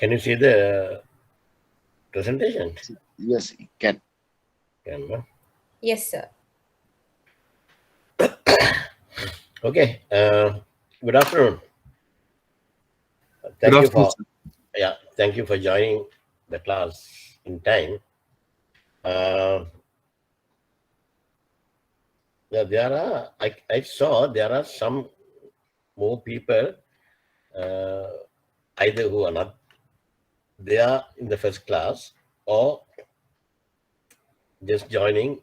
Can you see the presentation? Yes, you can. Can, no? Yes, sir. Okay. Good afternoon. Good afternoon, sir. Thank you for joining the class in time. I saw there are some more people either who are not there in the first class or just joining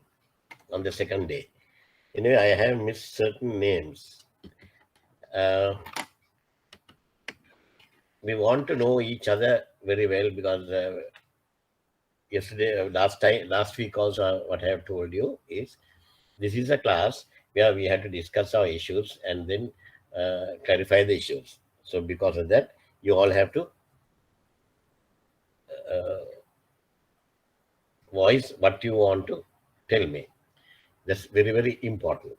on the second day. Anyway, I have missed certain names. We want to know each other very well because last week also, what I have told you is this is a class where we have to discuss our issues and then clarify the issues. So because of that, you all have to voice what you want to tell me. That's very, very important.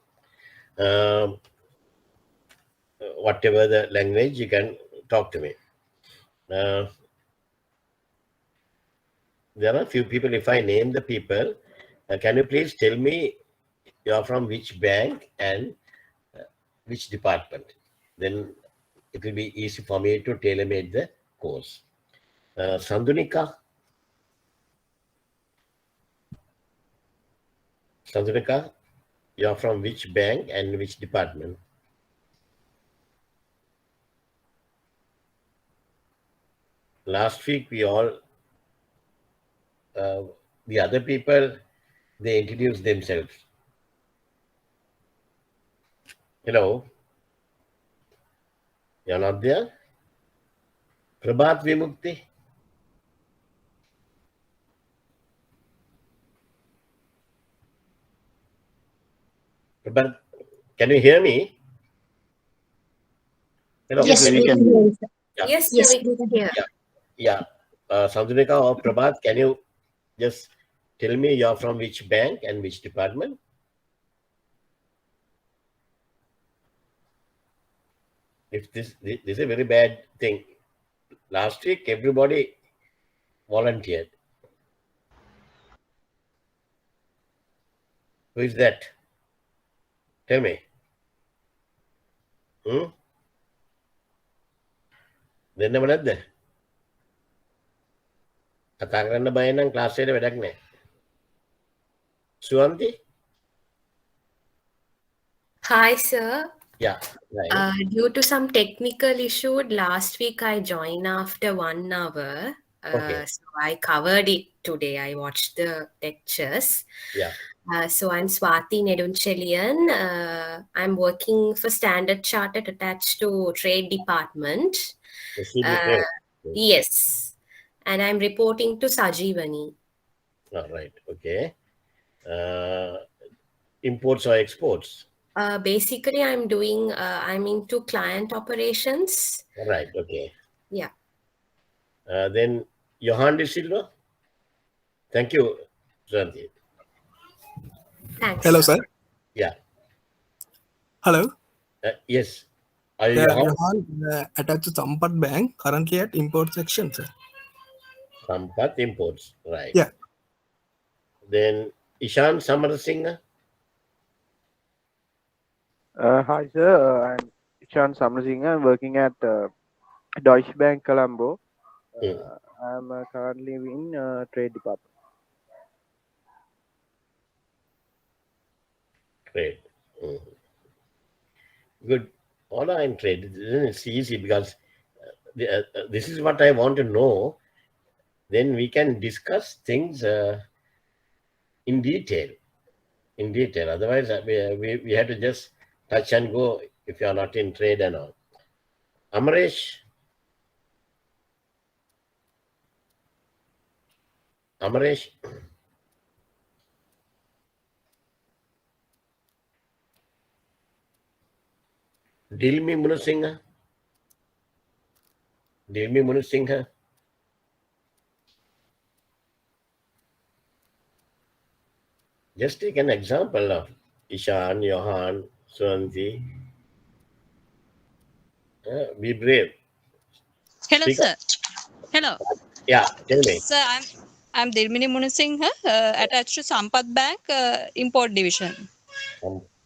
Whatever the language, you can talk to me. There are a few people. If I name the people, can you please tell me you're from which bank and which department? Then it will be easy for me to tailor-make the course. Sandunika, you're from which bank and which department? Last week, we all, the other people, they introduced themselves. Hello? You're not there? Prabhat Vimukti? Prabhat, can you hear me? Hello? Yes, we can. Yeah. Yes, sir, we can hear. Yeah. Sandunika or Prabhat, can you just tell me you're from which bank and which department? If this is a very bad thing. Last week, everybody volunteered. Who is that? Tell me. දෙන්න නැද්ද? කතා කරන්න බය නම් class එකේ වැඩක් නැහැ. සුවන්ති? Hi, sir. Yeah. Right. Due to some technical issue, last week I joined after 1 hour. Okay. So I covered it today. I watched the lectures. Yeah. So I'm Swati Nedunchelian. I'm working for Standard Chartered attached to Trade Department. Yes. And I'm reporting to Sajivani. All right. Okay. Imports or exports? Basically, I'm into client operations. Right. Okay. Yeah. Then Johan De Silva. Thank you, Shanti. Thanks. Hello, sir. Yeah. Hello. Yes. Are you Johan, attached to Sampath Bank, currently at import section, sir. Sampath Imports. Right. Yeah. Then Ishan Samarasinghe. Hi, sir. I'm Ishan Samrasinghe. I'm working at Deutsche Bank, Colombo. I'm currently in Trade Department. Trade. Good. All are in trade. It's easy because this is what I want to know. Then we can discuss things in detail. Otherwise, we have to just touch and go if you are not in trade and all. Amaresh. Dilmi Munusinghe. Just take an example of Ishan, Johan, Suranti. Be brave. Hello, Speak sir. Hello. Yeah, tell me. Sir, I'm Dirmini Munisinghe, attached to Sampath Bank, Import Division.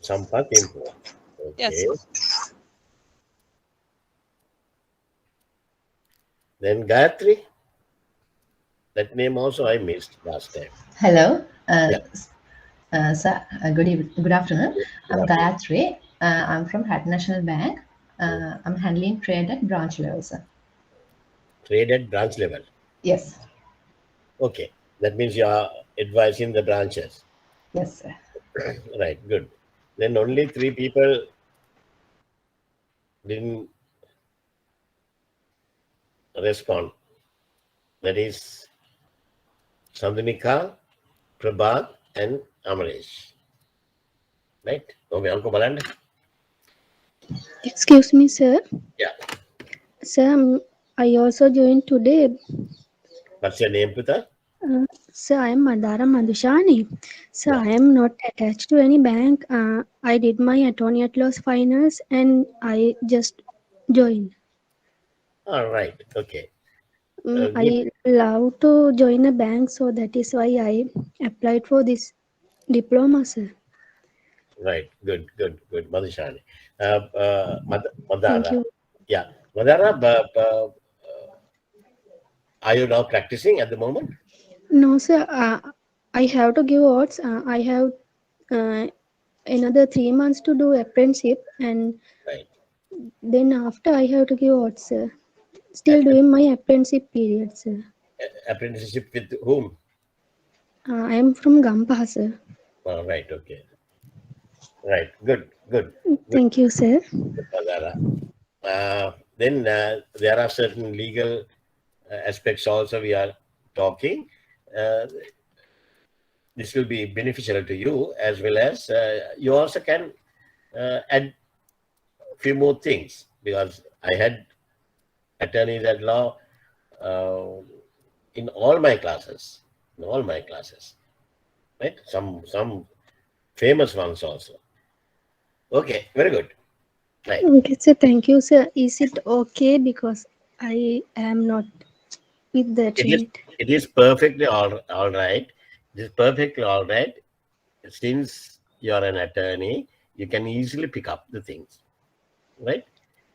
Sampath Info. Yes, Okay. sir. Then Gayatri. That name also I missed last time. Hello, Yeah. sir. Good afternoon. Good I'm afternoon. Gayatri. I'm from Hat National Bank. I'm handling trade at branch level, sir. Trade at branch level. Yes, Okay. That means you are advising the branches. yes, sir. Right. Good. Then only 3 people didn't respond. That is Sandhnika, Prabhat, and Amaresh. Right? Okay, Uncle Baland. Excuse me, sir. Yeah. Sir, I also joined today. What's your name, Pita? Sir, I am Madara Madhushani. Sir, Yeah. I am not attached to any bank. I did my attorney at laws finals and I just joined. All right. Okay. Good. I love to join a bank, so that is why I applied for this diploma, sir. Right. Good. Good. Good. Madhushani. Thank Madara. you. Yeah. Madara, are you now practicing at the moment? No, sir. I have to give odds. I have uh, another 3 months to do apprenticeship, and Right. then after I have to give odds, sir. A- Still doing my apprenticeship period, sir. Apprenticeship with whom? I am from Gampa, sir. All right. Okay. Right. Good. Good. Good, Thank you, sir. Madara. Then there are certain legal aspects also we are talking. Uh, this will be beneficial to you as well as you also can add a few more things because I had attorneys at law in all my classes, right? Some famous ones also. Okay, very good. Right. Okay, sir. Thank you, sir. Is it okay because I am not with the It is trade? it is perfectly all right. It is perfectly all right. Since you are an attorney, you can easily pick up the things, right?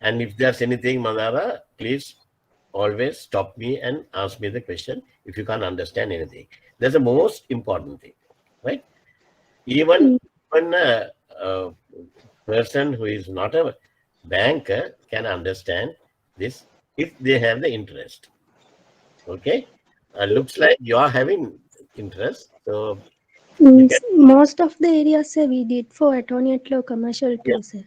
And if there's anything, Madara, please always stop me and ask me the question if you can't understand anything. That's the most important thing, right? Even Mm, when a person who is not a banker can understand this if they have the interest. Okay, looks like you are having interest, so you can. Most of the areas, sir, we did for attorney at law commercial Yeah, too, sir.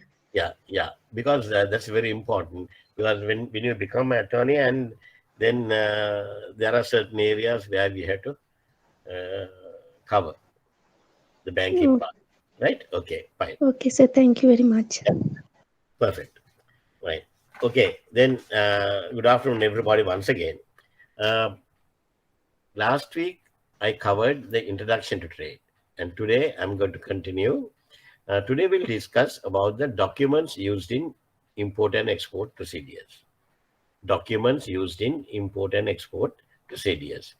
yeah, because that's very important. Because when you become an attorney, and then there are certain areas where we have to uh, cover the banking Oh, part, right? Okay, fine, okay, sir. Thank you very much. yeah, perfect, right? Okay, then good afternoon, everybody, once again. Uh, Last week I covered the introduction to trade, and today I'm going to continue. Today we'll discuss about the documents used in import and export procedures. Documents used in import and export procedures.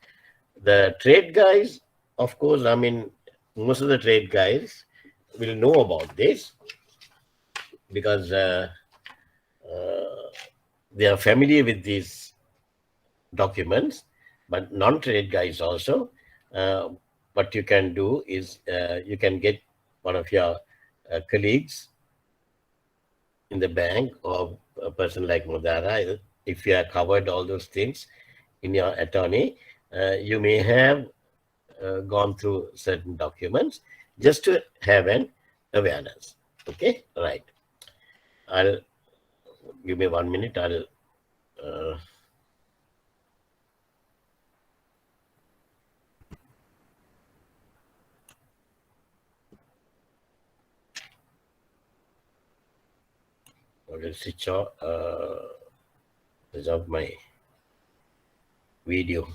The trade guys, of course, I mean, most of the trade guys will know about this because they are familiar with these documents, but non-trade guys also. What you can do is you can get one of your colleagues in the bank or a person like Mudara, if you have covered all those things in your attorney, you may have gone through certain documents just to have an awareness. Okay, right. I'll give me 1 minute. Uh, I will switch off my video.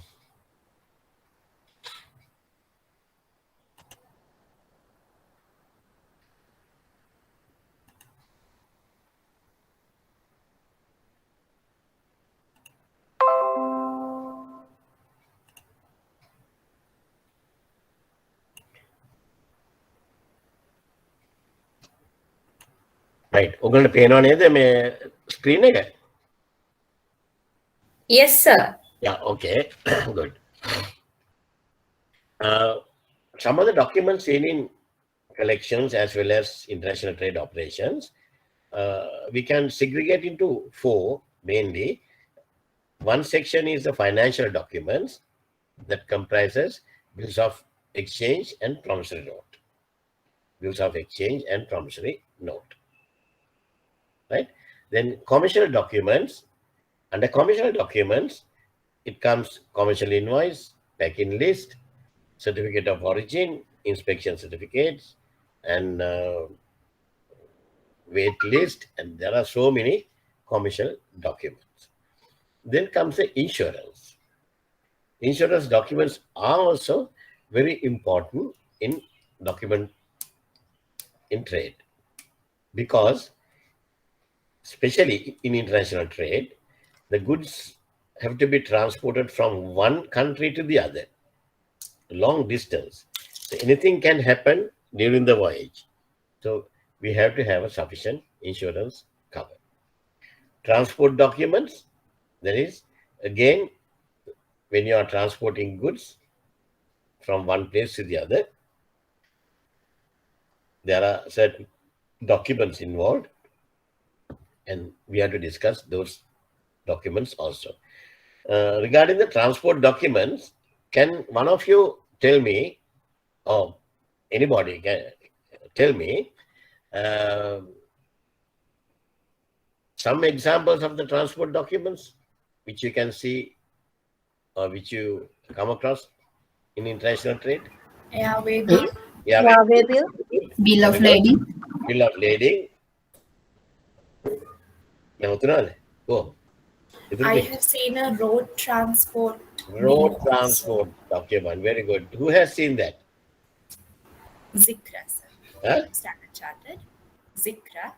right. ඔගලන්ට පේනව නේද මේ screen එක? Yes, sir. Yeah, okay. Good. Some of the documents seen in collections as well as international trade operations, we can segregate into 4 mainly. One section is the financial documents that comprises bills of exchange and promissory note. Bills of exchange and promissory note. Right? Then commercial documents. Under commercial documents, it comes commercial invoice, packing list, certificate of origin, inspection certificates, and weight list, and there are so many commercial documents. Then comes the insurance. Insurance documents are also very important in document in trade, because especially in international trade, the goods have to be transported from one country to the other, long distance. So anything can happen during the voyage. So we have to have a sufficient insurance cover. Transport documents, that is, again, when you are transporting goods from one place to the other, there are certain documents involved, and we have to discuss those documents also. Regarding the transport documents, can one of you tell me, or anybody can tell me, some examples of the transport documents which you can see or which you come across in international trade? Airway bill. Airway bill. Bill of lading. Bill of lading. Oh, I have seen a road transport. road bill transport document. Very good. Who has seen that? also. Zikra, sir. Huh? Standard Chartered. Zikra.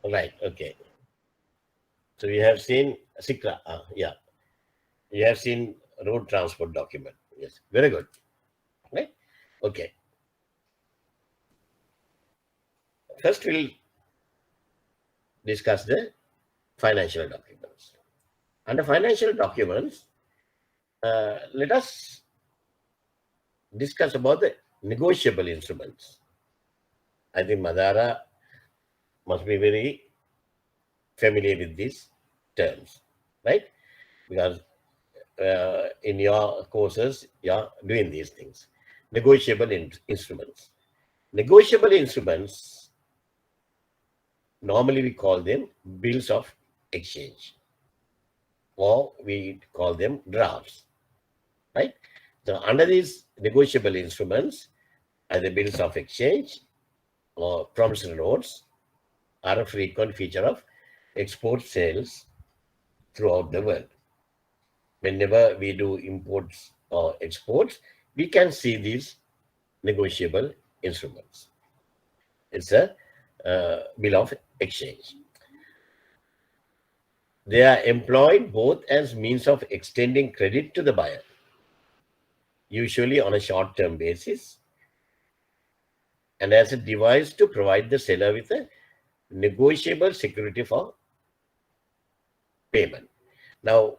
Right. Okay. So we have seen SICRA. Yeah. You have seen road transport document. Yes. Very good. Right. Okay. First, we'll discuss the financial documents. Under financial documents, let us discuss about the negotiable instruments. I think Madara must be very familiar with these terms, right? Because in your courses, you're doing these things. Negotiable instruments. Negotiable instruments, normally we call them bills of exchange, or we call them drafts, right? So under these negotiable instruments, either bills of exchange or promissory notes are a frequent feature of export sales throughout the world. Whenever we do imports or exports, we can see these negotiable instruments. It's a bill of exchange. They are employed both as means of extending credit to the buyer, usually on a short-term basis, and as a device to provide the seller with a negotiable security for payment. Now,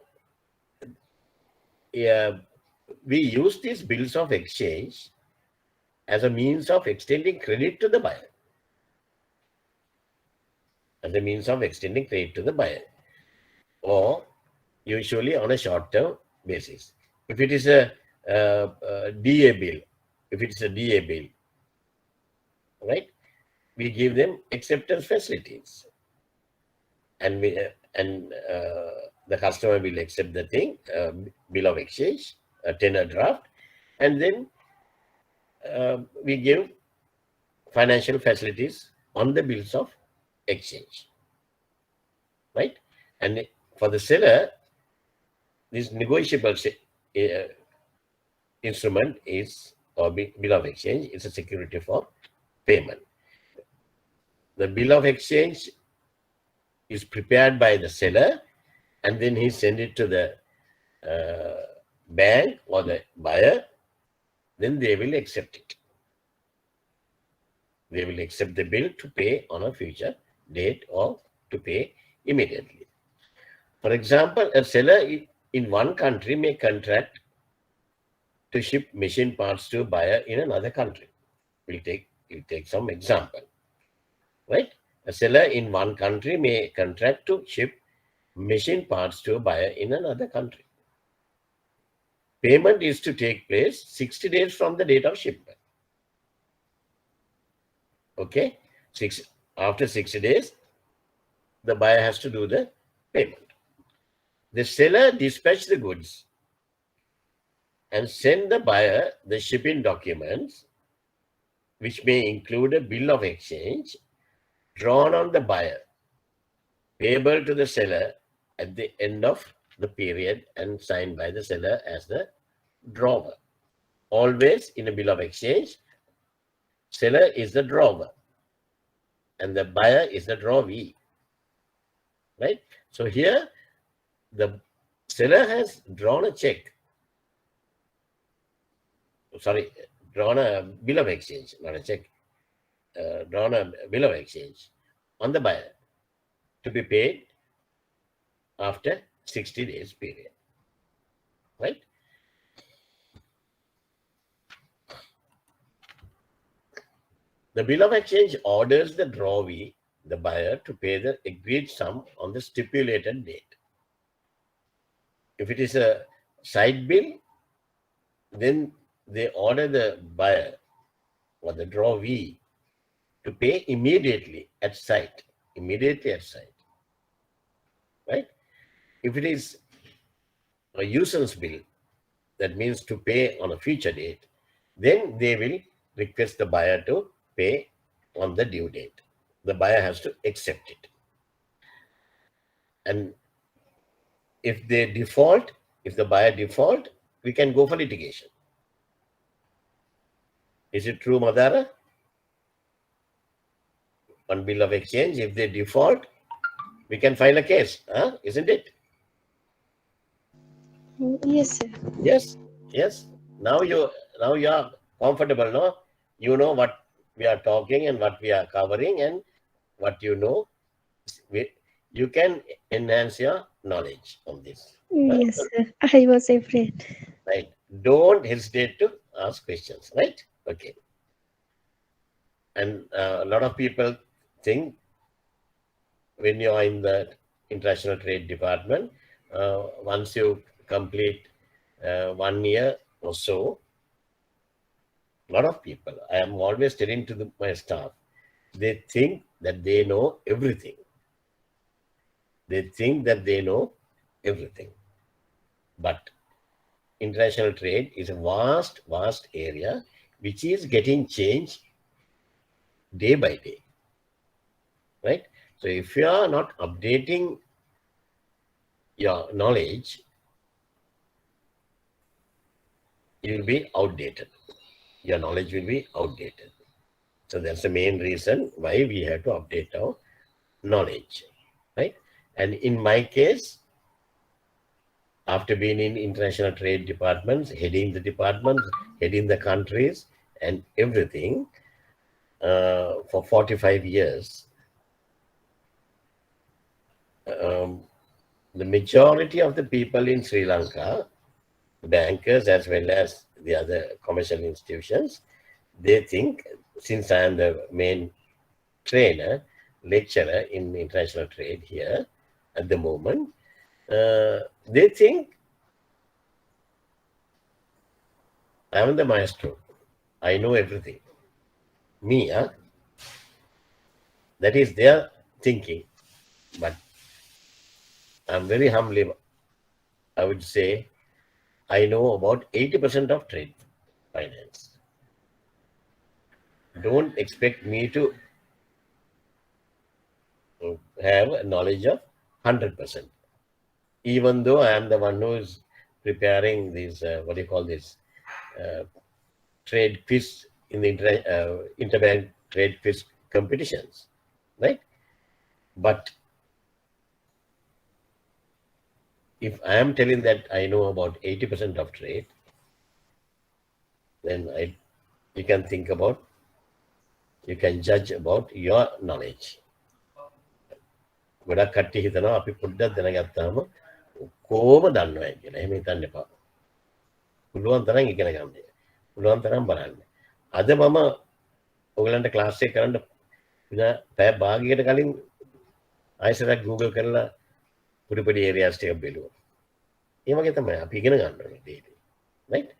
we use these bills of exchange as a means of extending credit to the buyer. As a means of extending credit to the buyer, or usually on a short-term basis. If it is a DA bill, right, we give them acceptance facilities, and the customer will accept the thing, bill of exchange, a tender draft, and then we give financial facilities on the bills of exchange, right? And for the seller, this negotiable instrument is, or bill of exchange, is a security for payment. The bill of exchange is prepared by the seller, and then he sends it to the bank or the buyer, then they will accept it. They will accept the bill to pay on a future date or to pay immediately. For example, a seller in one country may contract to ship machine parts to a buyer in another country. We'll take some example, right? A seller in one country may contract to ship machine parts to a buyer in another country. Payment is to take place 60 days from the date of shipment. Okay, after 60 days, the buyer has to do the payment. The seller dispatch the goods and send the buyer the shipping documents, which may include a bill of exchange drawn on the buyer, payable to the seller at the end of the period and signed by the seller as the drawer. Always in a bill of exchange, seller is the drawer and the buyer is the drawee, right? So here the seller has drawn a check, sorry, drawn a bill of exchange, not a check, drawn a bill of exchange on the buyer to be paid after 60 days period, right? The bill of exchange orders the drawee, the buyer, to pay the agreed sum on the stipulated date. If it is a side bill, then they order the buyer or the drawee to pay immediately at site, right? If it is a usance bill, that means to pay on a future date, then they will request the buyer to pay on the due date. The buyer has to accept it. And if they default, if the buyer default, we can go for litigation. Is it true, Madara? On bill of exchange, if they default, we can file a case, isn't it? Yes, sir. Yes. Now you are comfortable, no? You know what we are talking and what we are covering and what you know. You can enhance your knowledge on this. Yes, sir. I was afraid. Right. Don't hesitate to ask questions, right? Okay. And a lot of people think when you are in the international trade department, once you complete 1 year or so, a lot of people, I am always telling to my staff, they think that they know everything. They think that they know everything. But international trade is a vast, vast area which is getting changed day by day, right? So if you are not updating your knowledge, you will be outdated. Your knowledge will be outdated. So that's the main reason why we have to update our knowledge, right? And in my case, after being in international trade departments, heading the countries and everything for 45 years, the majority of the people in Sri Lanka, bankers as well as the other commercial institutions, they think, since I am the main trainer, lecturer in international trade here at the moment, they think I am the maestro. I know everything. Me, that is their thinking. But I'm very humbly, I would say, I know about 80% of trade finance. Don't expect me to have a knowledge of 100%. Even though I am the one who is preparing these, trade quiz in the interbank trade quiz competitions, right? But if I am telling that I know about 80% of trade, then you can think about you can judge about your knowledge. ගොඩක් කට්ටිය හිතනවා අපි පොඩ්ඩක් දැනගත්තාම කොහොම දන්නවයි කියලා. එහෙම හිතන්න එපා. පුළුවන් තරම් ඉගෙන ගන්න. පුළුවන් තරම් බලන්න. අද මම ඔයගලන්ට ක්ලාස් එක කරන්න පැය භාගයකට කලින් ආයෙසරක් Google කරලා පොඩි areas ටික බැලුවා. ඒ වගේ තමයි අපි ඉගෙන ගන්න ඕනේ daily. Right?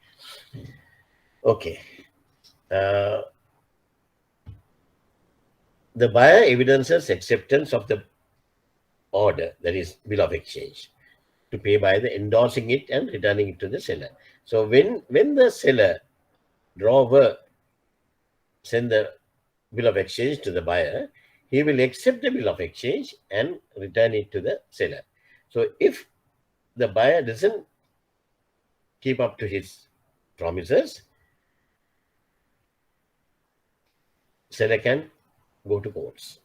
Okay. The buyer evidences acceptance of the order, that is bill of exchange, to pay by the endorsing it and returning it to the seller. So when the seller drawer send the bill of exchange to the buyer, he will accept the bill of exchange and return it to the seller. So if the buyer doesn't keep up to his promises, seller can go to courts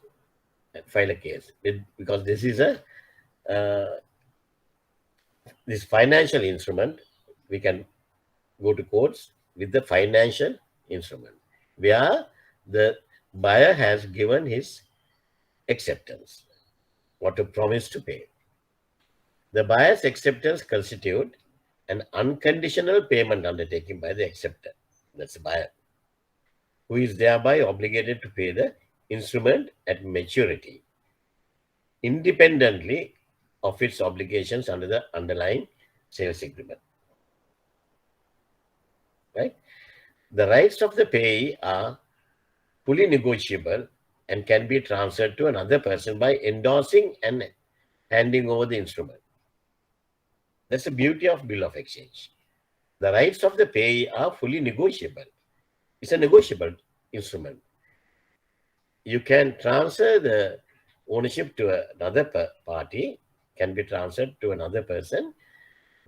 and file a case because this is a this financial instrument. We can go to courts with the financial instrument where the buyer has given his acceptance, what to promise to pay. The buyer's acceptance constitute an unconditional payment undertaken by the acceptor, that's the buyer, who is thereby obligated to pay the instrument at maturity, independently of its obligations under the underlying sales agreement. Right? The rights of the payee are fully negotiable and can be transferred to another person by endorsing and handing over the instrument. That's the beauty of bill of exchange. The rights of the payee are fully negotiable. It's a negotiable instrument. You can transfer the ownership to another party, can be transferred to another person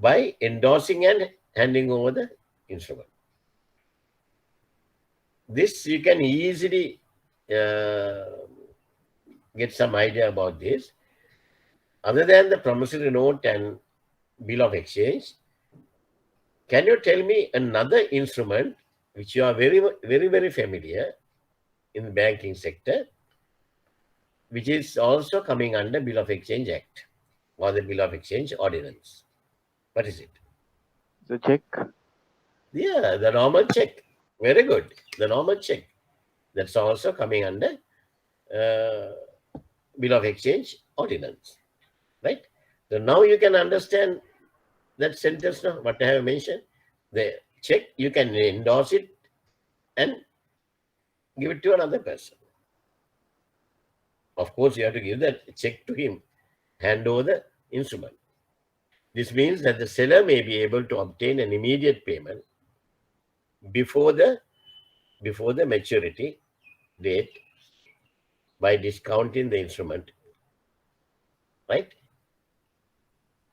by endorsing and handing over the instrument. This you can easily get some idea about this. Other than the promissory note and bill of exchange, can you tell me another instrument which you are very familiar in the banking sector, which is also coming under Bill of Exchange Act or the Bill of Exchange Ordinance? What is it? The check. Yeah, the normal check. Very good. The normal check. That's also coming under Bill of Exchange Ordinance. Right? So now you can understand that sentence now, what I have mentioned. The check, you can endorse it and give it to another person. Of course, you have to give that check to him, hand over the instrument. This means that the seller may be able to obtain an immediate payment before the maturity date by discounting the instrument, right?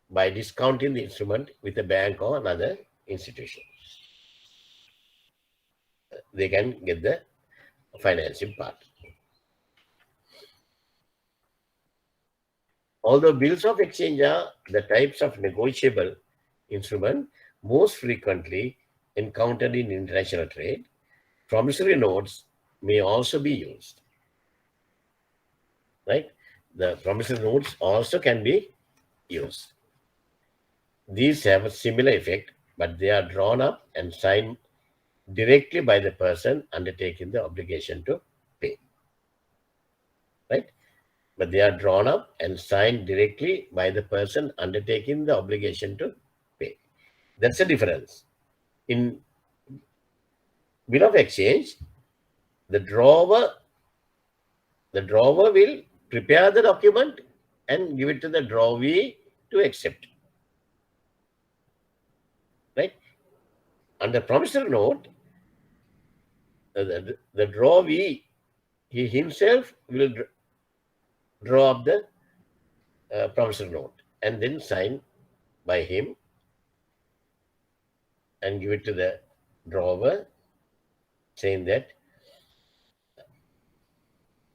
By discounting the instrument with a bank or another institution. They can get the financing part. Although bills of exchange are the types of negotiable instrument most frequently encountered in international trade, promissory notes may also be used. Right? The promissory notes also can be used. These have a similar effect, but they are drawn up and signed directly by the person undertaking the obligation to pay. Right? But they are drawn up and signed directly by the person undertaking the obligation to pay. That's the difference. In bill of exchange, the drawer will prepare the document and give it to the drawee to accept. Right? Under promissory note, the drawee, he himself will draw up the promissory note and then sign by him and give it to the drawer, saying that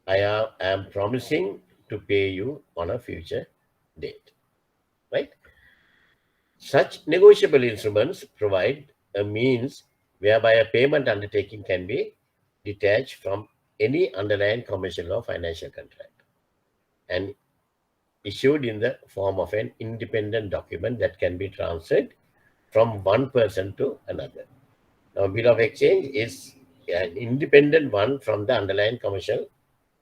I am promising to pay you on a future date. Right? Such negotiable instruments provide a means whereby a payment undertaking can be detached from any underlying commercial or financial contract and issued in the form of an independent document that can be transferred from one person to another. Now, bill of exchange is an independent one from the underlying commercial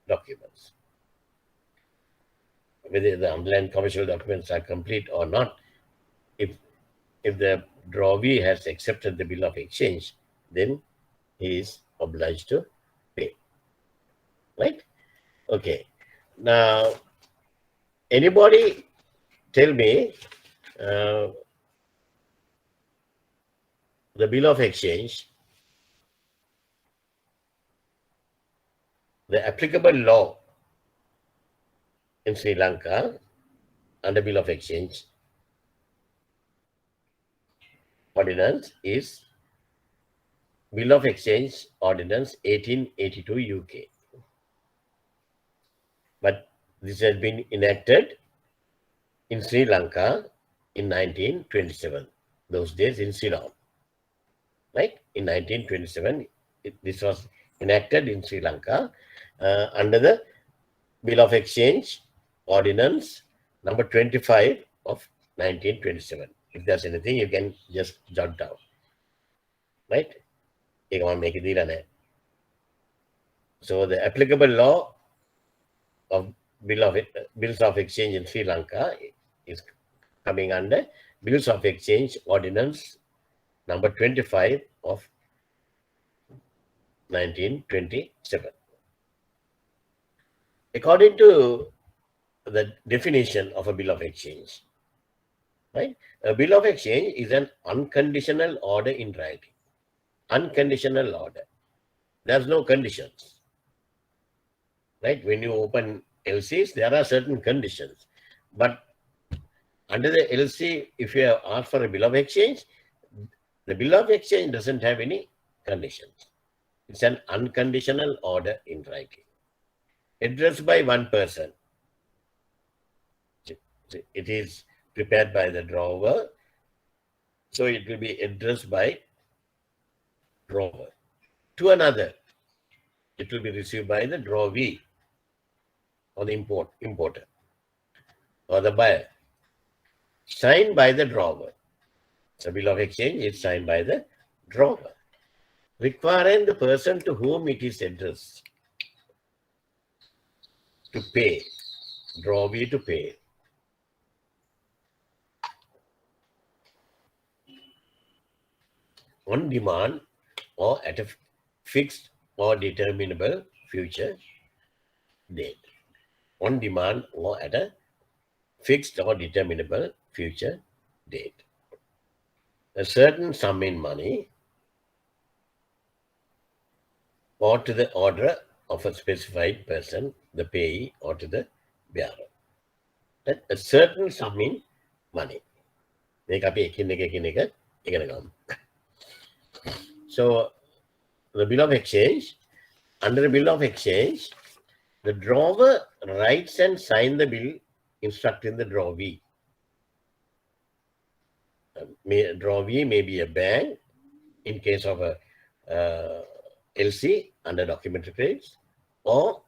documents. Whether the underlying commercial documents are complete or not, if the drawee has accepted the bill of exchange, then he is obliged to pay. Right? Okay. Now, anybody tell me the bill of exchange, the applicable law in Sri Lanka under bill of exchange ordinance is Bill of Exchange Ordinance 1882 UK. But this has been enacted in Sri Lanka in 1927. Those days in Ceylon. Right? In 1927, this was enacted in Sri Lanka under the Bill of Exchange Ordinance number 25 of 1927. If there's anything, you can just jot down. Right? So the applicable law of bills of exchange in Sri Lanka is coming under Bills of Exchange Ordinance number 25 of 1927. According to the definition of a bill of exchange, right? A bill of exchange is an unconditional order in writing. Unconditional order. There's no conditions. Right? When you open LCs, there are certain conditions. But under the LC, if you have asked for a bill of exchange, the bill of exchange doesn't have any conditions. It's an unconditional order in writing. Addressed by one person. It is prepared by the drawer. So it will be addressed by drawer. To another, it will be received by the drawee or the importer or the buyer. Signed by the drawer. So bill of exchange is signed by the drawer. Requiring the person to whom it is addressed to pay, drawee to pay. On demand or at a fixed or determinable future date. On demand or at a fixed or determinable future date. A certain sum in money or to the order of a specified person, the payee, or to the bearer. That a certain sum in money. So, the bill of exchange, under the bill of exchange, the drawer writes and signs the bill instructing the drawee. Drawee may be a bank in case of a LC under documentary credits, or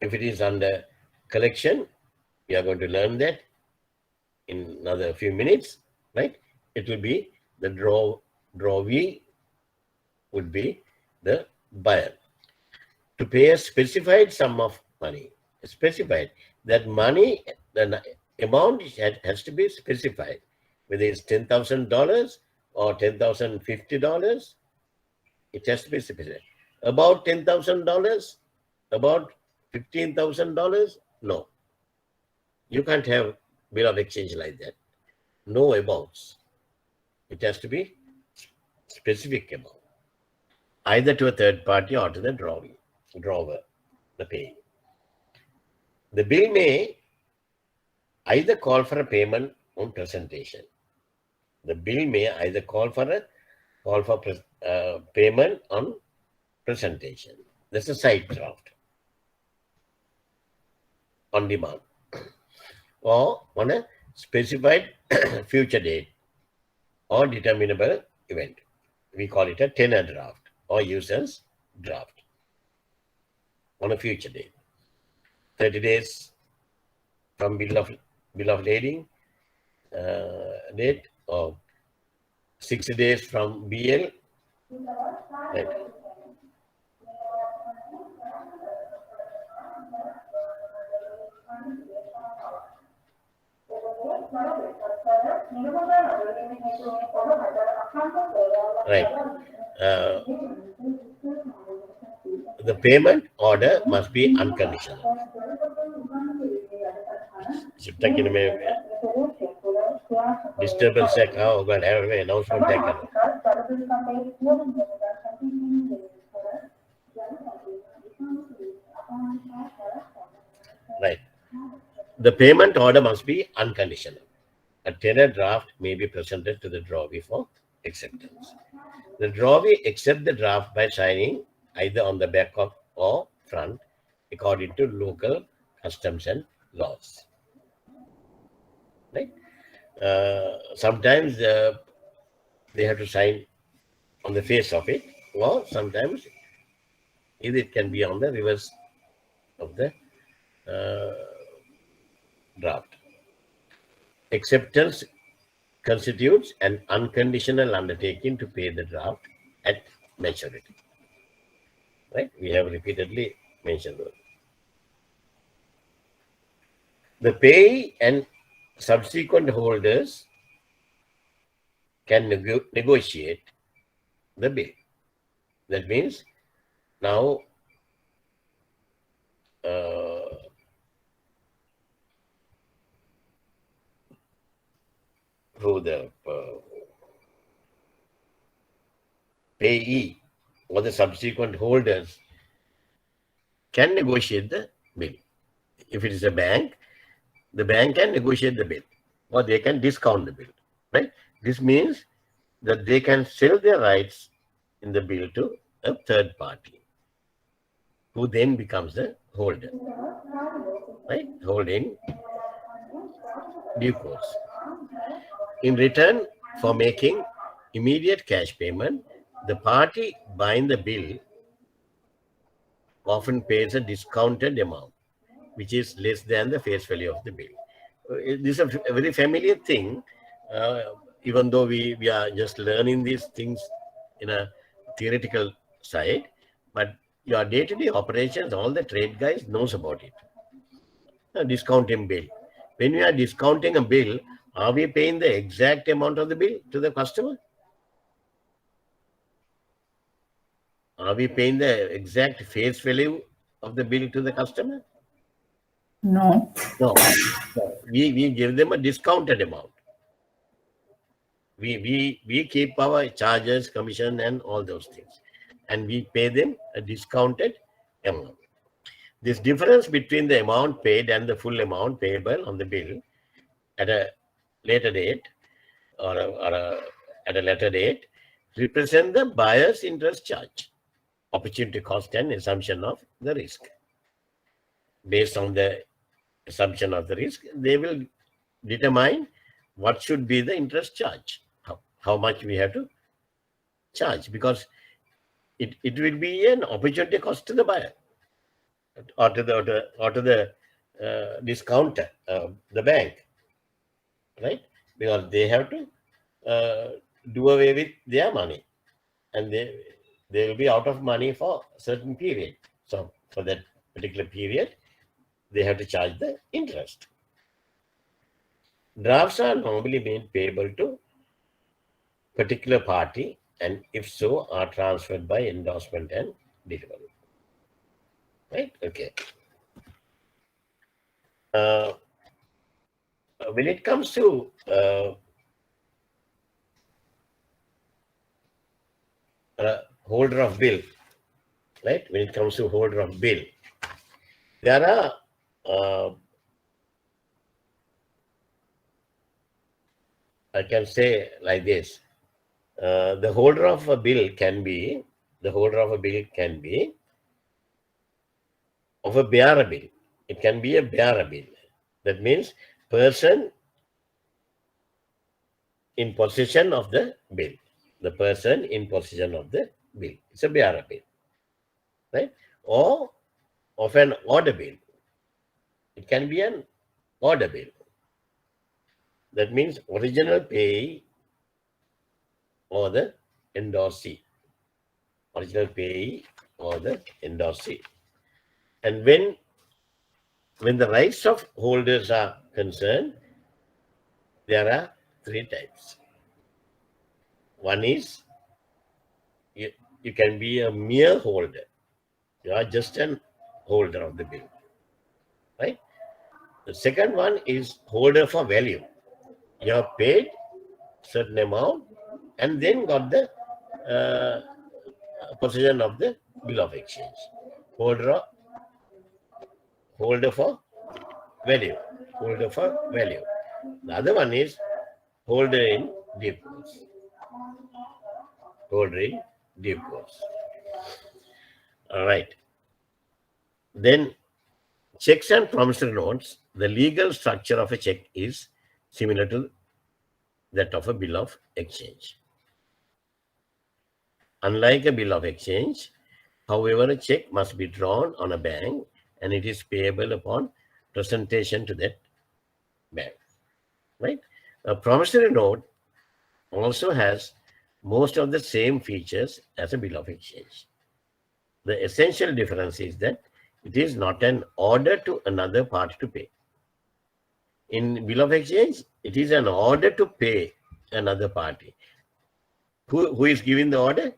if it is under collection, we are going to learn that in another few minutes, right? It will be the drawee would be the buyer. To pay a specified sum of money, specified. That money, the amount has to be specified. Whether it's $10,000 or $10,050, it has to be specified. About $10,000, about $15,000, no. You can't have bill of exchange like that. No amounts. It has to be specific amount. Either to a third party or to the drawer, the payee. The bill may either call for a payment on presentation. The bill may either call for payment on presentation. That's a side draft. On demand. Or on a specified future date or determinable event. We call it a tenor draft. or user's draft on a future date. 30 days from bill of lading date, or 60 days from BL. Right. Right. The payment order must be unconditional. Disturbance check how got announcement taken. Right. The payment order must be unconditional. A tender draft may be presented to the drawee for acceptance. The drawee accepts the draft by signing either on the back of or front according to local customs and laws. Right? Sometimes they have to sign on the face of it, or sometimes either it can be on the reverse of the draft. Acceptance constitutes an unconditional undertaking to pay the draft at maturity. Right? We have repeatedly mentioned that. The payee and subsequent holders can negotiate the bill. That means now who the payee or the subsequent holders can negotiate the bill. If it is a bank, the bank can negotiate the bill, or they can discount the bill. Right? This means that they can sell their rights in the bill to a third party, who then becomes the holder. Right? Holding due course. In return for making immediate cash payment, the party buying the bill often pays a discounted amount, which is less than the face value of the bill. This is a very familiar thing, even though we are just learning these things in a theoretical side, but your day-to-day operations, all the trade guys knows about it. Discounting bill. When we are discounting a bill, are we paying the exact amount of the bill to the customer? Are we paying the exact face value of the bill to the customer? No. No. We give them a discounted amount. We keep our charges, commission, and all those things, and we pay them a discounted amount. This difference between the amount paid and the full amount payable on the bill at a later date or at a later date represent the buyer's interest charge, opportunity cost, and assumption of the risk. Based on the assumption of the risk, they will determine what should be the interest charge, how much we have to charge, because it will be an opportunity cost to the buyer or to the discounter, the bank, right? Because they have to do away with their money, and they will be out of money for a certain period. So for that particular period, they have to charge the interest. Drafts are normally made payable to particular party, and if so, are transferred by endorsement and delivery. Right? Okay. When it comes to holder of bill, right? When it comes to holder of bill, there are I can say like this: the holder of a bill can be of a bearer bill. It can be a bearer bill. That means person in possession of the bill. The person in possession of the bill. It's a bearer bill, right? Or of an order bill. It can be an order bill. That means original payee or the endorsee. Original payee or the endorsee. And when the rights of holders are concerned, there are three types. One is you can be a mere holder. You are just an holder of the bill, right? The second one is holder for value. You have paid certain amount and then got the possession of the bill of exchange. Holder for value. Holder for value. The other one is holder in due course. Holder in due course. All right. Then checks and promissory notes, the legal structure of a check is similar to that of a bill of exchange. Unlike a bill of exchange, however, a check must be drawn on a bank and it is payable upon presentation to that bank, right? A promissory note also has most of the same features as a bill of exchange. The essential difference is that it is not an order to another party to pay. In bill of exchange, it is an order to pay another party. Who is giving the order?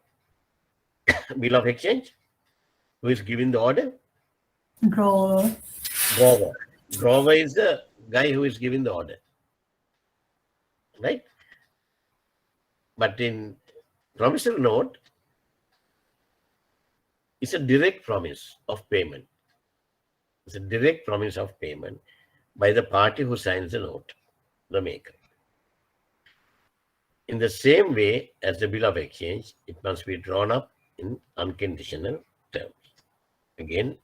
Bill of exchange. Who is giving the order? Drawer. Drawer. Drawer is the guy who is giving the order, right? But in promissory note, it's a direct promise of payment. It's a direct promise of payment by the party who signs the note, the maker. In the same way as the bill of exchange, it must be drawn up in unconditional terms. Again,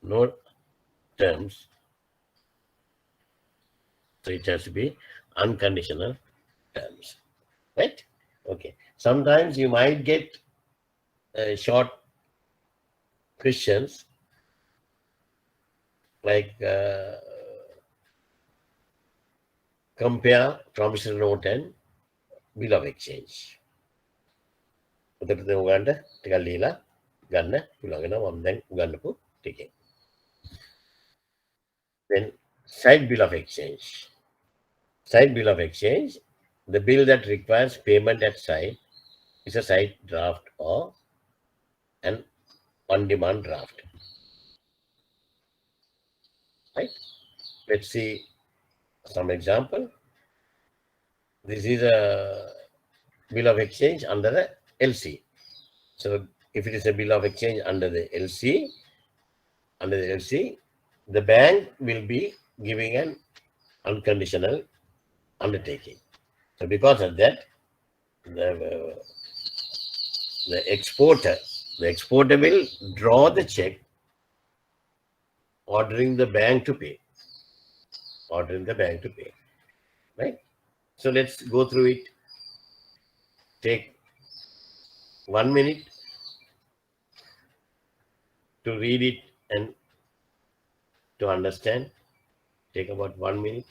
no terms. So it has to be unconditional terms, right? Okay. Sometimes you might get short questions like compare promissory note and bill of exchange. උදේට උගන්න ටිකක් ලියලා ගන්න පුළුවන් වෙනවා මම දැන් උගන්නපු ටිකේ. Then side bill of exchange. Side bill of exchange, the bill that requires payment at side is a side draft or an on-demand draft. Right? Let's see some example. This is a bill of exchange under the LC. So if it is a bill of exchange under the LC, the bank will be giving an unconditional undertaking. So because of that, the exporter will draw the check ordering the bank to pay. Right? So let's go through it. Take 1 minute to read it and to understand. Take about 1 minute.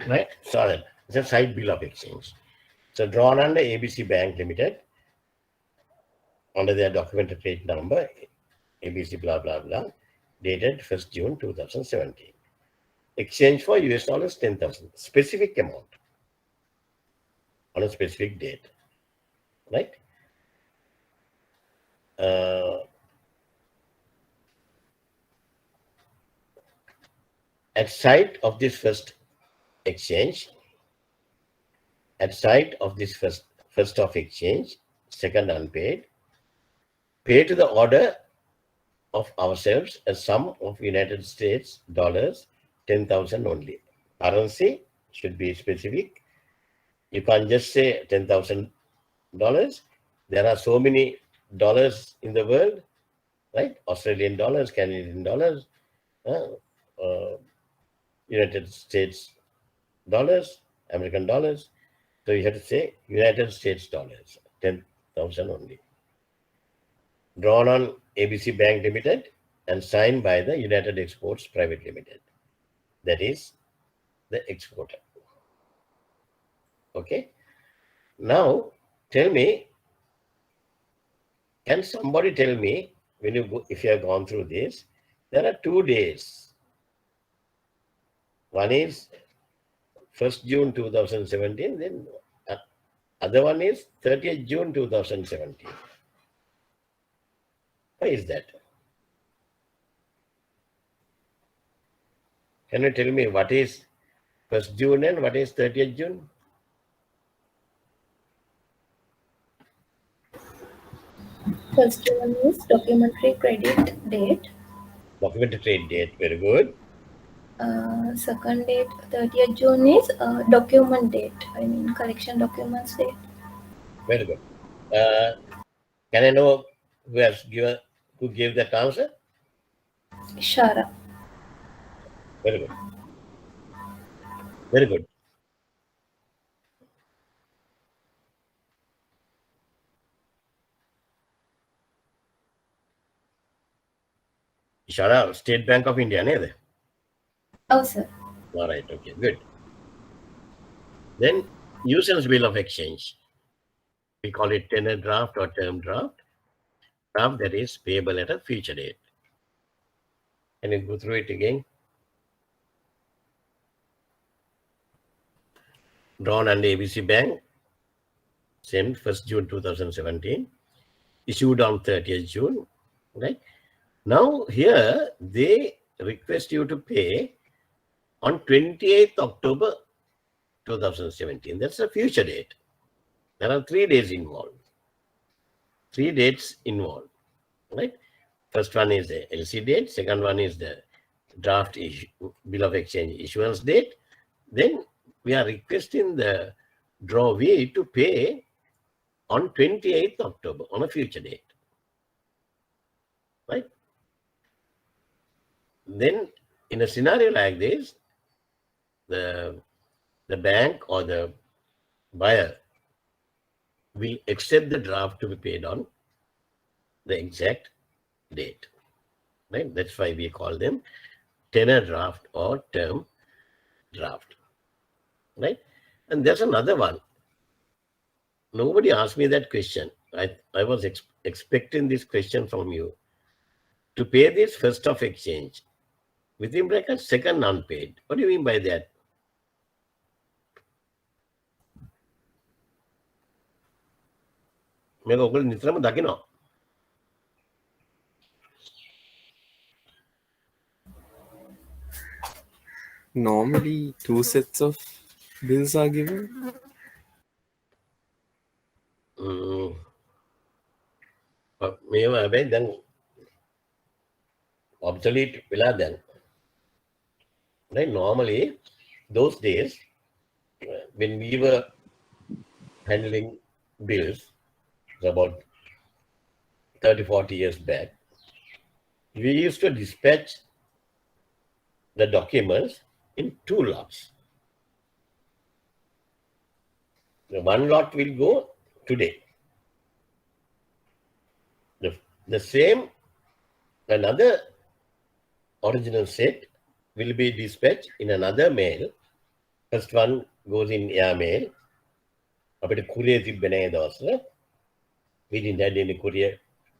right? Sorry, it's a side bill of exchange. So drawn under ABC Bank Limited under their documented trade number ABC blah blah blah, dated 1st June 2017. Exchange for US dollars 10,000, specific amount on a specific date, right? At site of this first exchange, at site of this first of exchange, second unpaid, pay to the order of ourselves a sum of United States dollars 10,000 only. Currency should be specific. You can't just say $10,000. There are so many dollars in the world, right? Australian dollars, Canadian dollars, United States dollars, American dollars. So you have to say United States dollars, 10,000 only. Drawn on ABC Bank Limited and signed by the United Exports Private Limited. That is the exporter. Okay. Now, tell me, can somebody tell me, when you go, if you have gone through this, there are 2 days. One is 1st June 2017, then other one is 30th June 2017. Why is that? Can you tell me what is 1st June and what is 30th June? First one is documentary credit date. Documented trade date, very good. Second date, 30th June is document date. I mean, correction documents date. Very good. Can I know who gave that answer? Shara. Very good. Very good. Ishara, State Bank of India, ne? Oh, sir. All right, okay, good. Then, nuisance bill of exchange. We call it tenor draft or term draft. Draft that is payable at a future date. Can you go through it again? Drawn under ABC Bank, sent 1st June 2017, issued on 30th June, right? Now, here they request you to pay on 28th October 2017. That's a future date. There are 3 days involved. 3 dates involved, right? First one is the LC date. Second one is the draft bill of exchange issuance date. Then we are requesting the drawee to pay on 28th October on a future date, right? Then in a scenario like this, the bank or the buyer will accept the draft to be paid on the exact date, right? That's why we call them tenor draft or term draft, right? And there's another one. Nobody asked me that question. I was expecting this question from you. To pay this first of exchange, within brackets, second unpaid. What do you mean by that? මේක ඔයගොල්ලෝ නිතරම දකිනවා. Normally, 2 sets of bills are given. මේවා හැබැයි දැන් obsolete වෙලා දැන්. Right? Normally, those days, when we were handling bills, about 30-40 years back, we used to dispatch the documents in 2 lots. The one lot will go today. The same, another original set will be dispatched in another mail First one goes in airmail. අපිට courier තිබ්බේ නැහැ දවස්වල. We didn't have any courier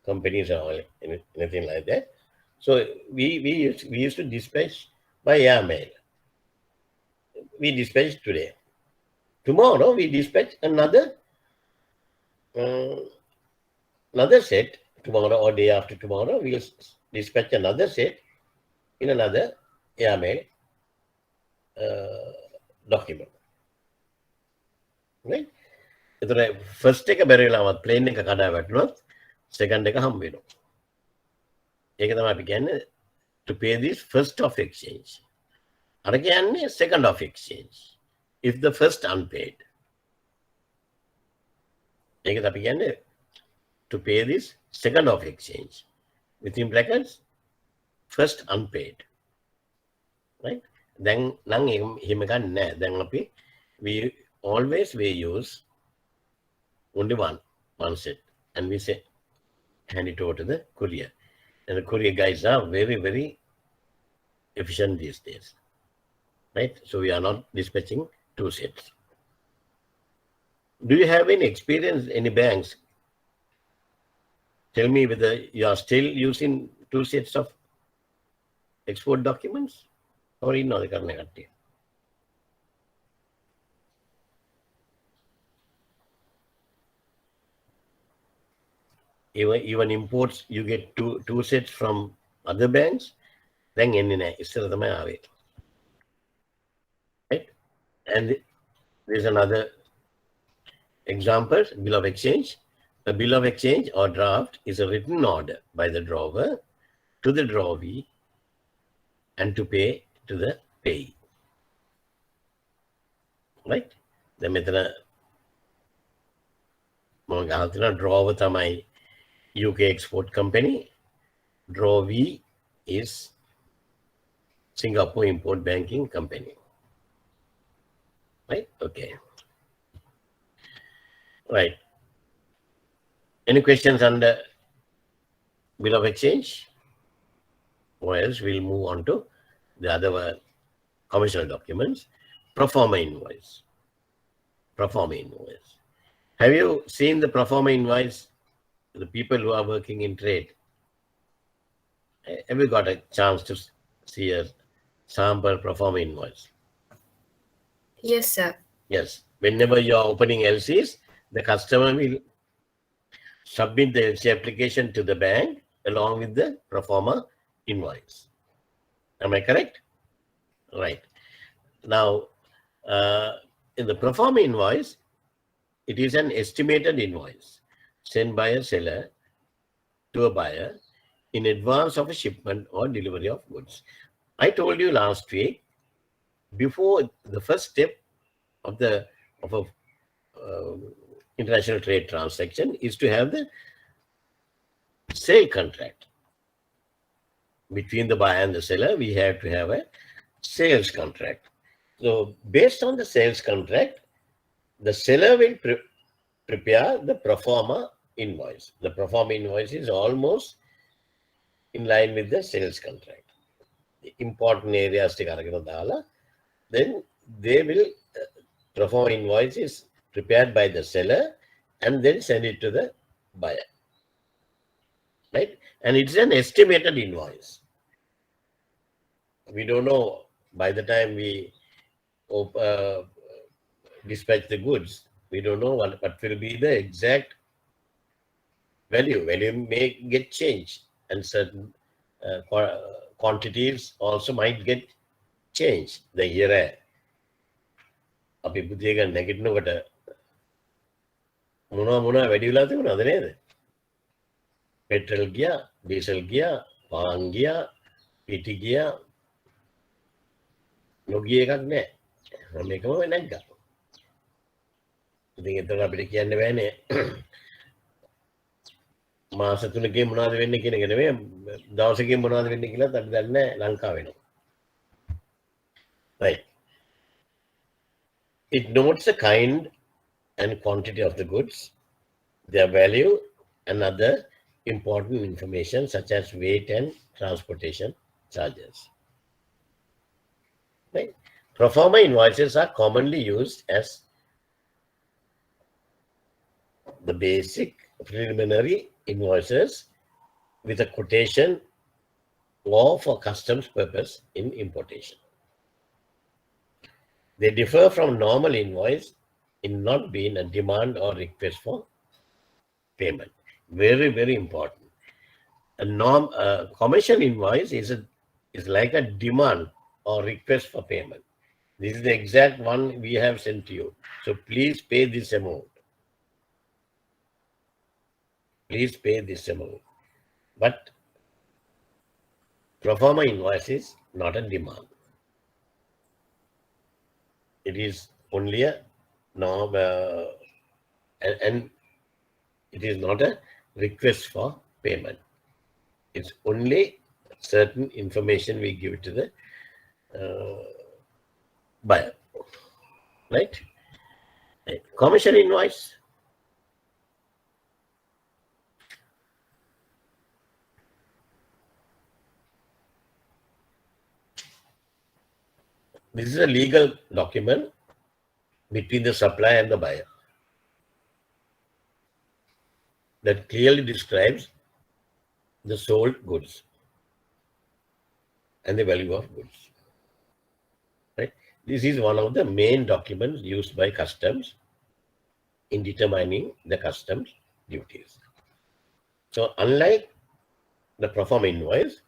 companies or anything like that. So we used to dispatch by airmail. We dispatch today. Tomorrow we dispatch another set. Tomorrow or day after tomorrow we'll dispatch another set in another airmail document. Right? එතන first එක බැරි වෙලාවත් plane එක කඩා වැටුණොත් second එක හම්බ වෙනවා. ඒක තමයි අපි කියන්නේ to pay this first of exchange. අර කියන්නේ second of exchange. If the first unpaid. ඒක අපි කියන්නේ to pay this second of exchange. Within brackets first unpaid. Right? දැන් නම් එහෙම ගන්න නෑ. දැන් අපි we always use only one set, and we say hand it over to the courier, and the courier guys are very, very efficient these days, right? So we are not dispatching two sets. Do you have any experience, any banks? Tell me whether you are still using two sets of export documents or in other karne. Even imports, you get two sets from other banks. Then right? And there's another example, bill of exchange. A bill of exchange or draft is a written order by the drawer to the drawee and to pay to the payee. Right? The method drawer tamai UK export company. Drawee is Singapore import banking company. Right? Okay. Right. Any questions on the bill of exchange? Or else we'll move on to the other commercial documents. Pro forma invoice. Pro forma invoice. Have you seen the pro forma invoice? The people who are working in trade, have you got a chance to see a sample pro forma invoice? Yes, sir. Yes. Whenever you are opening LCs, the customer will submit the LC application to the bank along with the pro forma invoice. Am I correct? Right. Now, in the pro forma invoice, it is an estimated invoice sent by a seller to a buyer in advance of a shipment or delivery of goods. I told you last week, before the first step of a international trade transaction is to have the sale contract. Between the buyer and the seller, we have to have a sales contract. So based on the sales contract, the seller will prepare the pro forma invoice. The pro forma invoice is almost in line with the sales contract. The important areas, then they will, pro forma invoice is prepared by the seller and then send it to the buyer. Right? And it's an estimated invoice. We don't know by the time we dispatch the goods, we don't know what will be the exact value. Value may get changed, and certain quantities also might get changed. The year අපි පුතේක නැගිටිනකොට මොනවා වැඩි වෙලා තිබුණාද නේද? Petrol ගියා, diesel ගියා, පාන් ගියා, පිටි ගියා. නොගිය එකක් නැහැ. මේකම නැග්ගා. ඉතින් එතකොට අපිට කියන්න බෑනේ මාස 3කේ මොනවද වෙන්නේ කියන එක නෙමෙයි දවසකින් මොනවද වෙන්නේ කියලා අපි දන්නේ ලංකාවේ නෝ. Right. It notes the kind and quantity of the goods, their value, and other important information such as weight and transportation charges. Right. Pro forma invoices are commonly used as the basic preliminary invoices with a quotation or for customs purpose in importation. They differ from normal invoice in not being a demand or request for payment. Very, very important. A commercial invoice is like a demand or request for payment. This is the exact one we have sent to you. So please pay this amount. Please pay this amount. But pro forma invoice is not a demand. It is only a norm, and it is not a request for payment. It's only certain information we give to the buyer, right? Commercial invoice. This is a legal document between the supplier and the buyer that clearly describes the sold goods and the value of goods. Right? This is one of the main documents used by customs in determining the customs duties. So unlike the pro forma invoice,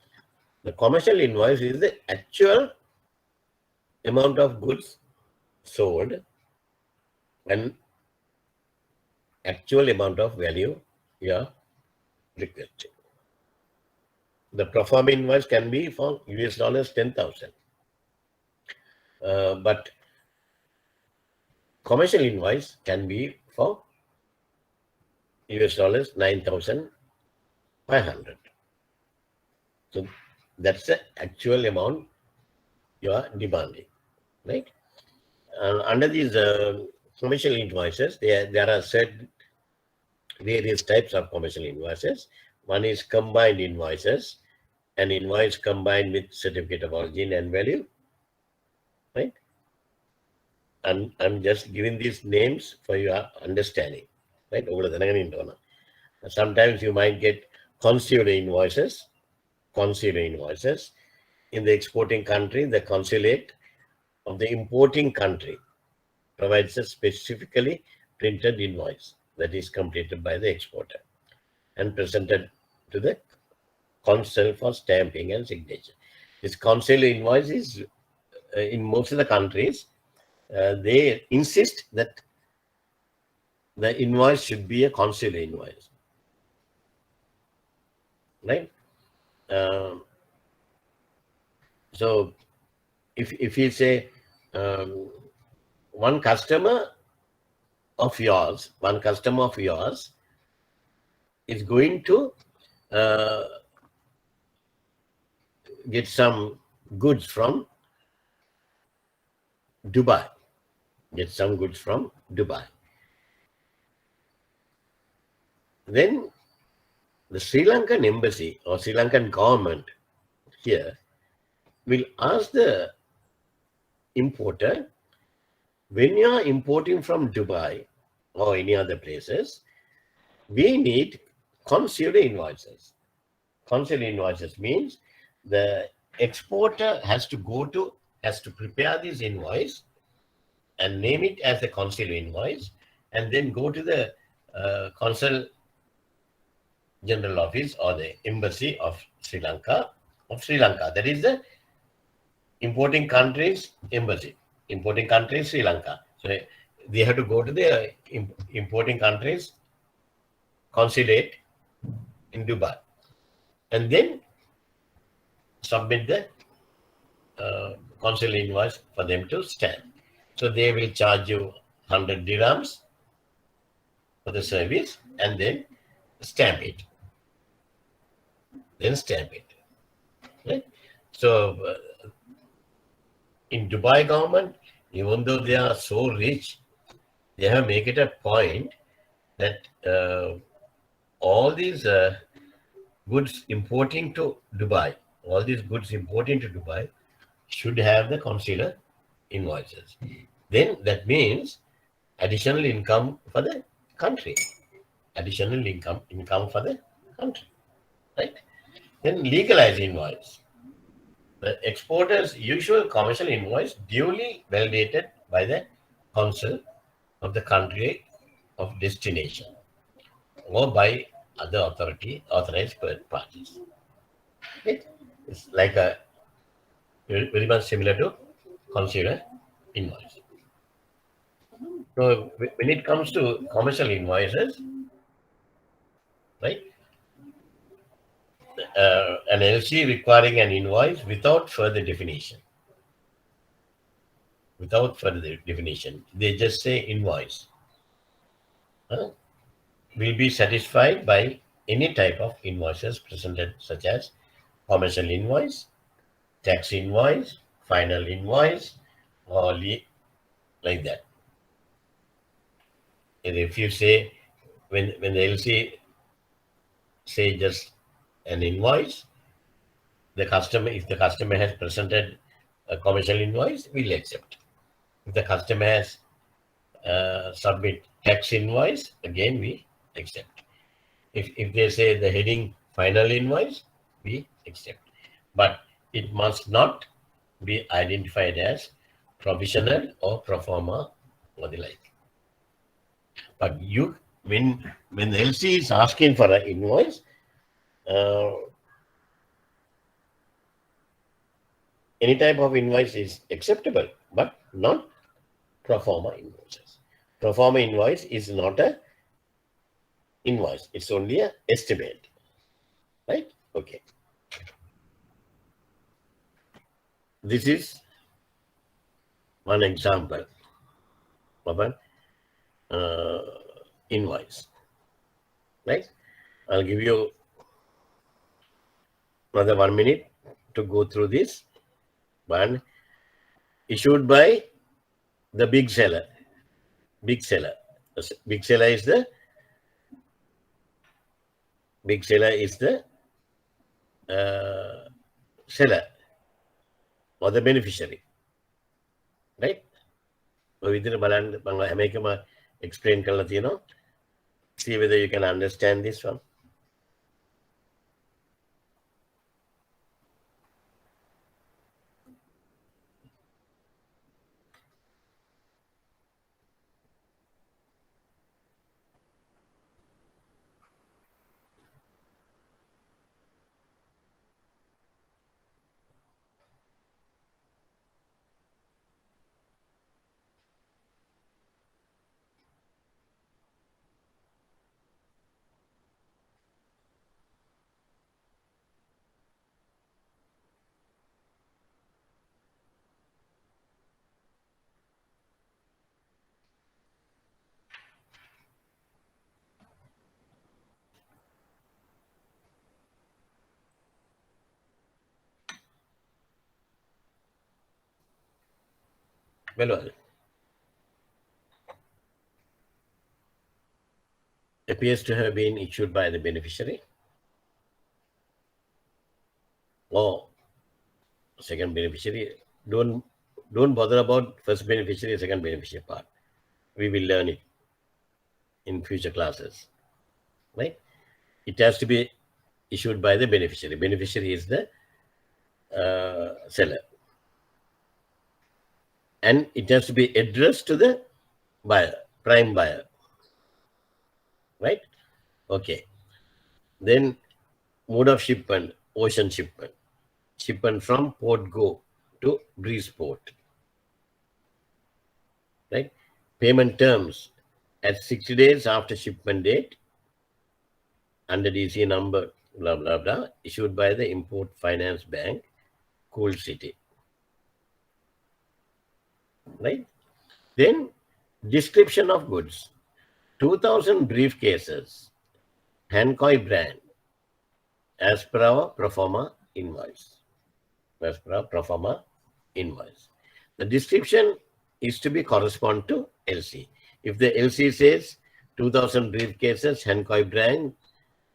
the commercial invoice is the actual amount of goods sold and actual amount of value you are requesting. The pro forma invoice can be for US dollars 10,000. But commercial invoice can be for US dollars 9,500. So that's the actual amount you are demanding, right? And under these commercial invoices, there are certain various types of commercial invoices. One is combined invoices, an invoice combined with certificate of origin and value, right? And I'm just giving these names for your understanding, right? Sometimes you might get consular invoices. In the exporting country, the consulate of the importing country provides a specifically printed invoice that is completed by the exporter and presented to the consul for stamping and signature. This consular invoice is, in most of the countries, they insist that the invoice should be a consular invoice, right? So if you say one customer of yours is going to get some goods from Dubai. Then the Sri Lankan embassy or Sri Lankan government here will ask the importer, when you are importing from Dubai or any other places, we need consular invoices. Consular invoices means the exporter has to prepare this invoice and name it as a consular invoice, and then go to the consul general office or the embassy of Sri Lanka. That is the importing country's embassy. Importing country is Sri Lanka. So they have to go to the importing country's consulate in Dubai and then submit the consular invoice for them to stamp. So they will charge you 100 dirhams for the service and then stamp it. Right? So in Dubai government, even though they are so rich, they have make it a point that all these goods importing to Dubai should have the consular invoices. Then that means additional income for the country. Additional income for the country. Right? Then legalized invoice. The exporter's usual commercial invoice duly validated by the consul of the country of destination or by other authorized parties. Okay? It's like a very much similar to consular invoice. So when it comes to commercial invoices, right, an LC requiring an invoice without further definition. Without further definition, they just say invoice. Will be satisfied by any type of invoices presented, such as commercial invoice, tax invoice, final invoice, or like that. And if you say, when the LC say just an invoice, if the customer has presented a commercial invoice, we'll accept. If the customer has submit tax invoice, again we accept. If they say the heading final invoice, we accept. But it must not be identified as provisional or pro forma or the like. But when the LC is asking for an invoice, any type of invoice is acceptable, but not pro forma invoices. Pro forma invoice is not a invoice. It's only an estimate. Right? Okay. This is one example of an invoice. Right? I'll give you another 1 minute to go through this. One issued by the big seller. Big seller. Big seller is the seller or the beneficiary. Right? Explain කරලා තියෙනවා. See whether you can understand this one. Well, appears to have been issued by the beneficiary or second beneficiary. Don't bother about first beneficiary, second beneficiary part. We will learn it in future classes. Right? It has to be issued by the beneficiary. Beneficiary is the seller. And it has to be addressed to the buyer, prime buyer. Right? Okay. Then mode of shipment, ocean shipment. Shipment from Port Go to Greece Port. Right? Payment terms at 60 days after shipment date under DC number blah blah blah, issued by the Import Finance Bank, Cool City. Right? Then description of goods. 2000 briefcases, Hancock brand, as per our pro forma invoice. As per our pro forma invoice. The description is to be correspond to LC. If the LC says 2000 briefcases, Hancock brand,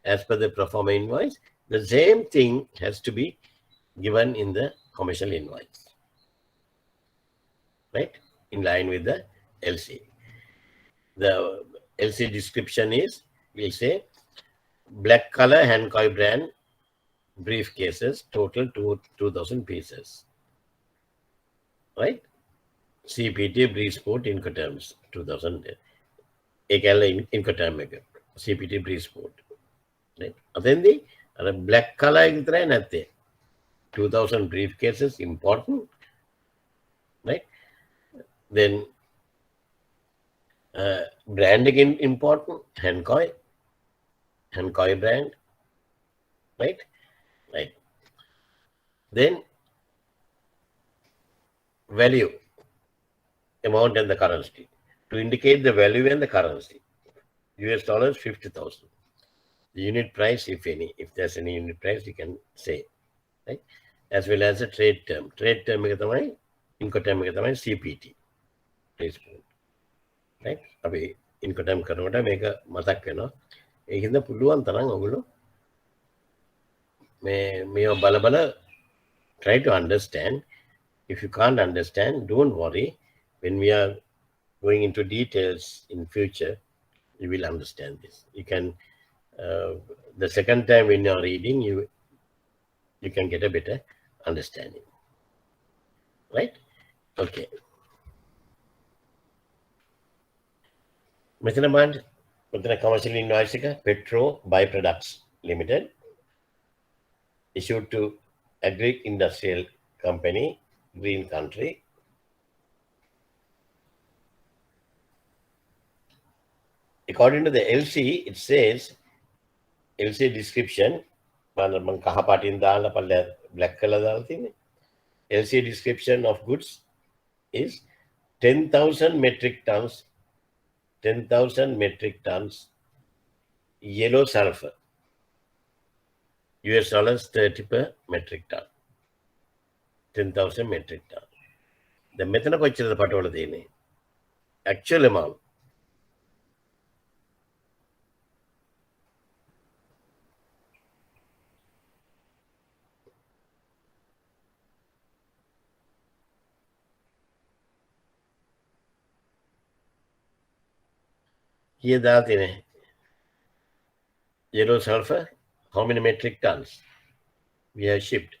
as per the pro forma invoice, the same thing has to be given in the commercial invoice. right? In line with the LC. The LC description is, we'll say, black color Hancock brand briefcases, total 2,000 pieces, right? CPT Breezeport Incoterms 2000. Ekala Incoterm CPT Breezeport. Right. Then the black color is 2,000 briefcases important, right? Then brand again important, Hancock brand, right? Right. Then value, amount and the currency. To indicate the value and the currency. US dollars 50,000. The unit price, if any, if there's any unit price, you can say, right? As well as a trade term. Trade term is CPT. Right? Abhi Incoterm karnota make a matak kena. Ekinda puluan tanang ogulu. May balabala try to understand. If you can't understand, don't worry. When we are going into details in future, you will understand this. You can, the second time when you are reading, you can get a better understanding. Right? Okay. Methanamand, commercial invoice, Petro Byproducts Limited, issued to Agri Industrial Company, Green Country. According to the LC, it says, LC description, black color, LC description of goods is 10,000 metric tons, 10,000 metric tons yellow sulfur, US dollars 30 per metric ton, 10,000 metric ton. The method of the actual amount. Here that in yellow sulfur, how many metric tons we have shipped?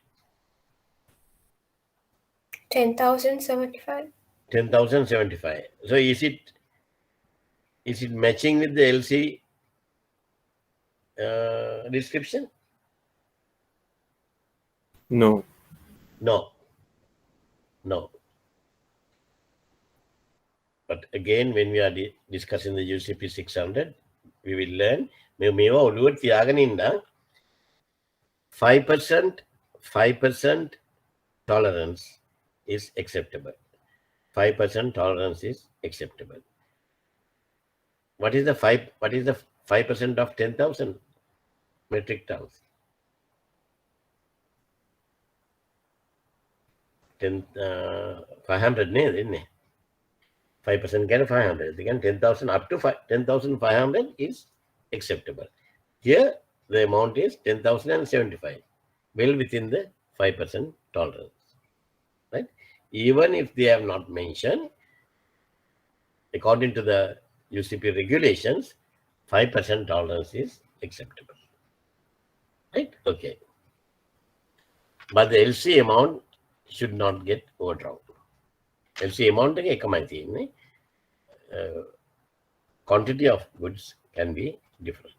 10,075. 10,075. So is it matching with the LC description? No. No. But again, when we are discussing the UCP 600, we will learn. 5% tolerance is acceptable. 5% tolerance is acceptable. What is the 5% of 10,000 metric tons? 500 isn't it? 5% can 500. Again, 10,000 up to 10,500 is acceptable. Here, the amount is 10,075, well within the 5% tolerance. Right? Even if they have not mentioned, according to the UCP regulations, 5% tolerance is acceptable. Right? Okay. But the LC amount should not get overdrawn. LC amount quantity of goods can be different.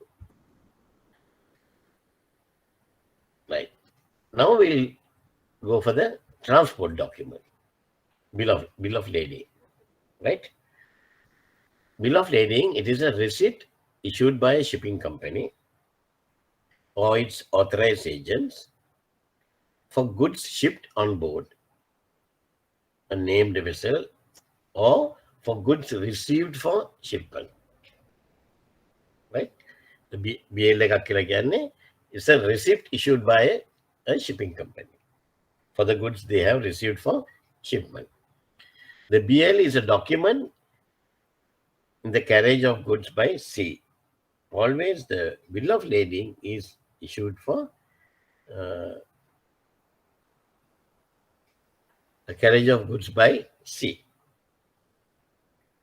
Right. Now we'll go for the transport document, bill of lading. Right. Bill of lading, it is a receipt issued by a shipping company or its authorized agents for goods shipped on board a named vessel or for goods received for shipment. Right? The BL is a receipt issued by a shipping company for the goods they have received for shipment. The BL is a document in the carriage of goods by sea. Always the bill of lading is issued for the carriage of goods by sea.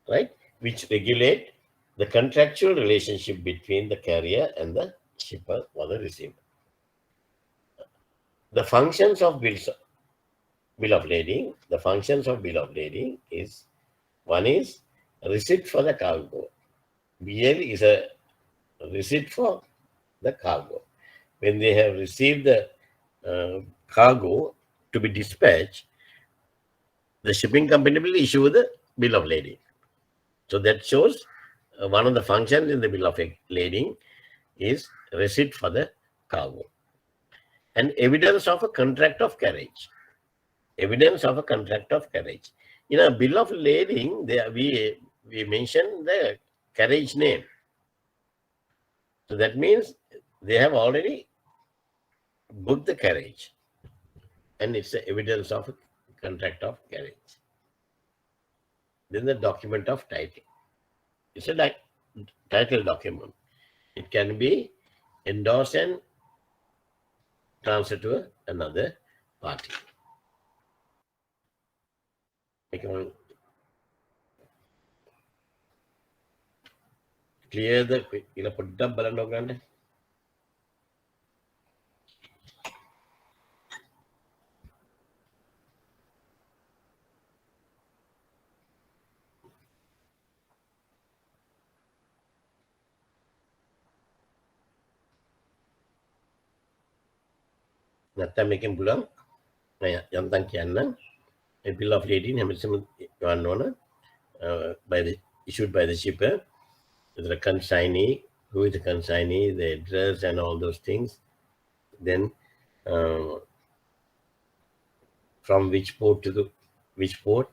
right, which regulate the contractual relationship between the carrier and the shipper or the receiver. The functions of bill of lading, the functions of bill of lading is, one is receipt for the cargo. BL is a receipt for the cargo. When they have received the cargo to be dispatched, the shipping company will issue the bill of lading. So that shows one of the functions in the bill of lading is receipt for the cargo. And evidence of a contract of carriage. Evidence of a contract of carriage. In a bill of lading, we mention the carriage name. So that means they have already booked the carriage. And it's the evidence of a contract of carriage. Then the document of title. It's a title document. It can be endorsed and transferred to another party. Clear the පොඩ්ඩක් බලන්න ඕගන්න. නැත්තම් මේකෙන් පුළුවන් යන්තම් කියන්න a bill of lading හැමතිස්සෙම ගන්න ඕන issued by the shipper, the consignee, who is the consignee, the address and all those things, then from which port to which port,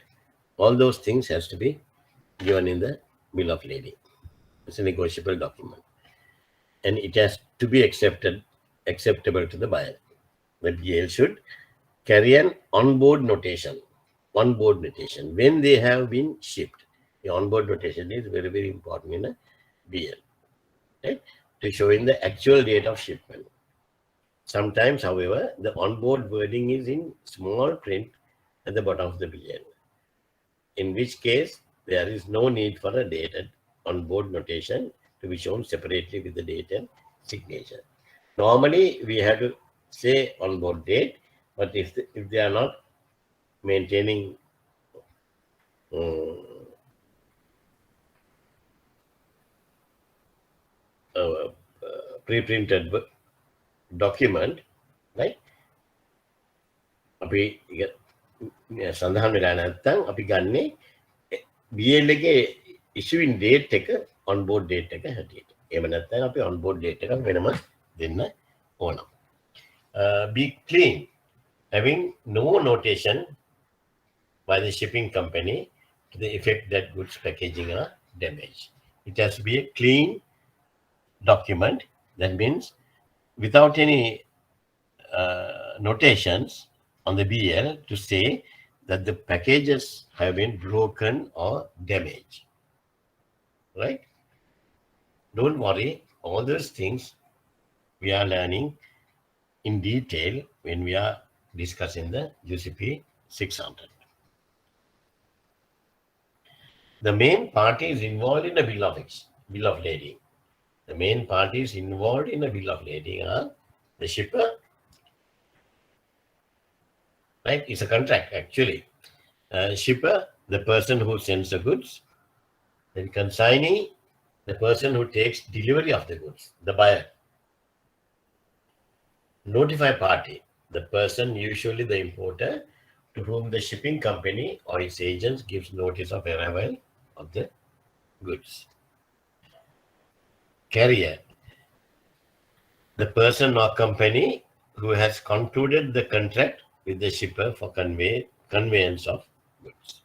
all those things has to be given in the bill of lading. It's a negotiable document and it has to be acceptable to the buyer. The BL should carry an onboard notation when they have been shipped. The onboard notation is very, very important in a BL, right? To show in the actual date of shipment. Sometimes, however, the onboard wording is in small print at the bottom of the BL, in which case there is no need for a dated onboard notation to be shown separately with the date and signature. Normally, we have to say onboard date, but if they are not maintaining pre-printed document, right? අපි සඳහන් වෙලා නැත්නම් අපි ගන්නේ BL එකේ issuing date එක onboard date එක හැටියට. එහෙම නැත්නම් අපි onboard date එකක් වෙනම දෙන්න ඕන. Be clean, having no notation by the shipping company to the effect that goods packaging are damaged. It has to be a clean document. That means without any notations on the BL to say that the packages have been broken or damaged, right? Don't worry, all those things we are learning in detail when we are discussing the UCP 600. The main parties involved in a bill of lading. The main parties involved in a bill of lading are the shipper, right? It's a contract actually. Shipper, the person who sends the goods. Then consignee, the person who takes delivery of the goods, the buyer. Notify party, the person, usually the importer, to whom the shipping company or its agents gives notice of arrival of the goods. Carrier, the person or company who has concluded the contract with the shipper for conveyance of goods.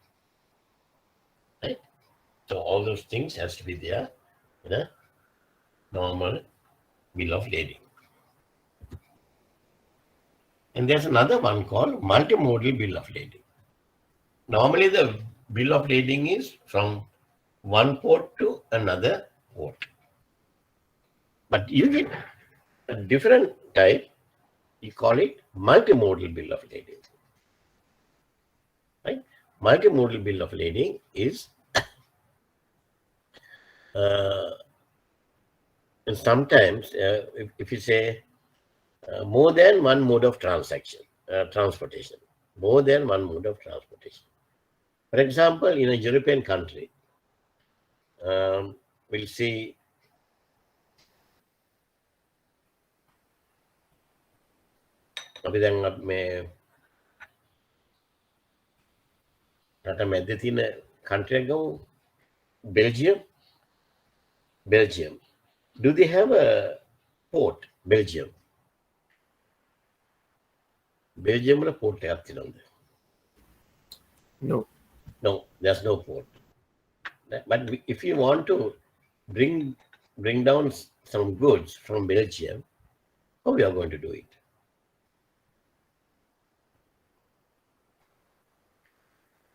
Right? So all those things has to be there in a normal bill of lading. And there's another one called multimodal bill of lading. Normally the bill of lading is from one port to another port. But you get a different type, you call it multimodal bill of lading. Right? Multimodal bill of lading is And sometimes, if you say more than one mode of transportation, more than one mode of transportation. For example, in a European country, we'll see අපි දැන් මේ රට මැද්දේ තියෙන country එකක් ගමු Belgium. Do they have a port? Belgium වල port එකක් තියෙනවද? No. No, there's no port. But if you want to bring down some goods from Belgium, how we are going to do it?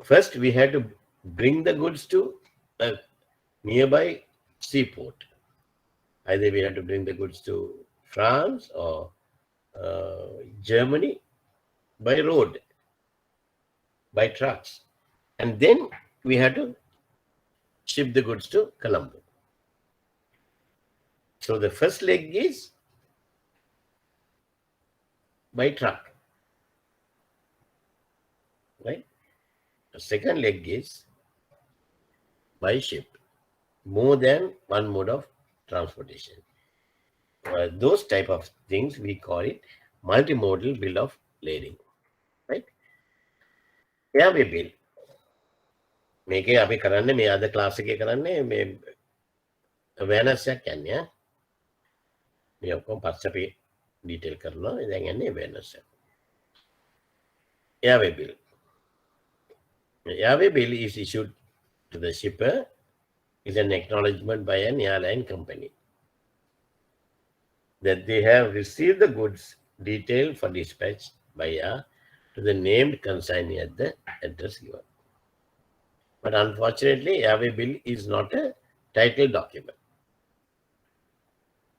First, we had to bring the goods to a nearby seaport. Either we had to bring the goods to France or Germany by road, by trucks. And then we had to ship the goods to Colombo. So the first leg is by truck, right? The second leg is by ship, more than one mode of transportation. Those type of things, we call it multimodal bill of lading, right? Airway bill. මේකේ අපි කරන්නේ මේ අද class එකේ කරන්නේ මේ awareness එකක් යන්නේ ඈ. මේ ඔක්කොම පස්සේ අපි ඩීටේල් කරනවා. දැන් යන්නේ awareness එක. Airway bill. The airway bill is issued to the shipper, is an acknowledgement by an airline company that they have received the goods detailed for dispatch by air to the named consignee at the address given. But unfortunately, airway bill is not a title document,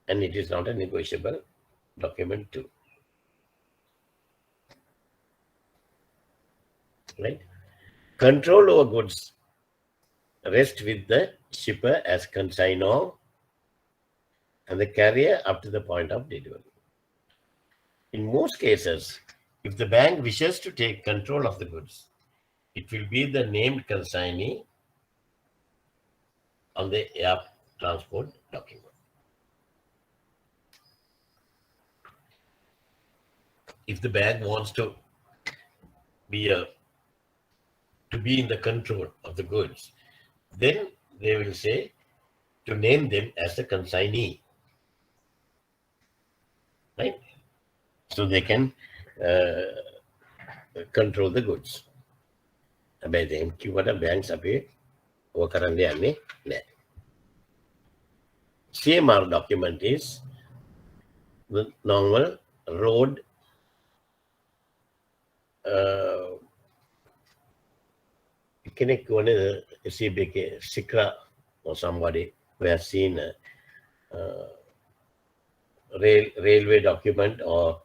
and it is not a negotiable document too. Right? Control over goods rests with the shipper as consignor and the carrier up to the point of delivery. In most cases, if the bank wishes to take control of the goods, it will be the named consignee on the air transport document. If the bank wants to be in the control of the goods, then they will say to name them as the consignee, right? So they can control the goods. හැබැයි දැන් කිව්වට banks අපේ ඔය කරන්න යන්නේ නැහැ. CMR document is the normal road කෙනෙක් වනේ SCB එකේ Sikra or somebody who has seen railway document or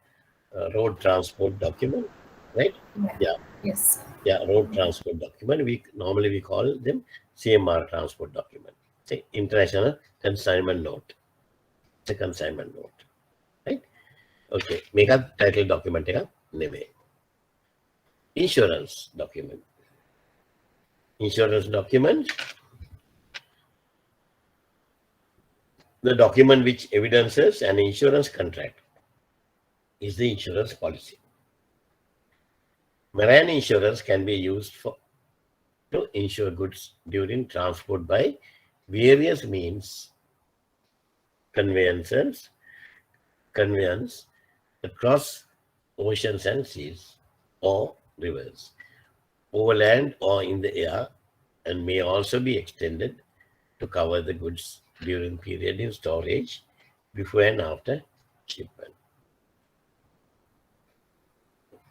road transport document, right? Yeah. Yes. Yeah, road transport document. We call them CMR transport document. Say international consignment note. It's a consignment note, right? Okay, make a title document. Insurance document. Insurance document. The document which evidences an insurance contract is the insurance policy. Marine insurance can be used to insure goods during transport by various means, conveyance across oceans and seas or rivers, overland or in the air, and may also be extended to cover the goods during period in storage before and after shipment.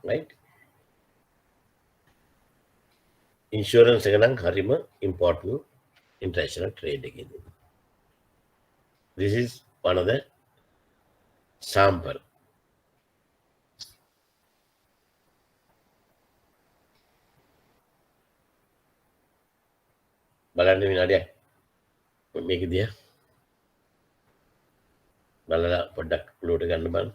Right? Insurance is an important international trade again. This is one of the sample. බලන්න විනාඩියක් මේක දිහා බලලා පොඩ්ඩක් ඔලුවට ගන්න බලන්න.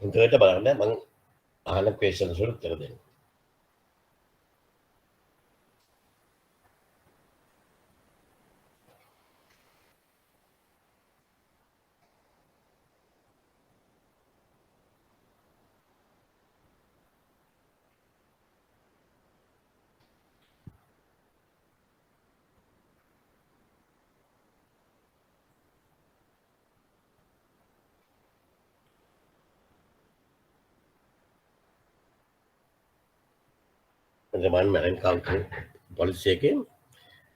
හොඳට බලන්න මම අහන ක්වෙස්චන්ස් වලට උත්තර දෙන්න. The one man accounting policy again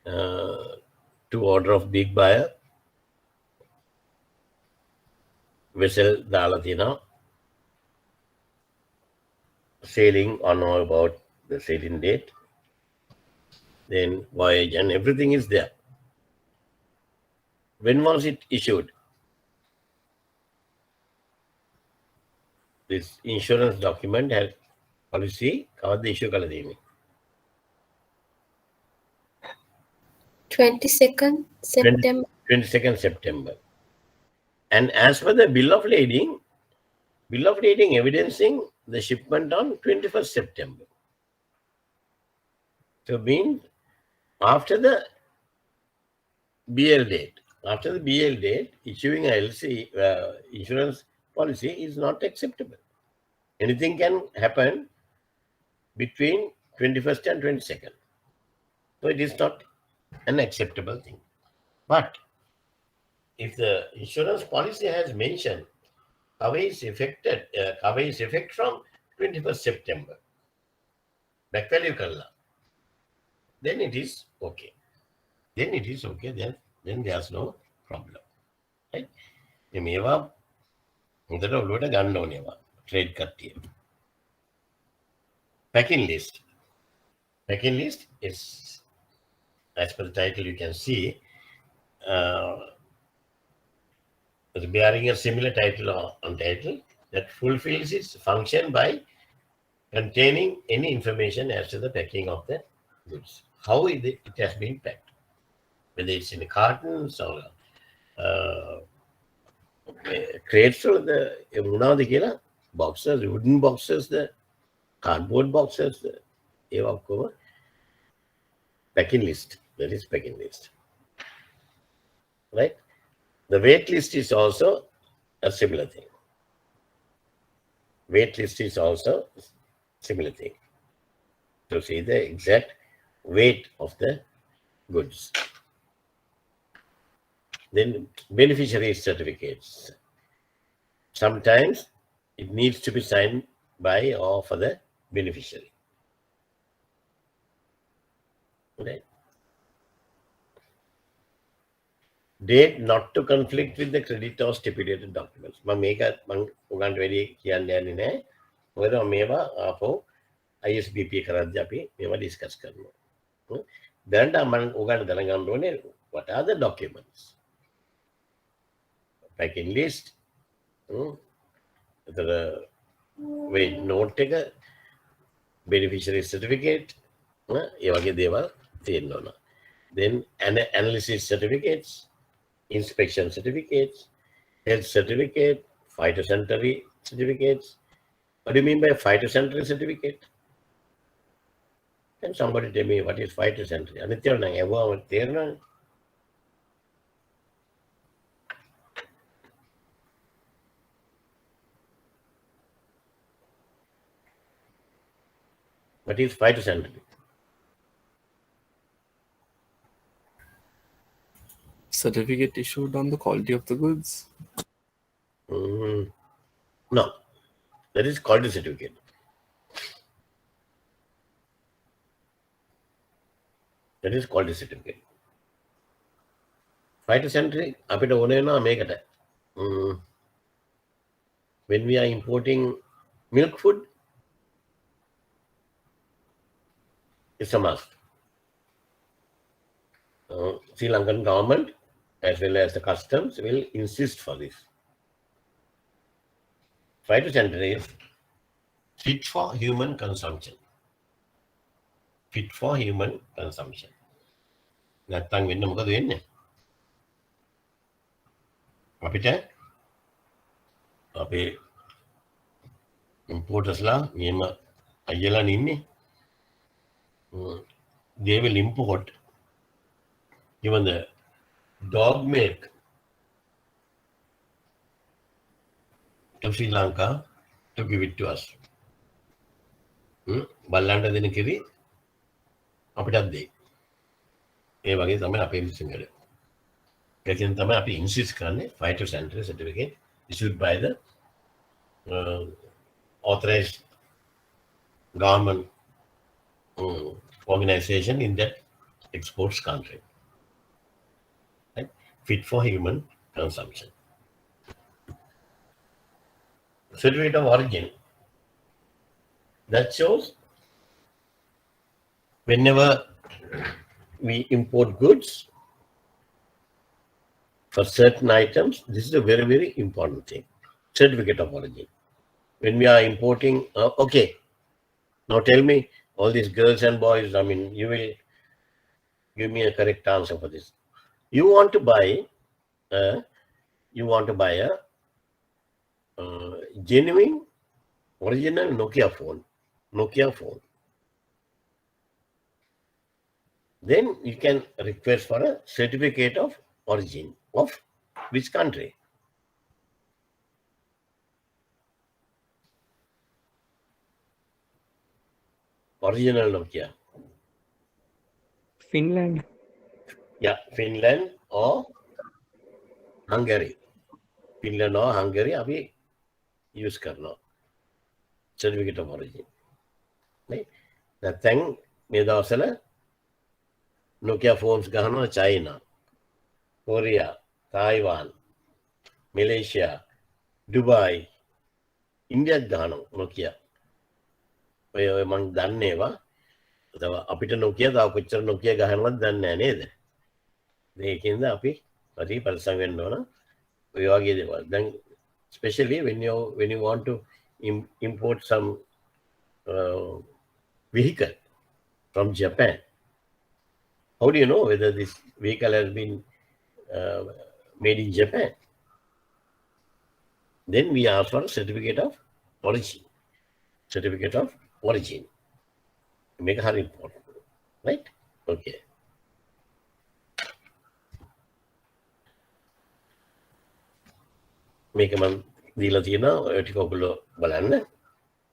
to order of big buyer vessel දාලා තියෙනවා sailing on or about the sailing date, then voyage and everything is there. When was it issued? This insurance document has policy කවද්ද issue කළ තියෙන්නේ? 22nd September. 22nd September. And as per the bill of lading evidencing the shipment on 21st September. So means after the BL date, issuing a LC insurance policy is not acceptable. Anything can happen between 21st and 22nd. So it is not an acceptable thing. But if the insurance policy has mentioned cover is effect from 21st September, back value kalla, then it is okay. Then there's no problem. Right? මේවා හොඳට ඔළුවට ගන්න ඕනේ trade කට්ටිය. Packing list. Packing list is, as per the title you can see, bearing a similar title or untitled that fulfills its function by containing any information as to the packing of the goods. How it has been packed, whether it's in cartons or crates or the boxes, wooden boxes, the cardboard boxes, packing list. That is packing list. Right? The weight list is also a similar thing. Weight list is also similar thing. To see the exact weight of the goods. Then beneficiary certificates. Sometimes it needs to be signed by or for the beneficiary. Right? Date not to conflict with the credit or stipulated documents. මම ඔයගන්ට වැඩි කියන්න යන්නේ නැහැ. මොකද මේවා ආපහු ISBP කරද්දී අපි මේවා ඩිස්කස් කරනවා. දැනට මම ඔයගන්ට දැනගන්න ඕනේ what are the documents? Packing list, the weight note එක, beneficiary certificate, ඒ වගේ දේවල් තියෙන්න ඕන. Then analysis certificates, inspection certificates, health certificate, phytosanitary certificates. What do you mean by phytosanitary certificate? Can somebody tell me what is phytosanitary? What is phytosanitary? Certificate issued on the quality of the goods. No, that is quality certificate. That is quality certificate. Phytosanitary, අපිට ඕන වෙනවා මේකට. when we are importing milk food, it's a must. Sri Lankan government as well as the customs will insist for this. Phytosanitary is fit for human consumption. Fit for human consumption. නැත්තම් වෙන්න මොකද වෙන්නේ? අපිට අපේ importersලා මෙහෙම අයියලා ඉන්නේ. They will import even the dog milk to Sri Lanka to give it to us. බල්ලන්ට දෙන කිරි අපිටත් දෙයි. ඒ වගේ තමයි අපේ විශ්වවිද්‍යාලය. ඒකෙන් තමයි අපි insist කරන්නේ phytosanitary certificate issued by the authorized government organization in that exports country. Right? Fit for human consumption. Certificate of origin. That shows whenever we import goods for certain items, this is a very, very important thing. Certificate of origin. When we are importing, okay, now tell me, all these girls and boys, I mean, you will give me a correct answer for this. You want to buy a genuine, original Nokia phone. Then you can request for a certificate of origin of which country? Original Nokia. Finland. Yeah, Finland or Hungary. Finland or Hungary, abhi use karna. Certificate of origin. Right? That thing, me dawasala Nokia phones gahana China, Korea, Taiwan, Malaysia, Dubai, India gahana Nokia. ඔය මං දන්නේ ඒවා. අපිට Nokia තාම කොච්චර Nokia ගහනවද දන්නේ නැහැ නේද? මේකෙන්ද අපි හරි පරිස්සම් වෙන්න ඕන. ඔය වගේ දේවල්. දැන් especially when you want to import some vehicle from Japan. How do you know whether this vehicle has been made in Japan? Then we ask for a certificate of origin. Certificate of origin. Make her important. Right? Okay. මේක මම දීලා තියෙනවා ඔය ටික ඔයගොල්ලෝ බලන්න.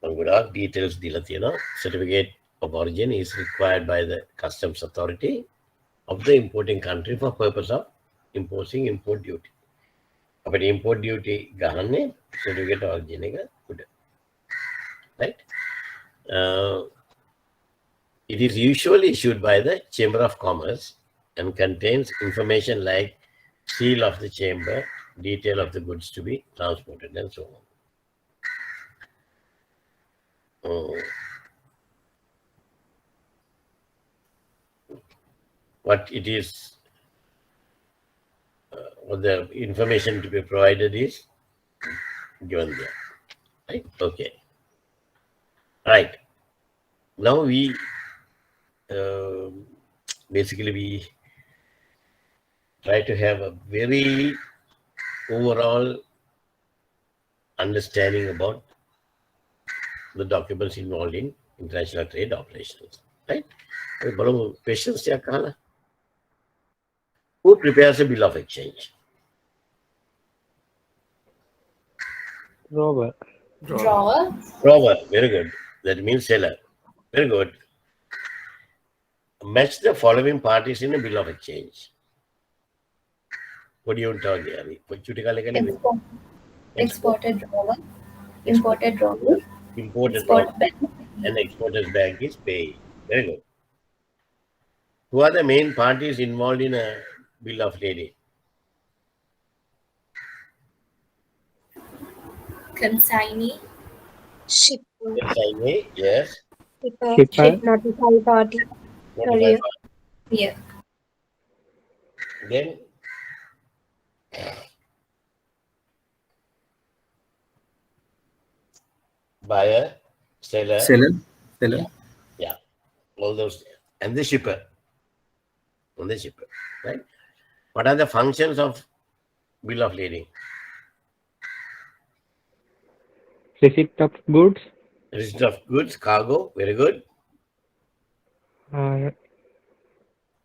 මම ගොඩාක් details දීලා තියෙනවා. Certificate of origin is required by the customs authority of the importing country for purpose of imposing import duty. අපිට import duty ගහන්නේ certificate of origin එක උඩ. Right? It is usually issued by the Chamber of Commerce and contains information like seal of the chamber, detail of the goods to be transported, and so on. What it is, what the information to be provided is given there. Right? Okay. Right. Now we basically we try to have a very overall understanding about the documents involved in international trade operations. Right? Questions? Who prepares a bill of exchange? Drawer. Drawer. Very good. That means seller. Very good. Match the following parties in a bill of exchange. What do you tell me? Exported drawer, imported drawer, Imported export drawer bank. and exporter's bank is paying. Very good. Who are the main parties involved in a bill of lading? consignee, Shipper. Consignee, yes. Shipper. Notified party. Notified. yeah, Then buyer, seller, Seller. yeah, all those, and the shipper. And the shipper, right? What are the functions of bill of lading? Receipt of goods, Receipt of goods, cargo, very good.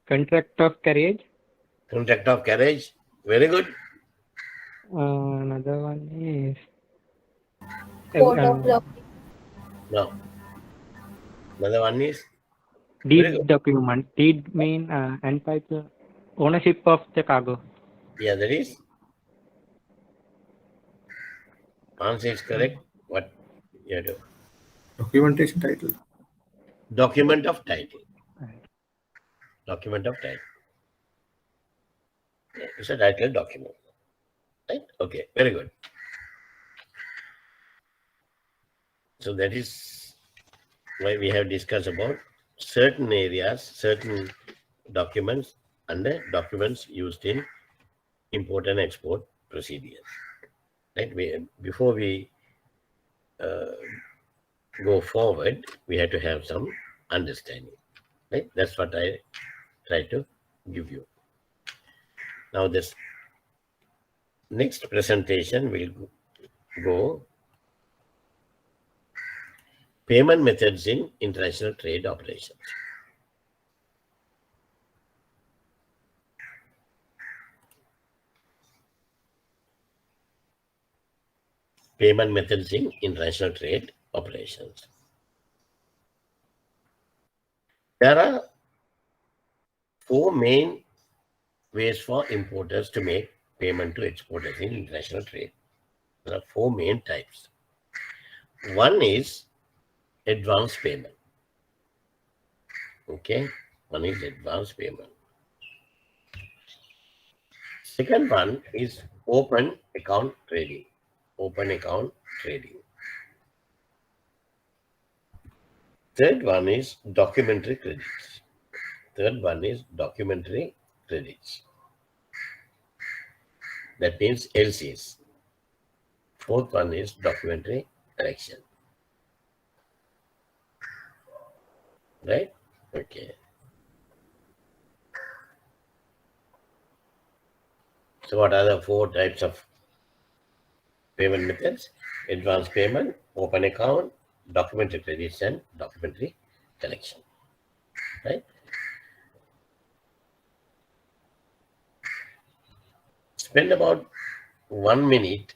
contract of carriage. Contract of carriage, very good. Another one is port of document, No. Another one is very good. deed document. Deed mean entitle ownership of the cargo. Yeah, that is. Answer is correct. What you do? Documentation title. Document of title. Document of title. Yeah, it's a title document. Right? Okay, very good. So that is why we have discussed about certain areas, certain documents, and the documents used in import and export procedures. Right? Before we go forward, we have to have some understanding. Right? That's what I try to give you. Now this next presentation will go payment methods in international trade operations. Payment methods in international trade operations. There are 4 main ways for importers to make payment to exporters in international trade. There are 4 main types. One is advance payment. Okay, one is advance payment. Second one is open account trading. Open account trading. Third one is documentary credits. Third one is documentary credits. That means LCs. Fourth one is documentary correction. Right? Okay. So what are the 4 types of payment methods? Advance payment, open account, documentary credits, and documentary collection. Right? Spend about 1 minute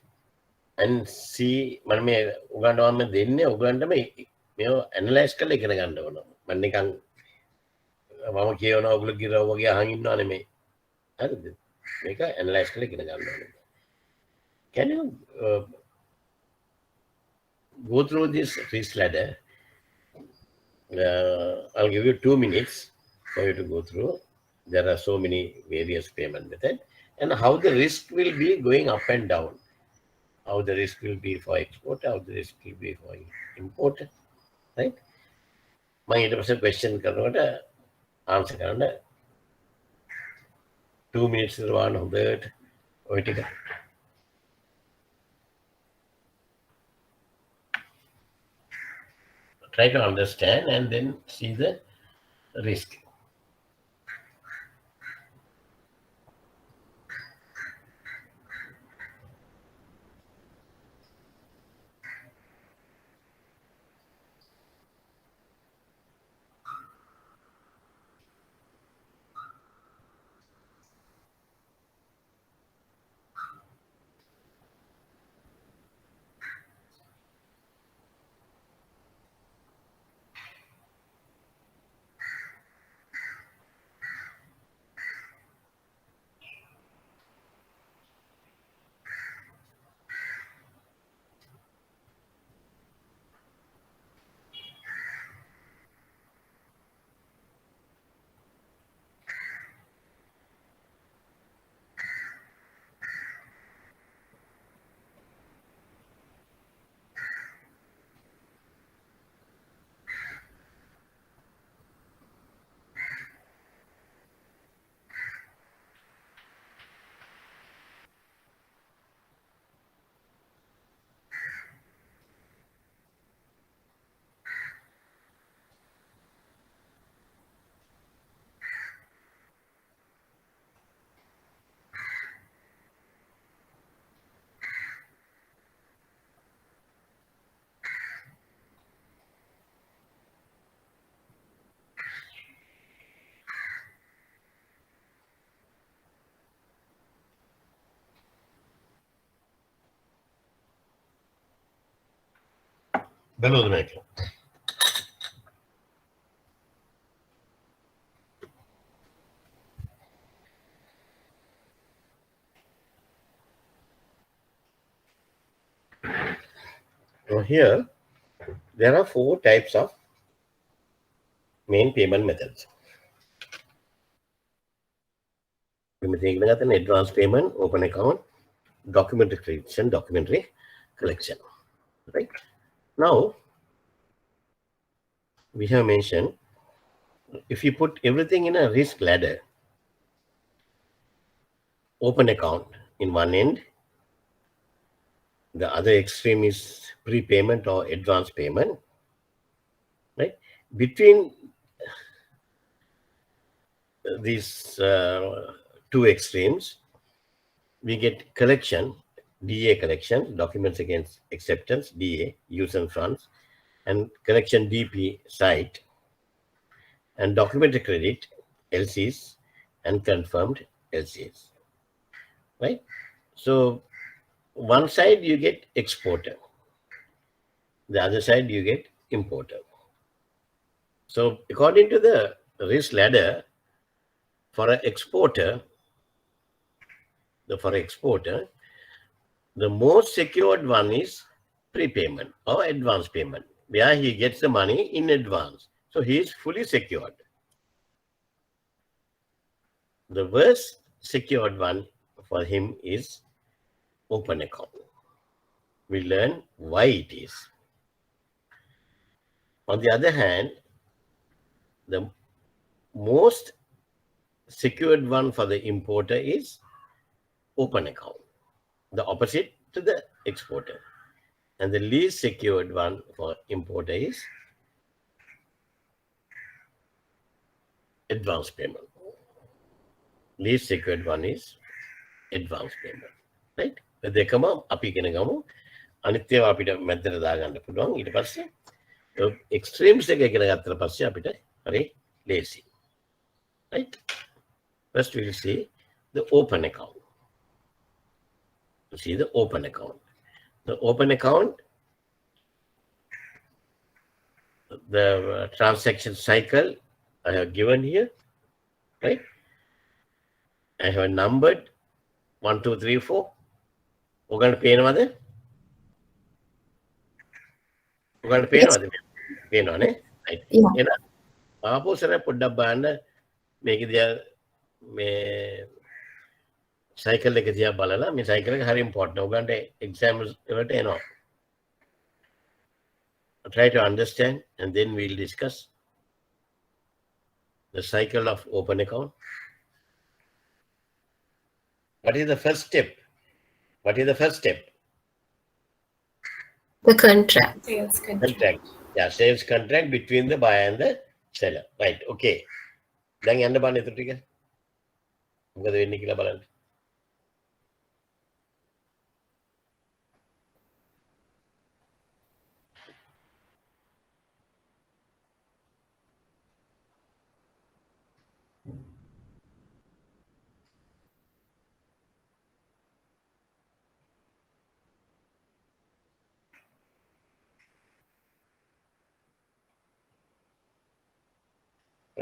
and see මම මේ උගන්වන්න දෙන්නේ උගන්ට මේ analyse කරලා ඉගෙන ගන්න ඕන. මම නිකන් මම කියනවා ඔයගොල්ලෝ කිරව වගේ අහන් ඉන්නව නෙමෙයි. හරිද? මේක ඇනලයිස් කරලා ඉගෙන ගන්න ඕනේ. Can you go through this ladder? I'll give you 2 minutes for you to go through. There are so many various payment methods and how the risk will be going up and down. How the risk will be for export, how the risk will be for import. Right? My ඊට question කරනකොට answer කරන්න 2 minutes ඉරවාන හොඳට ඔය ටික try to understand and then see the risk. below the maker. Now here, there are 4 types of main payment methods. Advance payment, open account, documentary creation, documentary collection. Right? Now, we have mentioned, if you put everything in a risk ladder, open account in one end, the other extreme is prepayment or advance payment, right? Between these 2 extremes, we get collection, DA collection, documents against acceptance, DA, use and funds, and collection DP, site, and documentary credit, LCs, and confirmed LCs, right? So one side you get exporter, the other side you get importer. So according to the risk ladder, for an exporter, the most secured one is prepayment or advance payment, where he gets the money in advance. So he is fully secured. The worst secured one for him is open account. We learn why it is. On the other hand, the most secured one for the importer is open account, the opposite to the exporter. And the least secured one for importer is advance payment. Least secured one is advance payment, right? දෙකම අපි ඉගෙන ගමු. අනිත් ඒවා අපිට මැදට දාගන්න පුළුවන්. ඊට පස්සේ extremes එක ඉගෙන ගත්තට පස්සේ අපිට හරි ලේසි. Right? First we will see the open account. See the open account. The open account, the transaction cycle I have given here, right? I have numbered 1, 2, 3, 4. ඔගලන්ට පේනවද? ඔගලන්ට පේනවද? පේනවනේ. right. එහෙනම් ආපෝසර පොඩ්ඩක් බලන්න මේක දිහා මේ සයිකල් එක දිහා බලලා මේ සයිකල් එක හරි ඉම්පෝටන්ට්. ඔයගන්ට එක්සෑම්ස් වලට එනවා. Try to understand and then we'll discuss the cycle of open account. What is the first step? What is the first step? The contract. Sales Contract. Yeah, sales contract between the buyer and the seller. Right. Okay. දැන් යන්න බලන්න එතන ටික. මොකද වෙන්නේ කියලා බලන්න.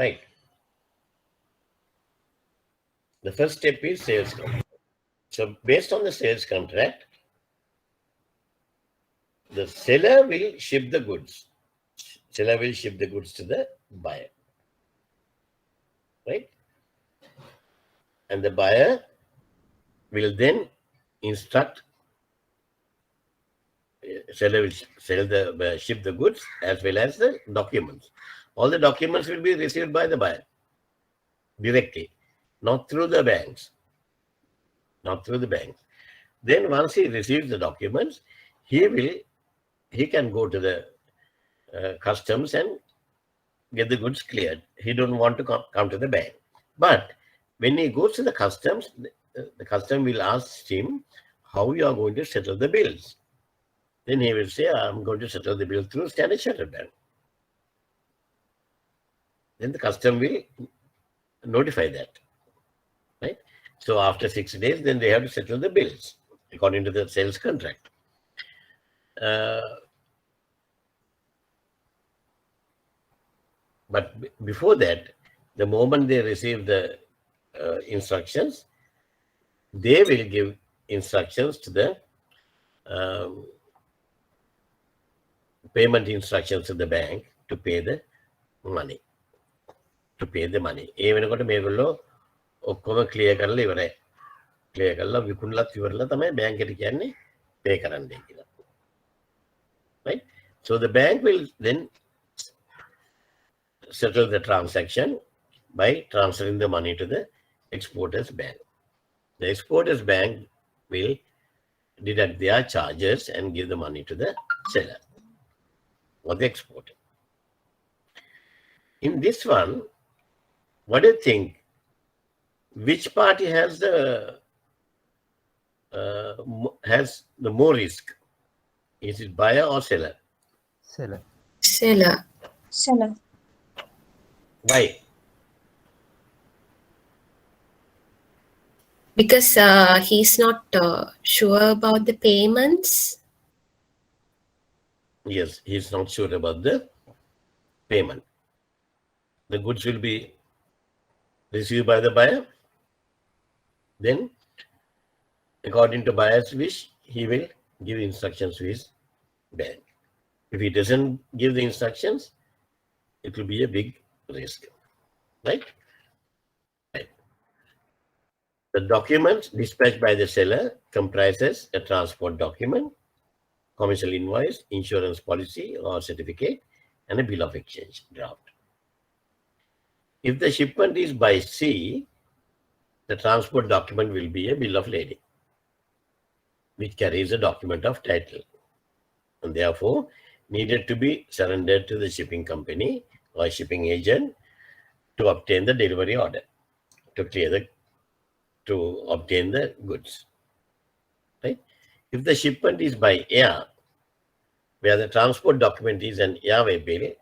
Right. The first step is sales contract. So based on the sales contract, the seller will ship the goods. Seller will ship the goods to the buyer. Right? And the buyer will then instruct seller will ship the goods as well as the documents. All the documents will be received by the buyer directly, not through the banks. Not through the banks. Then once he receives the documents, he can go to the customs and get the goods cleared. He don't want to come to the bank. But when he goes to the customs, the custom will ask him how you are going to settle the bills. Then he will say, I'm going to settle the bill through Standard Chartered Bank. Then the custom will notify that, right? So after 6 days, then they have to settle the bills according to the sales contract. But before that, the moment they receive the instructions, they will give instructions to the payment instructions to the bank to pay the money. To pay the money. ඒ වෙනකොට මේගොල්ලෝ ඔක්කොම clear කරලා ඉවරයි. Clear කරලා විකුණලත් ඉවරලා තමයි bank එකට කියන්නේ pay කරන්නයි කියලා. Right? So the bank will then settle the transaction by transferring the money to the exporter's bank. The exporter's bank will deduct their charges and give the money to the seller or the exporter. In this one, what do you think? Which party has the more risk? Is it buyer or seller? Seller. Seller. Seller. Why? Because he's not sure about the payments. Yes, he's not sure about the payment. The goods will be received by the buyer. Then, according to buyer's wish, he will give instructions to his bank. If he doesn't give the instructions, it will be a big risk. Right? Right. The documents dispatched by the seller comprises a transport document, commercial invoice, insurance policy or certificate, and a bill of exchange draft. If the shipment is by sea, the transport document will be a bill of lading, which carries a document of title, and therefore needed to be surrendered to the shipping company or shipping agent to obtain the delivery order, to obtain the goods. Right? If the shipment is by air, where the transport document is an airway bill,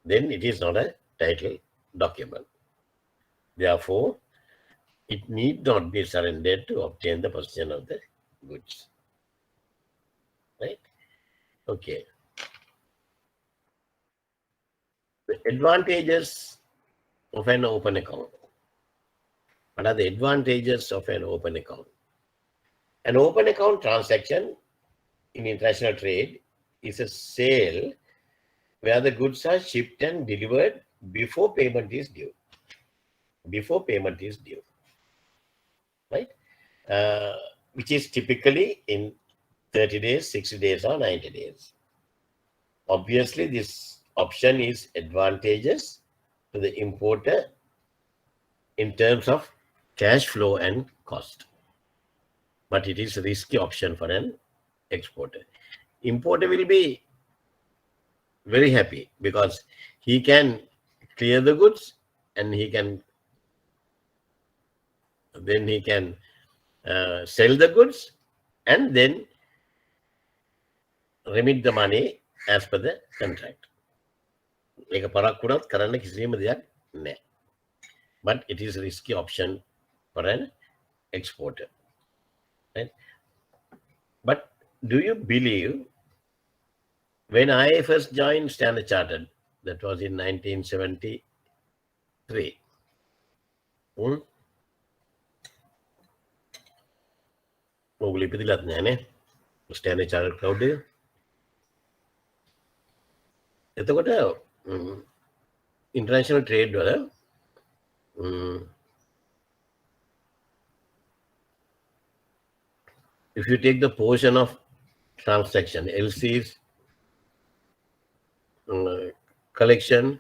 then it is not a title document. Therefore, it need not be surrendered to obtain the possession of the goods. Right? Okay. The advantages of an open account. What are the advantages of an open account? An open account transaction in international trade is a sale where the goods are shipped and delivered before payment is due. Before payment is due. Right? Which is typically in 30 days, 60 days, or 90 days. Obviously, this option is advantageous to the importer in terms of cash flow and cost. But it is a risky option for an exporter. Importer will be very happy because he can clear the goods and he can sell the goods and then remit the money as per the contract. But it is a risky option for an exporter. Right? But do you believe when I first joined Standard Chartered, that was in 1973, Standard Chartered Cloud. එතකොට international trade වල if you take the portion of transaction, LCs, collection,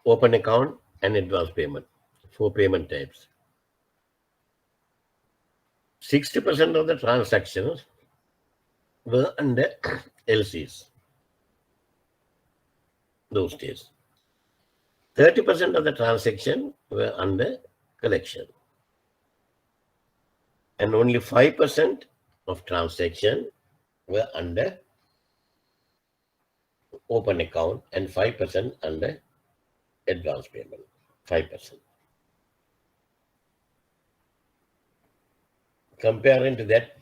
open account and advance payment, 4 payment types. 60% of the transactions were under LCs those days. 30% of the transaction were under collection. And only 5% of transaction were under open account and 5% under advance payment. 5%. Comparing to that,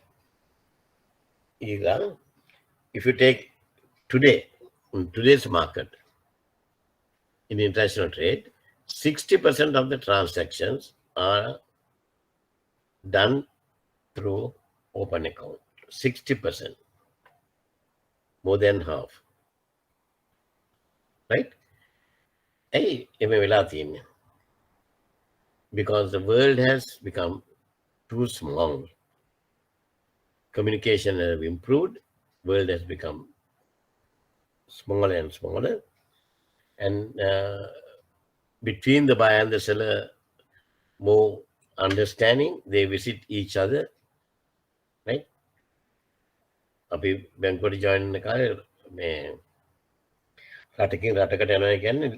if you take today, in today's market, in international trade, 60% of the transactions are done through open account. 60%, more than half. Right? Hey, because the world has become too small. Communication has improved, world has become smaller and smaller, and between the buyer and the seller, more understanding, they visit each other, right? අපි බැංකුවට join වෙන කාලේ මේ රටකින් රටකට යනවා කියන්නේ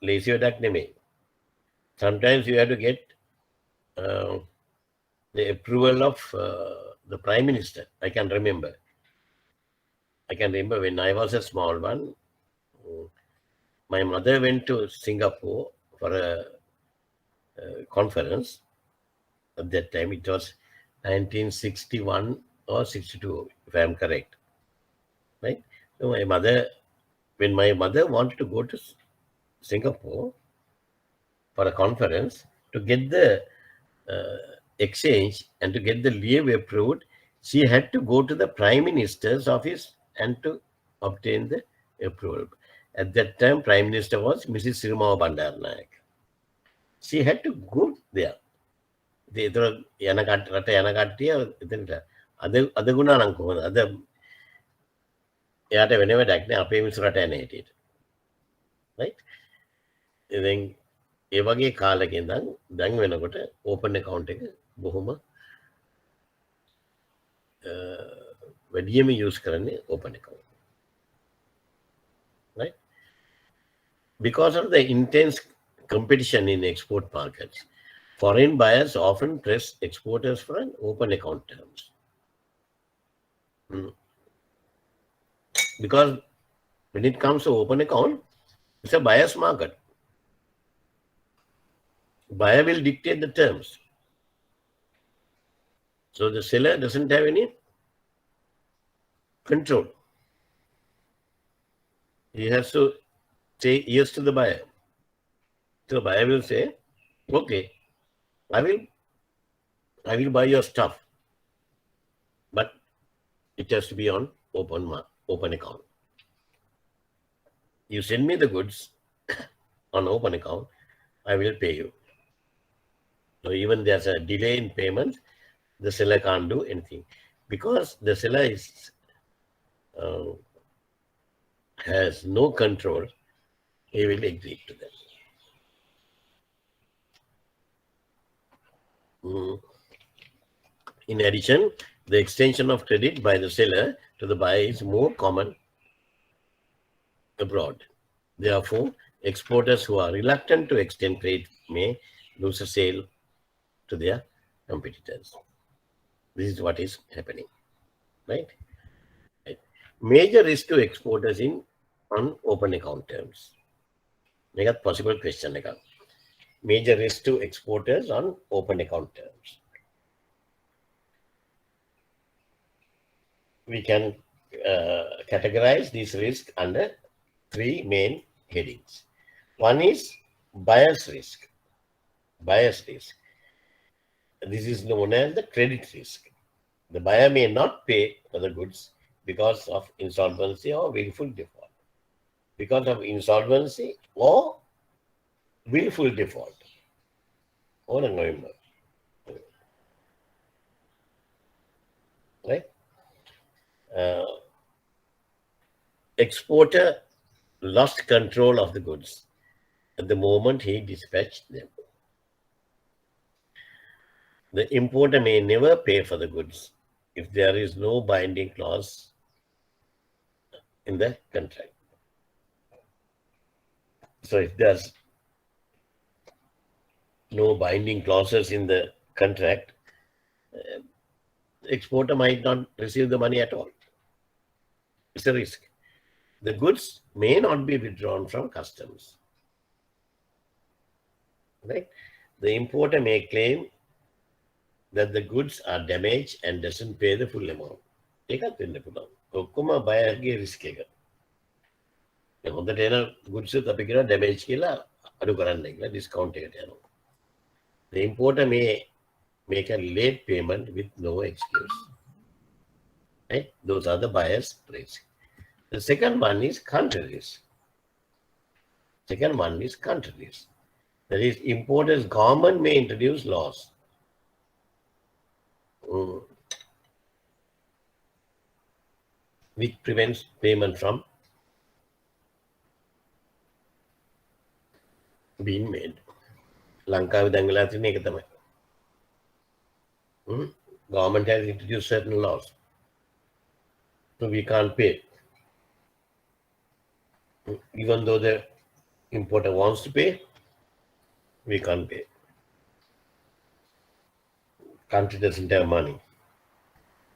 ලේසි වැඩක් නෙමෙයි. Sometimes you have to get the approval of the Prime Minister. I can remember when I was a small one, my mother went to Singapore for a conference. At that time, it was 1961 or 62, if I am correct. Right? So when my mother wanted to go to Singapore for a conference to get the exchange and to get the leave approved, she had to go to the Prime Minister's office and to obtain the approval. At that time, Prime Minister was Mrs. Sirmawa Bandaranaike. She had to go there. ඒතර යන රට යන කට්ටිය එතනට අද ගුණා නම් කොහොමද අද එයාට වෙන වැඩක් නෑ අපේ මිනිස්සු රට යන හැටියට right ඉතින් ඒ වගේ කාලෙක ඉඳන් දැන් වෙනකොට ඕපන් account එක බොහොම වැඩියෙන්ම use කරන්නේ open account right because of the intense competition in export markets. Foreign buyers often press exporters for an open account terms. Because when it comes to open account, it's a buyer's market. Buyer will dictate the terms. So the seller doesn't have any control. He has to say yes to the buyer. So the buyer will say, okay, I will buy your stuff, but it has to be on open account. You send me the goods on open account, I will pay you. So even there's a delay in payment, the seller can't do anything because the seller has no control. He will agree to that. In addition, the extension of credit by the seller to the buyer is more common abroad. Therefore, exporters who are reluctant to extend credit may lose a sale to their competitors. This is what is happening, right? Major risk to exporters on open account terms. Next possible question. Major risk to exporters on open account terms. We can categorize this risk under three main headings. One is buyer's risk. Buyer's risk. This is known as the credit risk. The buyer may not pay for the goods because of insolvency or willful default. Because of insolvency or willful default. Or November. Right? Exporter lost control of the goods at the moment he dispatched them. The importer may never pay for the goods if there is no binding clause in the contract. So if there's no binding clauses in the contract, the exporter might not receive the money at all. It's a risk. The goods may not be withdrawn from customs. Right? The importer may claim that the goods are damaged and doesn't pay the full amount. ඒකත් වෙන්න පුළුවන්. ඔක්කොම බයර්ගේ risk එක. හොඳට එන goods අපි කියන damage කියලා අඩු කරන්න කියලා discount එකට යනවා. The importer may make a late payment with no excuse. Right? Those are the buyer's risk. The second one is country risk. Second one is country risk. That is, importers' government may introduce laws. Which prevents payment from being made. ලංකාවේ දැන් වෙලා තියෙන එක තමයි. Government has introduced certain laws. So we can't pay. Even though the importer wants to pay, we can't pay. Country doesn't have money.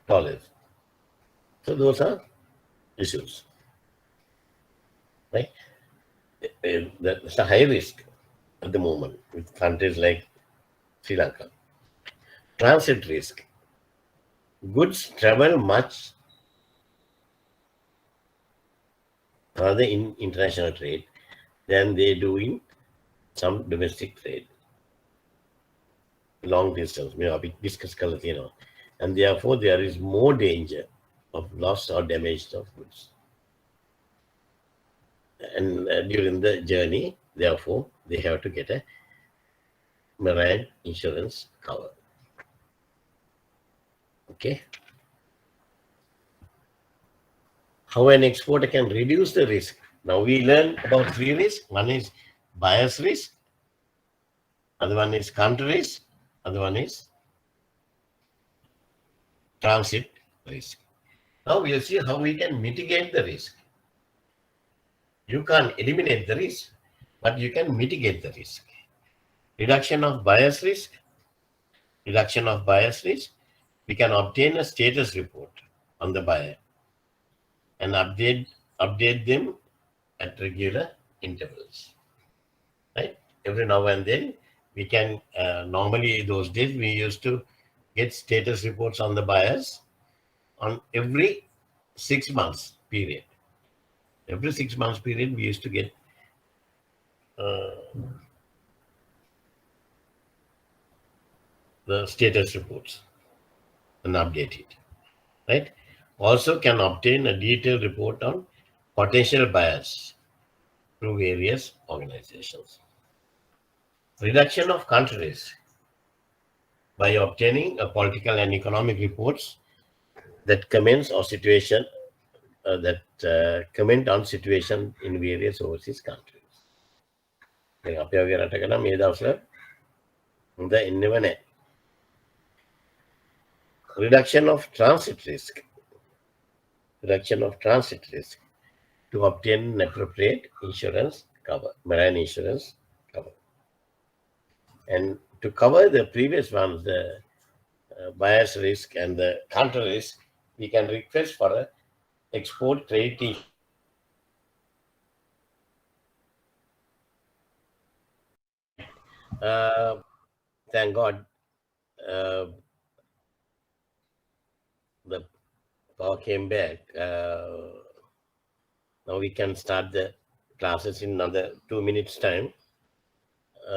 Dollars. So those are issues. Right? That's a high risk at the moment with countries like Sri Lanka. Transit risk. Goods travel much further in international trade than they do in some domestic trade. Long distance, we discuss color, and therefore there is more danger of loss or damage of goods. And during the journey, therefore, they have to get a marine insurance cover. Okay. How an exporter can reduce the risk. Now we learn about three risks. One is buyer's risk. Other one is country risk. Other one is transit risk. Now we'll see how we can mitigate the risk. You can't eliminate the risk, but you can mitigate the risk. Reduction of buyer's risk. Reduction of buyer's risk. We can obtain a status report on the buyer and update them at regular intervals. Right? Every now and then we can, normally those days we used to get status reports on the buyers on every 6 months period. Every 6 months period we used to get the status reports and update it. Right? Also can obtain a detailed report on potential buyers through various organizations. Reduction of country risk by obtaining a political and economic reports that comment on situation in various overseas countries. අපේ වගේ රටක නම් මේ දවස්වල හොඳ එන්නේව නැහැ. Reduction of transit risk. Reduction of transit risk to obtain an appropriate insurance cover, marine insurance cover. And to cover the previous ones, the buyer's risk and the country risk, we can request for a export trade thank God the power came back. Now we can start the classes in another 2 minutes time.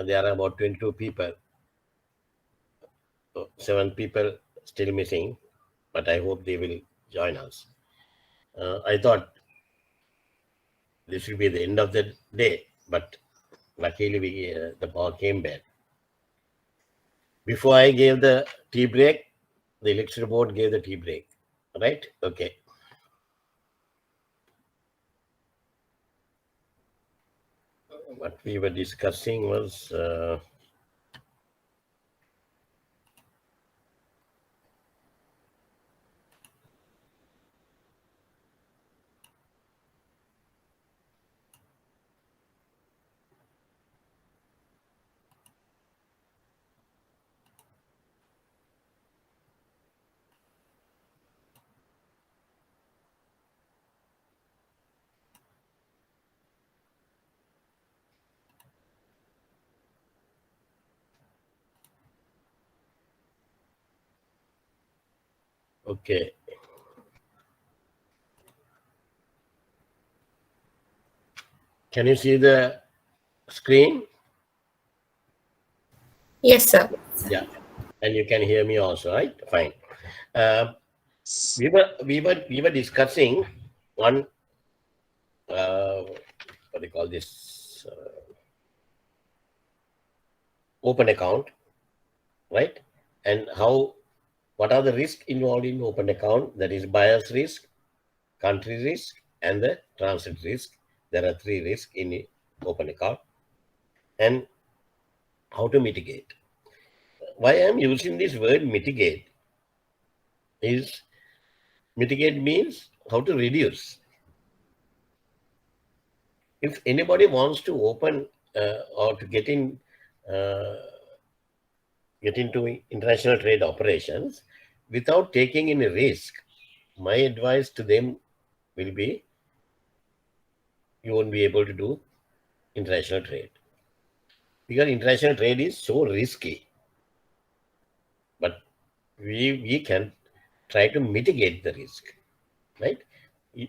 There are about 22 people. 7 people still missing, but I hope they will join us. I thought this will be the end of the day, but luckily the power came back. Before I gave the tea break, the electricity board gave the tea break, right? Okay. What we were discussing was okay. Can you see the screen? Yes, sir. Yeah, and you can hear me also, right? Fine. We were discussing one what do you call this open account, right? And what are the risks involved in open account? That is buyer's risk, country risk, and the transit risk. There are 3 risks in the open account, and how to mitigate. Why I am using this word mitigate is mitigate means how to reduce. If anybody wants to open or to get into international trade operations without taking any risk, my advice to them will be you won't be able to do international trade because international trade is so risky. But we can try to mitigate the risk, right?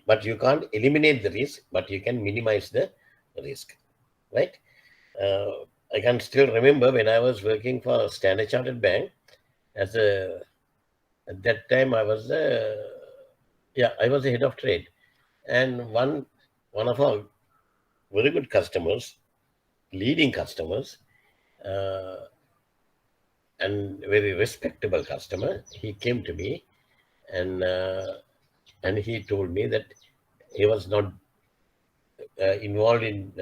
But you can't eliminate the risk, but you can minimize the risk, right? I can still remember when I was working for Standard Chartered Bank at that time I was the head of trade, and one of our very good customers, leading customers, and very respectable customer, he came to me and he told me that he was not involved in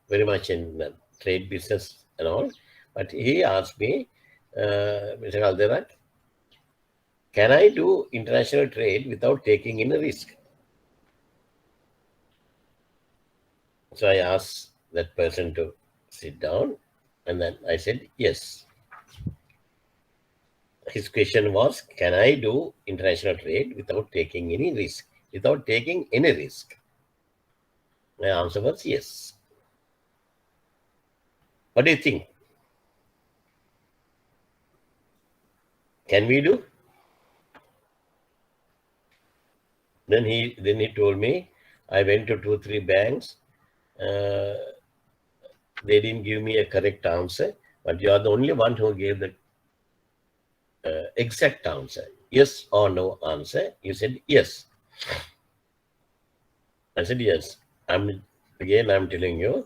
very much in trade business and all, but he asked me, Mr. Calderat, can I do international trade without taking any risk? So I asked that person to sit down, and then I said, yes. His question was, can I do international trade without taking any risk? Without taking any risk? My answer was yes. What do you think? Can we do? Then he told me, I went to 2-3 banks. They didn't give me a correct answer, but you are the only one who gave the exact answer, yes or no answer. You said yes. I said yes. I'm telling you,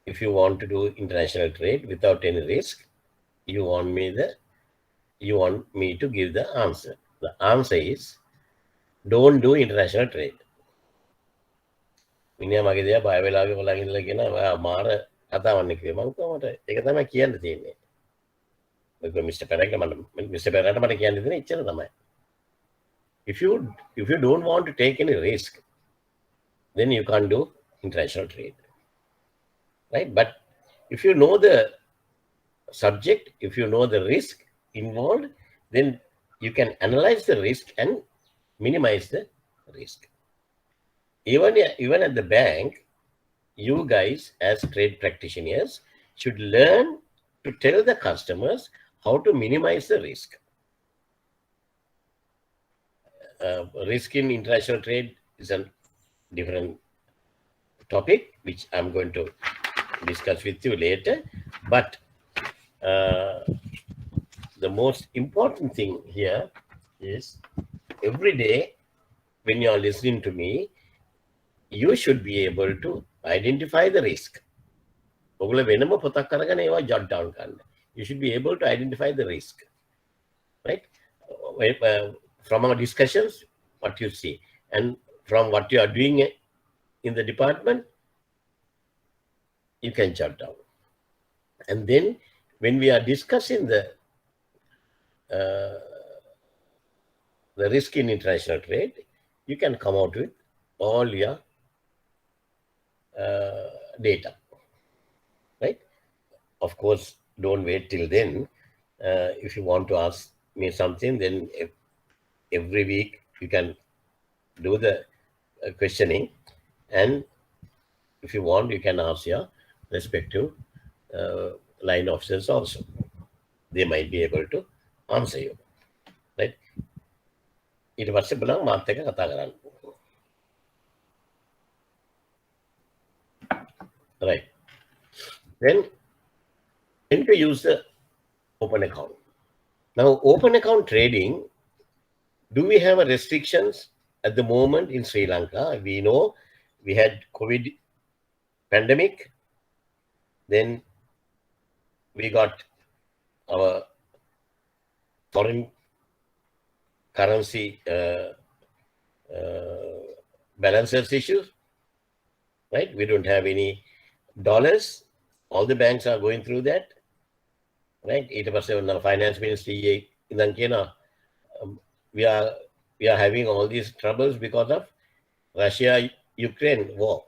if you want to do international trade without any risk, you want me to give the answer. The answer is don't do international trade. මිනිහා මගේ දිහා බය වෙලාගේ බලන් ඉඳලා කියනවා ඔයා මාර කතාවක් නේ කිව්වේ. මම කොහොමද ඒක තමයි කියන්න තියෙන්නේ. මම මිස්ටර් පෙරේරාට මට කියන්න දෙන්නේ ඉච්චර තමයි. If you don't want to take any risk, then you can't do international trade, right? But if you know the subject, if you know the risk involved, then you can analyze the risk and minimize the risk. Even at the bank, you guys as trade practitioners should learn to tell the customers how to minimize the risk. Risk in international trade is a different topic, which I'm going to discuss with you later. But the most important thing here is every day when you are listening to me, you should be able to identify the risk. Jot down. You should be able to identify the risk, right? From our discussions, what you see, and from what you are doing in the department, you can jot down. And then when we are discussing the risk in international trade, you can come out with all your data, right? Of course, don't wait till then. If you want to ask me something, then every week you can do the questioning, and if you want, you can ask your respective line officers also. They might be able to answer you, right? ඊට පස්සේ බලන්න මාත් එක්ක කතා කරන්න. Right. Then to use the open account. Now, open account trading, do we have a restrictions at the moment in Sri Lanka? We know we had COVID pandemic. Then we got our foreign currency balances issues, right? We don't have any dollars. All the banks are going through that, right? 80% of finance ministry in Lankana, we are having all these troubles because of Russia-Ukraine war.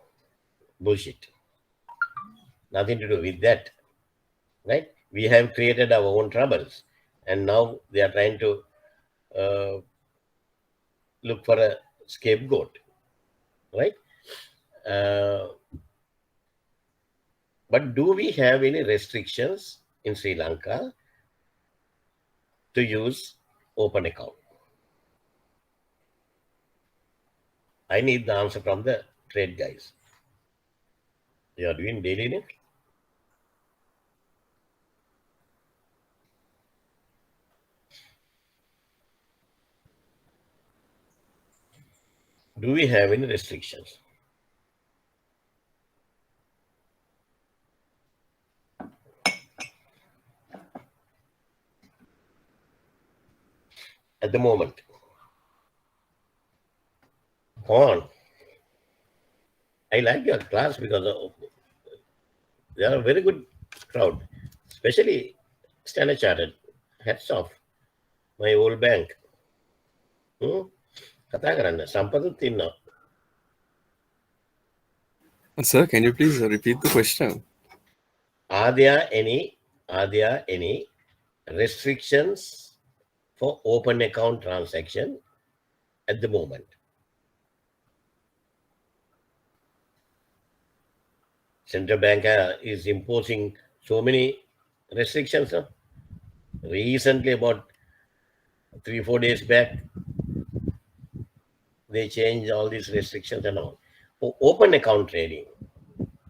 Bullshit. Nothing to do with that, right? We have created our own troubles, and now they are trying to look for a scapegoat, right? But do we have any restrictions in Sri Lanka to use open account? I need the answer from the trade guys. You are doing daily net? Do we have any restrictions? At the moment. Come on. I like your class because they are a very good crowd, especially Standard Chartered. Hats off. My old bank. කතා කරන්න සම්පතුත් ඉන්නවා. Sir, can you please repeat the question? Are there any restrictions for open account transaction at the moment? Central Bank is imposing so many restrictions. Recently, about 3-4 days back, they changed all these restrictions and all. For open account trading,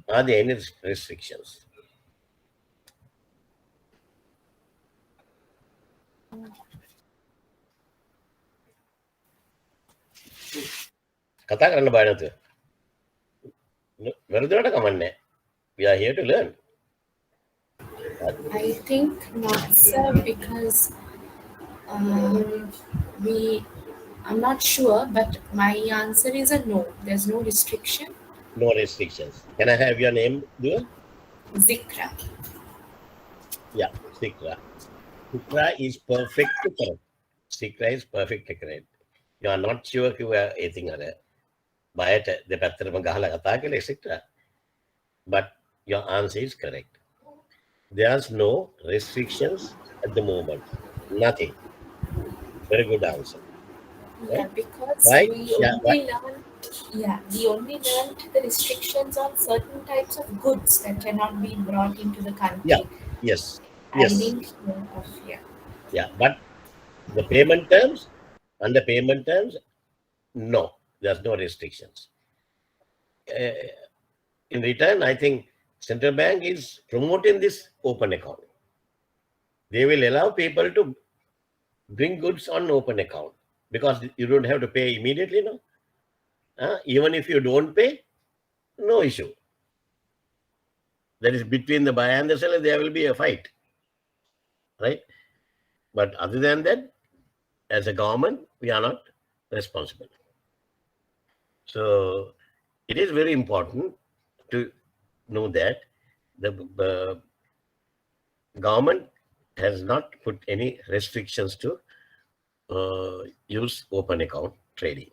are there any restrictions? කතා කරන්න බය නැතුව. වැරදුනට කමන්නේ. We are here to learn. I think not, sir, because I'm not sure, but my answer is a no. There's no restriction. No restrictions. Can I have your name, Dua? Zikra. Yeah, Zikra. Zikra is perfectly correct. Zikra is perfectly correct. You are not sure you are anything other. But etc. But your answer is correct. There's no restrictions at the moment. Nothing. Very good answer. Yeah, Right? because Right? we Yeah, only learned the restrictions on certain types of goods that cannot be brought into the country. Yeah. Yes. I Yes. didn't know of, Yeah, but the payment terms, under payment terms, no, there's no restrictions. In return, I think Central Bank is promoting this open account. They will allow people to bring goods on open account because you don't have to pay immediately now. Even if you don't pay, no issue. That is between the buyer and the seller, there will be a fight. Right? But other than that, as a government, we are not responsible. So it is very important to know that the government has not put any restrictions to use open account trading.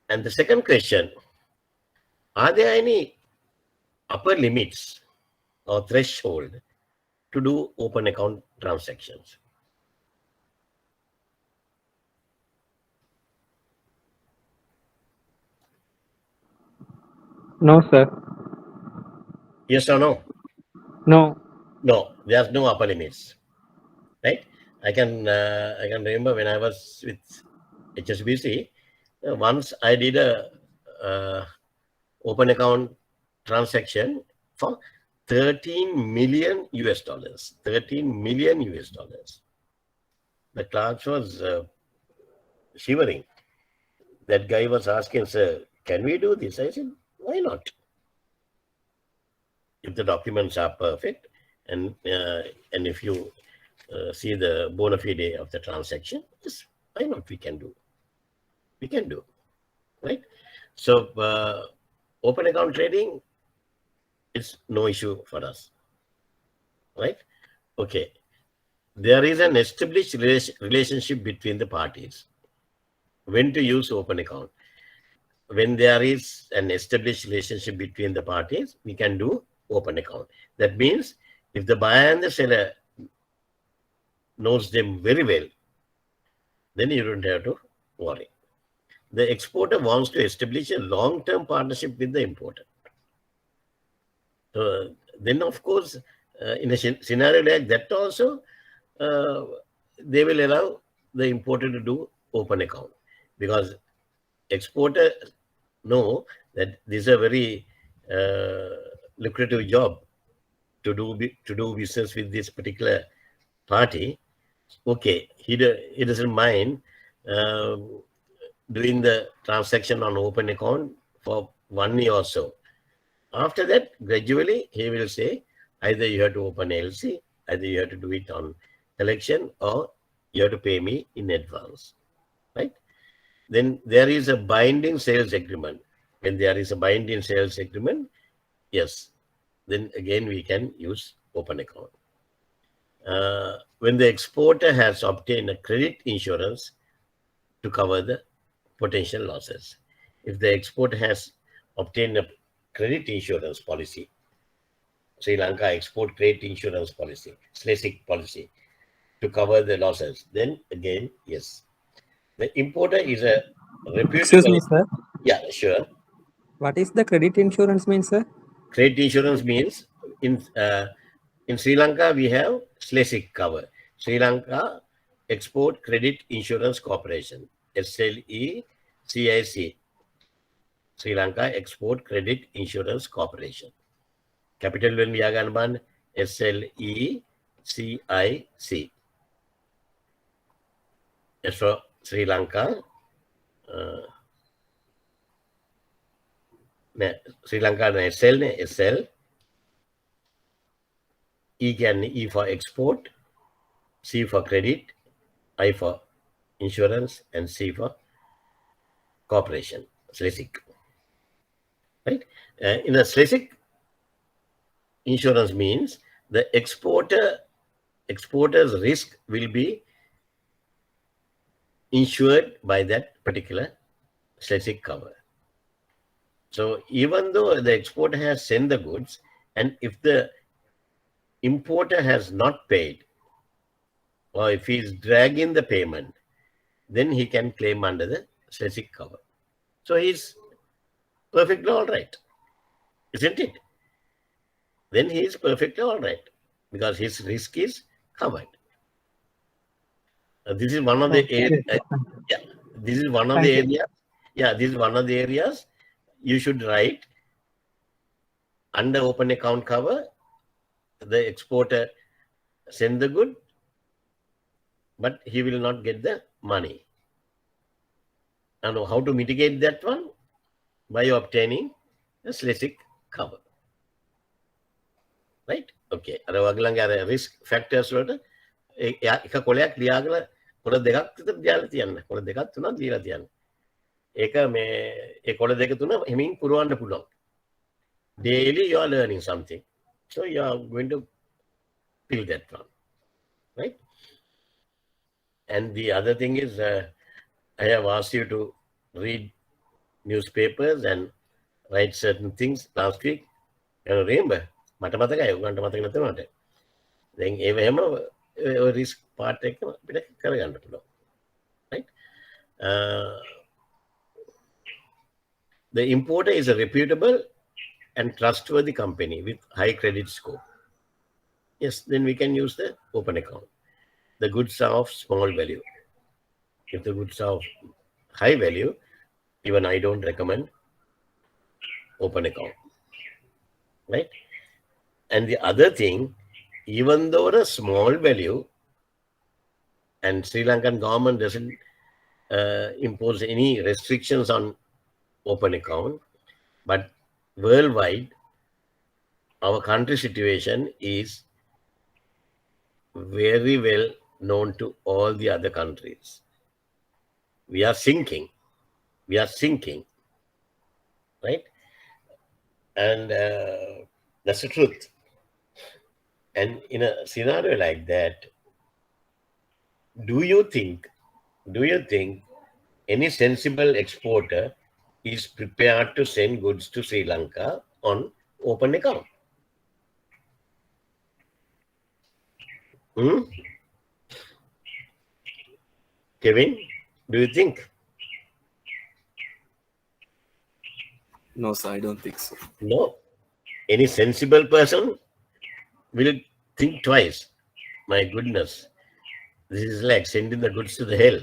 And the second question, are there any upper limits or threshold to do open account transactions? No, sir. Yes or no? No. No, there's no upper limits. Right? I can remember when I was with HSBC, once I did a open account transaction for 13 million US dollars. 13 million US dollars. The clerk was shivering. That guy was asking, sir, can we do this? I said, why not? If the documents are perfect and if you see the bona fide of the transaction, just why not? We can do, right? So open account trading, it's no issue for us, right? Okay. There is an established relationship between the parties. When to use open account? When there is an established relationship between the parties, we can do open account. That means if the buyer and the seller knows them very well, then you don't have to worry. The exporter wants to establish a long-term partnership with the importer. Then, of course, in a scenario like that also, they will allow the importer to do open account, because exporter know that this is a very lucrative job to do business with this particular party. Okay, he doesn't mind doing the transaction on open account for 1 year or so. After that, gradually he will say either you have to open LC, either you have to do it on collection, or you have to pay me in advance, right? Then there is a binding sales agreement. When there is a binding sales agreement, yes, then again we can use open account. When the exporter has obtained a credit insurance to cover the potential losses. If the exporter has obtained a credit insurance policy, Sri Lanka Export Credit Insurance Policy, SLESIC policy, to cover the losses, then again, yes. The importer is a reputable... Excuse me, sir. Yeah, sure. What is the credit insurance mean, sir? Credit insurance means in Sri Lanka we have SLESIC cover. Sri Lanka Export Credit Insurance Corporation, SLECIC. Sri Lanka Export Credit Insurance Corporation. Capital when we are going SLECIC. As for Sri Lanka, Sri Lanka SL, E for export, C for credit, I for insurance, and C for corporation, SLESIC. Right? In a SLESIC, insurance means the exporter's risk will be insured by that particular SLESIC cover. So even though the exporter has sent the goods, and if the importer has not paid, or if he is dragging the payment, then he can claim under the SLESIC cover. So he's perfectly all right, isn't it? Then he is perfectly all right, because his risk is covered. This is one of the areas. This is one of the areas. Yeah, this is one of the areas you should write under open account cover. The exporter send the good, but he will not get the money. And how to mitigate that one? By obtaining a SLESIC cover. Right? Okay. අර වගලන්ගේ අර risk factors වලට එක කොලයක් ලියාගෙන කොළ දෙකක් විතර දාලා තියන්න. කොළ දෙකක් තුනක් දීලා තියන්න. ඒක මේ ඒ කොළ දෙක තුන හිමින් පුරවන්න පුළුවන්. Daily you are learning something. So you are going to fill that one. Right? And the other thing is, I have asked you to read newspapers and write certain things last week. And remember, මට මතකයි උගන්ට මතක නැතුනට. දැන් ඒව හැම risk part එක අපිට කරගන්න පුළුවන්. Right? The importer is a reputable and trustworthy company with high credit score. Yes, then we can use the open account. The goods are of small value. If the goods are of high value, even I don't recommend open account. right? And the other thing, even though a small value, and Sri Lankan government doesn't impose any restrictions on open account, but worldwide, our country situation is very well known to all the other countries. We are sinking. We are sinking, right? And that's the truth. And in a scenario like that, do you think any sensible exporter is prepared to send goods to Sri Lanka on open account? Kevin, do you think? No, sir, I don't think so. No. Any sensible person will think twice. My goodness, this is like sending the goods to the hell.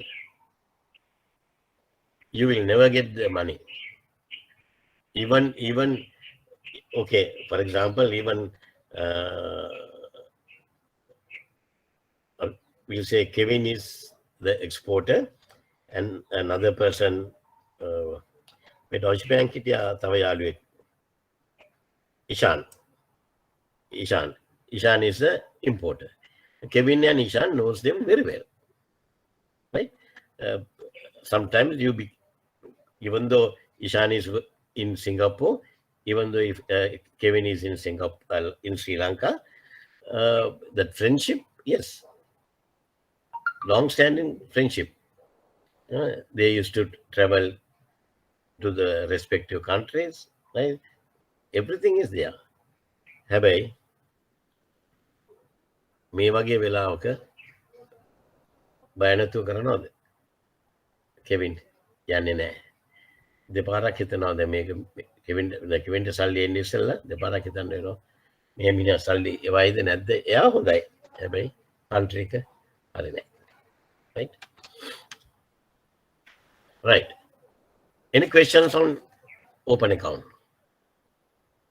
You will never get the money. Even okay, for example, even we'll say Kevin is the exporter and another person Deutsche Bank හිටියා තව යාළුවෙක් Ishan is the importer. Kevin and Ishan knows them very well, right? Sometimes even though Ishan is in Singapore, even though if Kevin is in Singapore, in Sri Lanka, that friendship, yes, long-standing friendship. They used to travel to the respective countries, right? Everything is there. හැබැයි මේ වගේ වෙලාවක බය නැතුව කරනවද? Kevin යන්නේ නැහැ. දෙපාරක් හිතනවා දැන් මේක කෙවින්ට සල්ලි එන්නේ ඉස්සෙල්ලා දෙපාරක් හිතන්න වෙනවා. මේ මිනිහා සල්ලි එවයිද නැද්ද? එයා හොඳයි. හැබැයි කන්ට්‍රි එක හරි නැහැ. Right? Right. Any questions on open account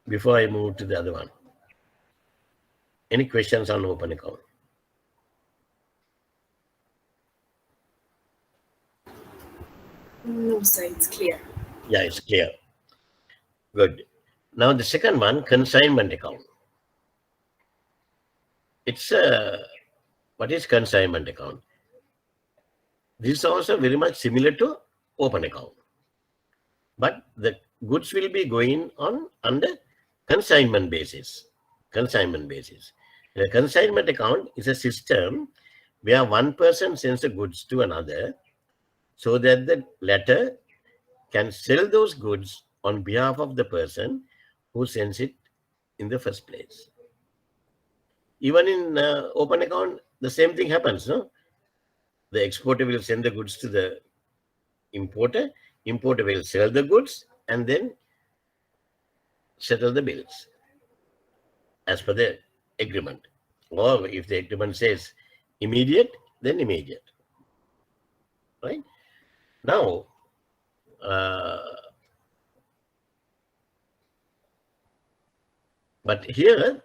before I move to the other one? Any questions on open account? No, sir, it's clear. Yeah, it's clear. Good. Now the second one, consignment account. It's what is consignment account? This is also very much similar to open account, but the goods will be going on under consignment basis. Consignment basis. The consignment account is a system where one person sends the goods to another so that the latter can sell those goods on behalf of the person who sends it in the first place. Even in open account, the same thing happens, no? The exporter will send the goods to the importer. Importer will sell the goods and then settle the bills as per the agreement. Or if the agreement says immediate, then immediate. Right? Now, but here,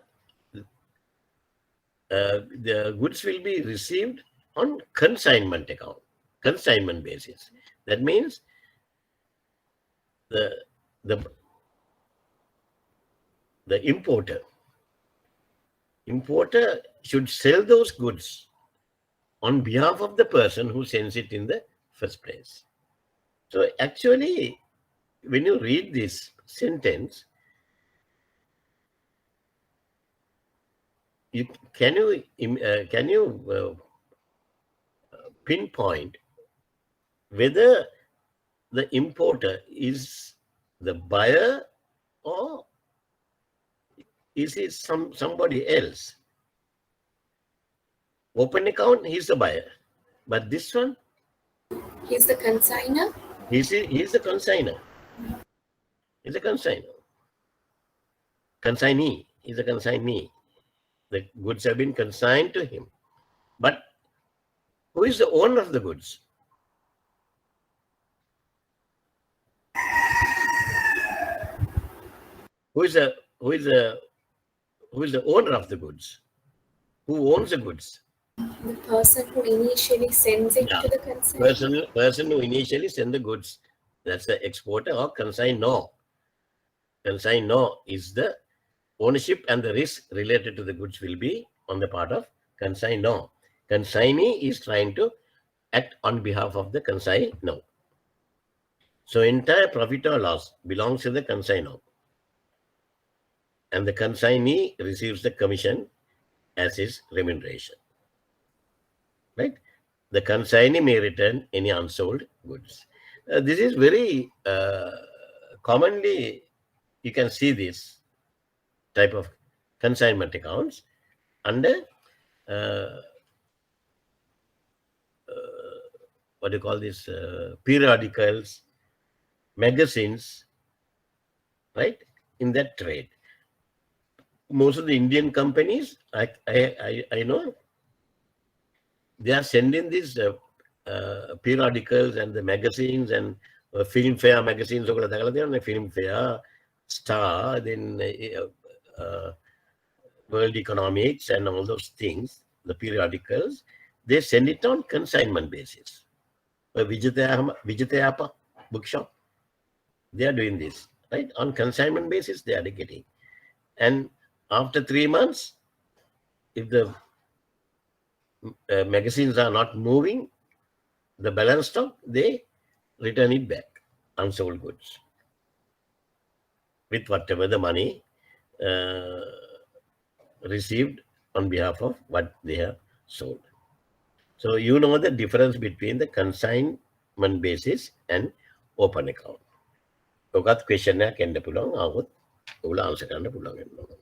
the goods will be received on consignment account, consignment basis. That means the importer should sell those goods on behalf of the person who sends it in the first place. So actually, when you read this sentence, can you pinpoint whether the importer is the buyer or is it somebody else? Open account, he's the buyer, but this one, He's the consigner. he's the consigner. He's a consigner. Consignee. He's a consignee. The goods have been consigned to him. But who is the owner of the goods? Who is the who is the owner of the goods? Who owns the goods? The person who initially sends it Yeah. to the consignor. Person who initially send the goods. That's the exporter or consignor. Consignor is the ownership and the risk related to the goods will be on the part of consignor. Consignee is trying to act on behalf of the consignor. So entire profit or loss belongs to the consignor. And the consignee receives the commission as his remuneration. Right? The consignee may return any unsold goods. This is very commonly, you can see this type of consignment accounts under what do you call this, periodicals, magazines, right, in that trade. Most of the Indian companies, I know, they are sending these periodicals and the magazines and Filmfare magazines, Filmfare, Star, then World Economics and all those things, the periodicals, they send it on consignment basis. Vijayapa bookshop, they are doing this, right? On consignment basis, they are getting. And after 3 months, if the magazines are not moving, the balance stock, they return it back, unsold goods, with whatever the money received on behalf of what they have sold. So you know the difference between the consignment basis and open account. ඔකත් question එකක් එන්න පුළුවන්. ආවොත් ඔයගොල්ලෝ answer කරන්න පුළුවන්.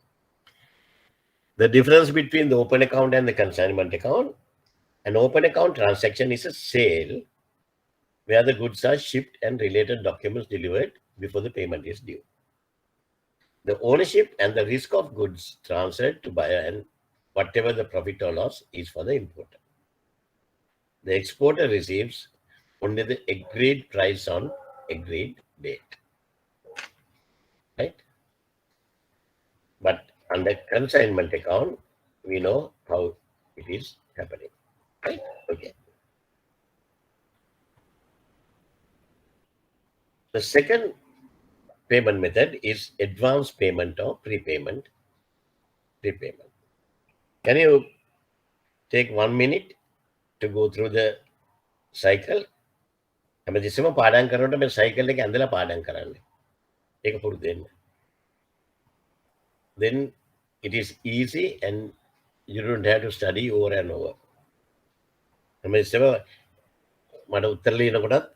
The difference between the open account and the consignment account, an open account transaction is a sale where the goods are shipped and related documents delivered before the payment is due. The ownership and the risk of goods transferred to buyer and whatever the profit or loss is for the importer. The exporter receives only the agreed price on agreed date. Right? But under consignment account, we know how it is happening. Right? Okay. The second payment method is advance payment or prepayment. Can you take 1 minute to go through the cycle? හැමතිස්සෙම පාඩම් කරනකොට මේ cycle එක ඇඳලා පාඩම් කරන්න. ඒක පුරුදු වෙන්න. Then it is easy and you don't have to study over and over. හැමතිස්සෙම මට උත්තර ලියනකොටත්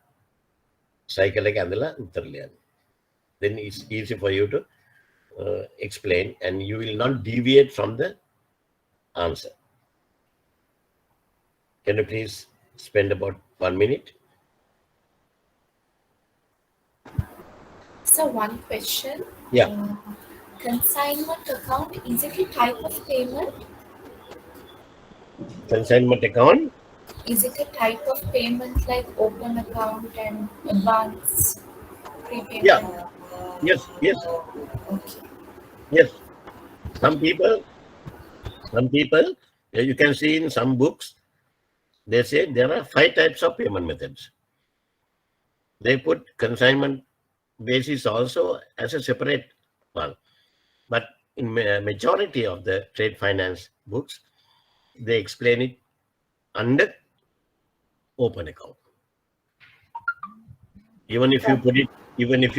cycle එක ඇඳලා උත්තර ලියන්න. Then it's easy for you to explain and you will not deviate from the answer. Can you please spend about 1 minute? So one question. Yeah. Consignment account, is it a type of payment? Consignment account? Is it a type of payment like open account and advance prepayment? Yeah. Yes. Okay. Yes. Some people, you can see in some books, they say there are 5 types of payment methods. They put consignment basis also as a separate one. But in majority of the trade finance books, they explain it under open account. Even if you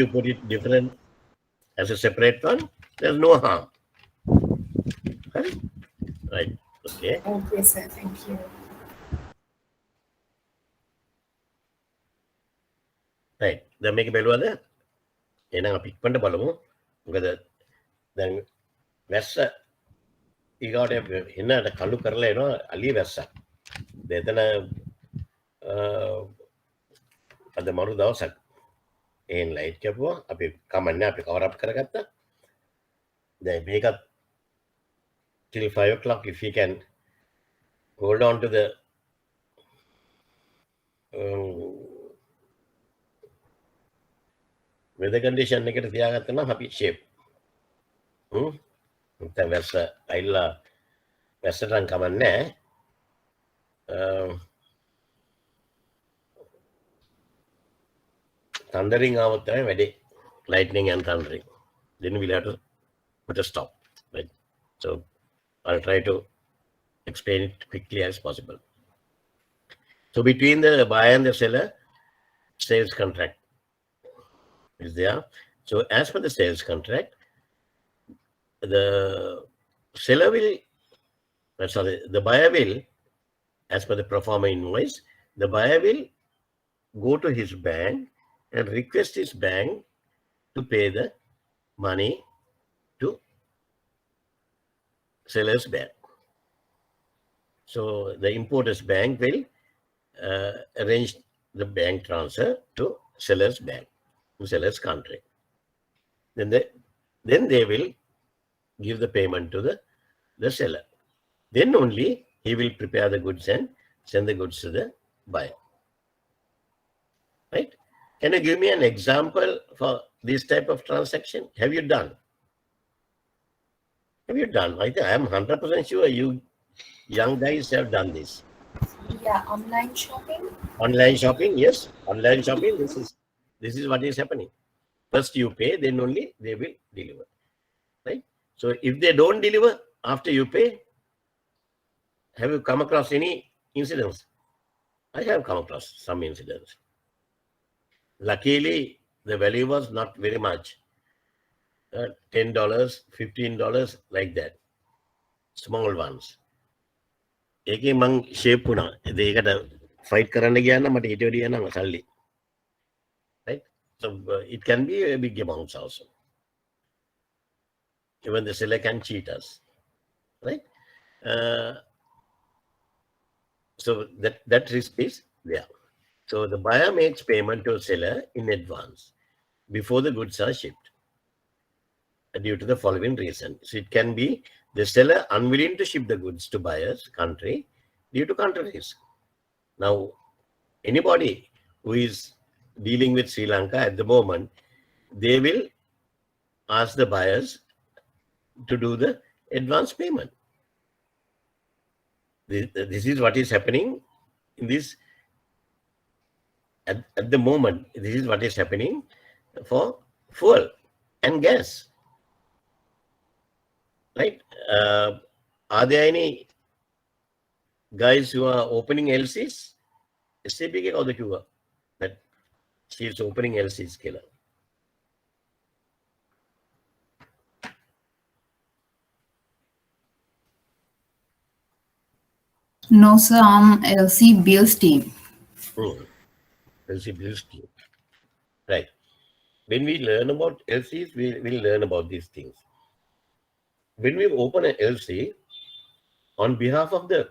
put it different as a separate one, there's no harm. Right. Okay. Okay, sir. Thank you. Right. දැන් මේක බැලුවද? එහෙනම් අපි ඉක්මනට බලමු. මොකද දැන් වැස්ස ඊගාට එන්නට කළු කරලා එනවා අලිය වැස්සක්. දෙතන අද මරු දවසක්. එහෙන් ලයිට් කැපුවා. අපි කමන්නේ අපි කවර් අප් කරගත්තා. දැන් මේකත් till 5 o'clock if you can hold on to the weather condition එකට තියාගත්තා නම් අපි shape. වැස්ස අයිල්ලා වැස්සටන් කමන්නේ thundering ආවොත් තමයි වැඩේ. Lightning and thundering. Then we'll have to put a stop. Right? So I'll try to explain it quickly as possible. So between the buyer and the seller, sales contract is there. So as per the sales contract, the seller will, the buyer will, as per the pro forma invoice, the buyer will go to his bank and request his bank to pay the money to seller's bank. So the importer's bank will arrange the bank transfer to seller's bank, to seller's country. Then they will give the payment to the seller. Then only he will prepare the goods and send the goods to the buyer. Right? Can you give me an example for this type of transaction? Have you done? Have you done? I am 100% sure you young guys have done this. Yeah, online shopping. Online shopping, yes. Online shopping, this is what is happening. First you pay, then only they will deliver. Right? So if they don't deliver after you pay, have you come across any incidents? I have come across some incidents. Luckily, the value was not very much. $10, $15, like that. Small ones. ඒකේ මං shape වුණා. ඒකට fight කරන්න ගියා නම් මට ඊට වැඩිය යනවා සල්ලි. Right? So it can be a big amounts also. Even the seller can cheat us. Right? So that risk is there. So the buyer makes payment to seller in advance before the goods are shipped due to the following reason. So it can be the seller unwilling to ship the goods to buyer's country due to country risk. Now, anybody who is dealing with Sri Lanka at the moment, they will ask the buyers to do the advance payment. This is what is happening in this. At the moment, this is what is happening for fuel and gas. Right? Are there any guys who are opening LCs? SAP ke kauda kiwa that she is opening LCs killer. No, sir. I'm LC Bills team. LC Bills team. Right. When we learn about LCs, we will learn about these things. When we open an LC on behalf of the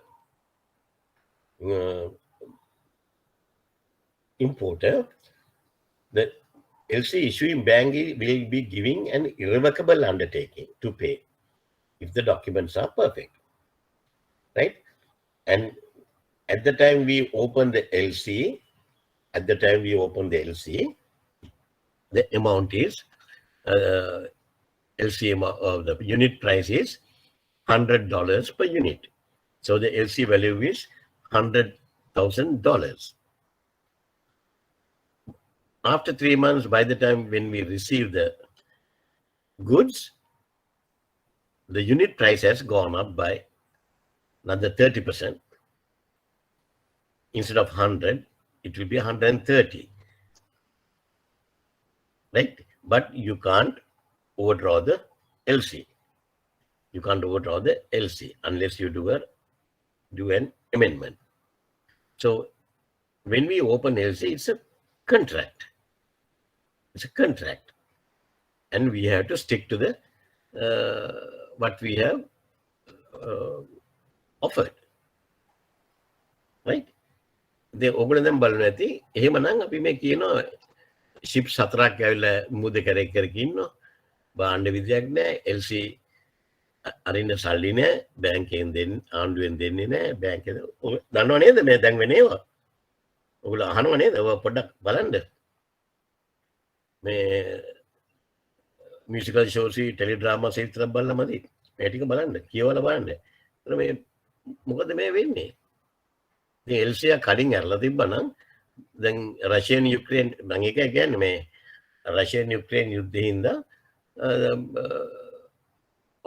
importer, the LC issuing bank will be giving an irrevocable undertaking to pay if the documents are perfect. Right? And at the time we open the LC, the amount is LCM of the unit price is $100 per unit. So the LC value is $100,000. After 3 months, by the time when we receive the goods, the unit price has gone up by another 30%. Instead of 100, it will be 130. Right? But you can't overdraw the LC. You can't overdraw the LC unless you do an amendment. So when we open LC, it's a contract. It's a contract. And we have to stick to the what we have offered. Right? The ඔගොල්ලෝ බලන්න ඇති. එහෙමනම් අපි මේ කියනවා ships 4ක් ඇවිල්ලා මුද කරේ කරකින් ඉන්නවා. බාණ්ඩ විදියක් නැහැ. LC අරින්න සල්ලි නැහැ. බැංකෙන් දෙන්න ආණ්ඩුවෙන් දෙන්නේ නැහැ. බැංකේ දන්නව නේද මේ දැන් වෙන්නේ ඒවා? ඔයගොල්ලෝ අහනව නේද? ඔය පොඩ්ඩක් බලන්න. මේ musical shows, teledrama විතර බලලා මදි. මේ ටික බලන්න, කියවලා බලන්න. එතන මේ මොකද මේ වෙන්නේ? ඉතින් එල්සියා කඩින් ඇරලා තිබ්බනම් දැන් රෂියන් යුක්‍රේන් මම එක කියන්නේ මේ රෂියන් යුක්‍රේන් යුද්ධේ හින්දා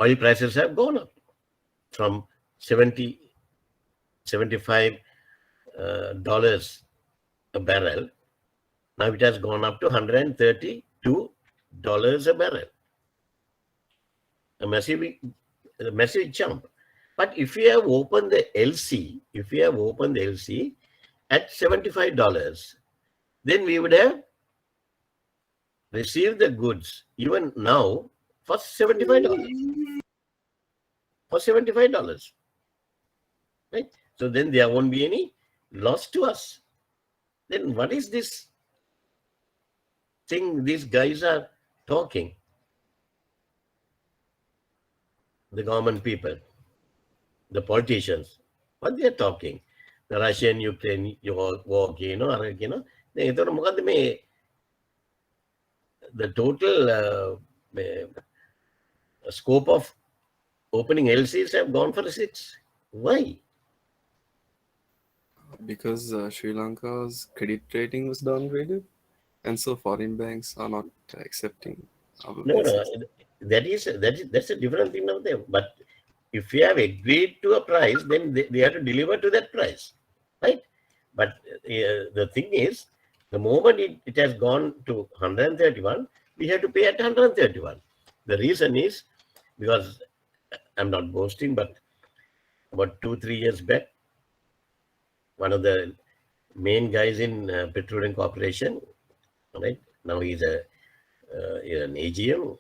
oil prices have gone up from 75 dollars a barrel. Now it has gone up to $132 a barrel. A massive jump. But if you have opened the LC, at $75, then we would have received the goods even now for $75. For $75. Right? So then there won't be any loss to us. Then what is this thing these guys are talking? The government people, the politicians, what they are talking? The Russian-Ukraine war, the total scope of opening LCs have gone for 6. Why? Because Sri Lanka's credit rating was downgraded, and so foreign banks are not accepting our No, business. that's a different thing of them. But if we have agreed to a price, then they have to deliver to that price, right? But the thing is, the moment it has gone to 131, we have to pay at 131. The reason is because I'm not boasting, but about 2-3 years back, one of the main guys in Petroleum Corporation, right? Now he's an AGM.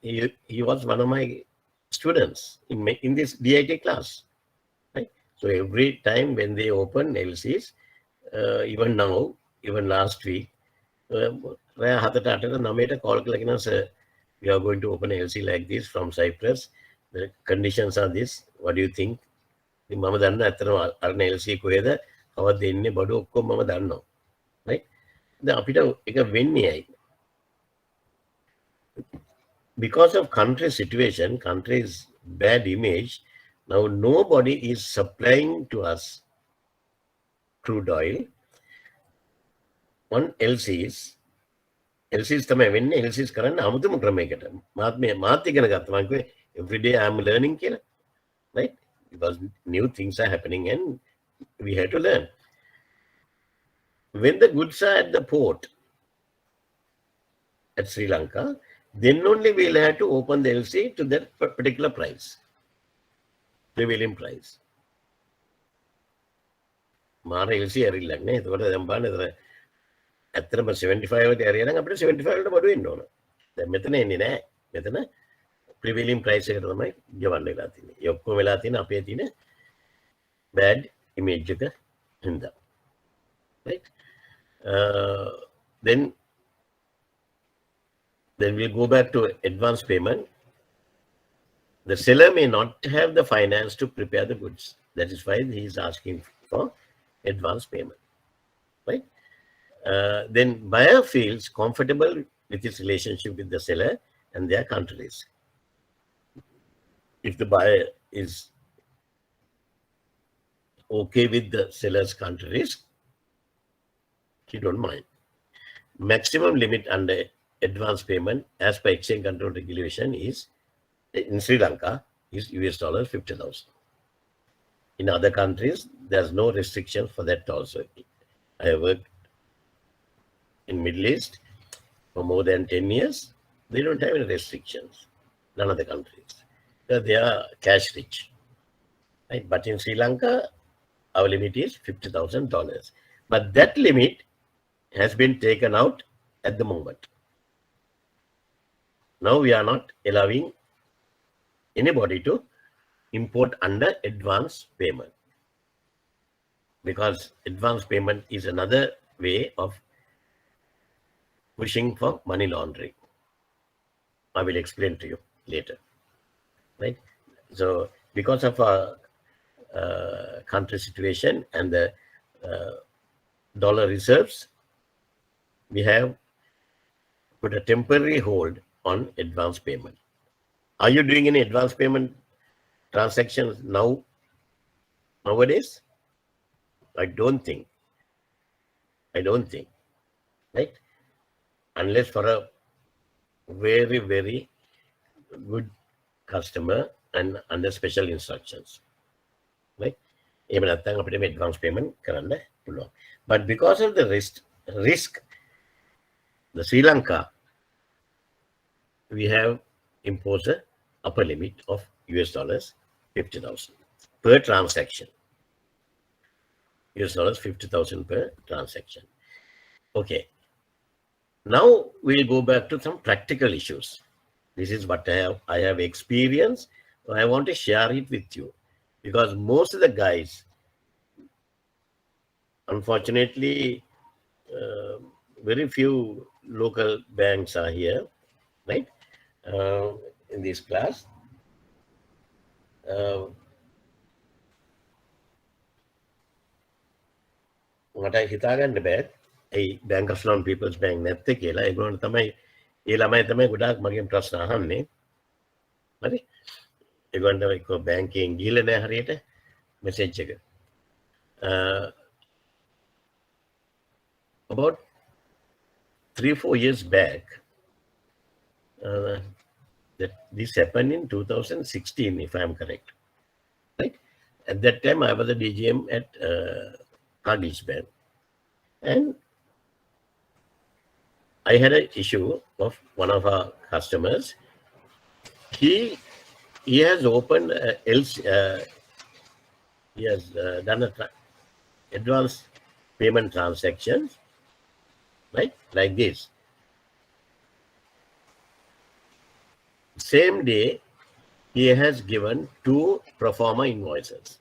He was one of my students in this DIT class, right? So every time when they open LCs, even now, even last week, we are going to open a LC like this from Cyprus. The conditions are this. What do you think? මම දන්න ඇත්තටම අරන LC කොහෙද කවද්ද එන්නේ බඩු ඔක්කොම මම දන්නවා, right? දැන් අපිට එක වෙන්නේ ඇයි? Because of country situation, country's bad image, now nobody is supplying to us crude oil on LCs. LCs තමයි වෙන්නේ. LCs කරන්න අමුතුම ක්‍රමයකට. මාත් ඉගෙන ගත්තා. මම කිව්වේ every day I am learning කියලා, right? Because new things are happening and we have to learn. When the goods are at the port at Sri Lanka, then only we'll have to open the LC to that particular price, prevailing price. මාර LC ඇරිල්ලක් නේ. එතකොට දැන් බලන්න ඇත්තටම 75 ට ඇරියා නම් අපිට 75 වලට බඩු වෙන්න ඕන. දැන් මෙතන එන්නේ නැහැ. මෙතන prevailing price එකට තමයි ගෙවන්න වෙලා තියෙන්නේ. ඒ ඔක්කොම වෙලා තියෙන අපේ තියෙන bad image එක හින්දා. Right? Then we'll go back to advance payment. The seller may not have the finance to prepare the goods. That is why he is asking for advance payment, right? Then buyer feels comfortable with his relationship with the seller and their country risk. If the buyer is okay with the seller's country risk, he don't mind. Maximum limit under advance payment as per exchange control regulation is in Sri Lanka is $50,000. In other countries, there's no restriction for that also. I have worked in Middle East for more than 10 years. They don't have any restrictions. None of the countries. They are cash rich. Right? But in Sri Lanka, our limit is $50,000. But that limit has been taken out at the moment. Now we are not allowing anybody to import under advance payment, because advance payment is another way of pushing for money laundering. I will explain to you later, right? So because of our country situation and the dollar reserves, we have put a temporary hold on advance payment. Are you doing any advance payment transactions nowadays? I don't think, right? Unless for a very, very good customer and under special instructions, right? Even at the advance payment, but because of the risk, the Sri Lanka, we have imposed a upper limit of US dollars 50,000 per transaction. US dollars 50,000 per transaction. Okay. Now we'll go back to some practical issues. This is what I have experienced. I want to share it with you because most of the guys, unfortunately, very few local banks are here, right? In this class. What I හිතාගන්න බෑ ඒ Bankers Loan People's Bank නැත්තේ කියලා ඒගොල්ලෝ තමයි ඒ ළමයි තමයි ගොඩාක් මගෙන් ප්‍රශ්න අහන්නේ හරි ඒගොල්ලෝ එක්ක බැංකින් ගිහලා නැහැ හරියට මෙසේජ් එක about 3-4 years back that this happened in 2016 if I am correct, right? At that time I was a DGM at Cardiff Bank, and I had an issue of one of our customers. He has opened he has done advance payment transactions, right? Like this. Same day, he has given 2 pro forma invoices.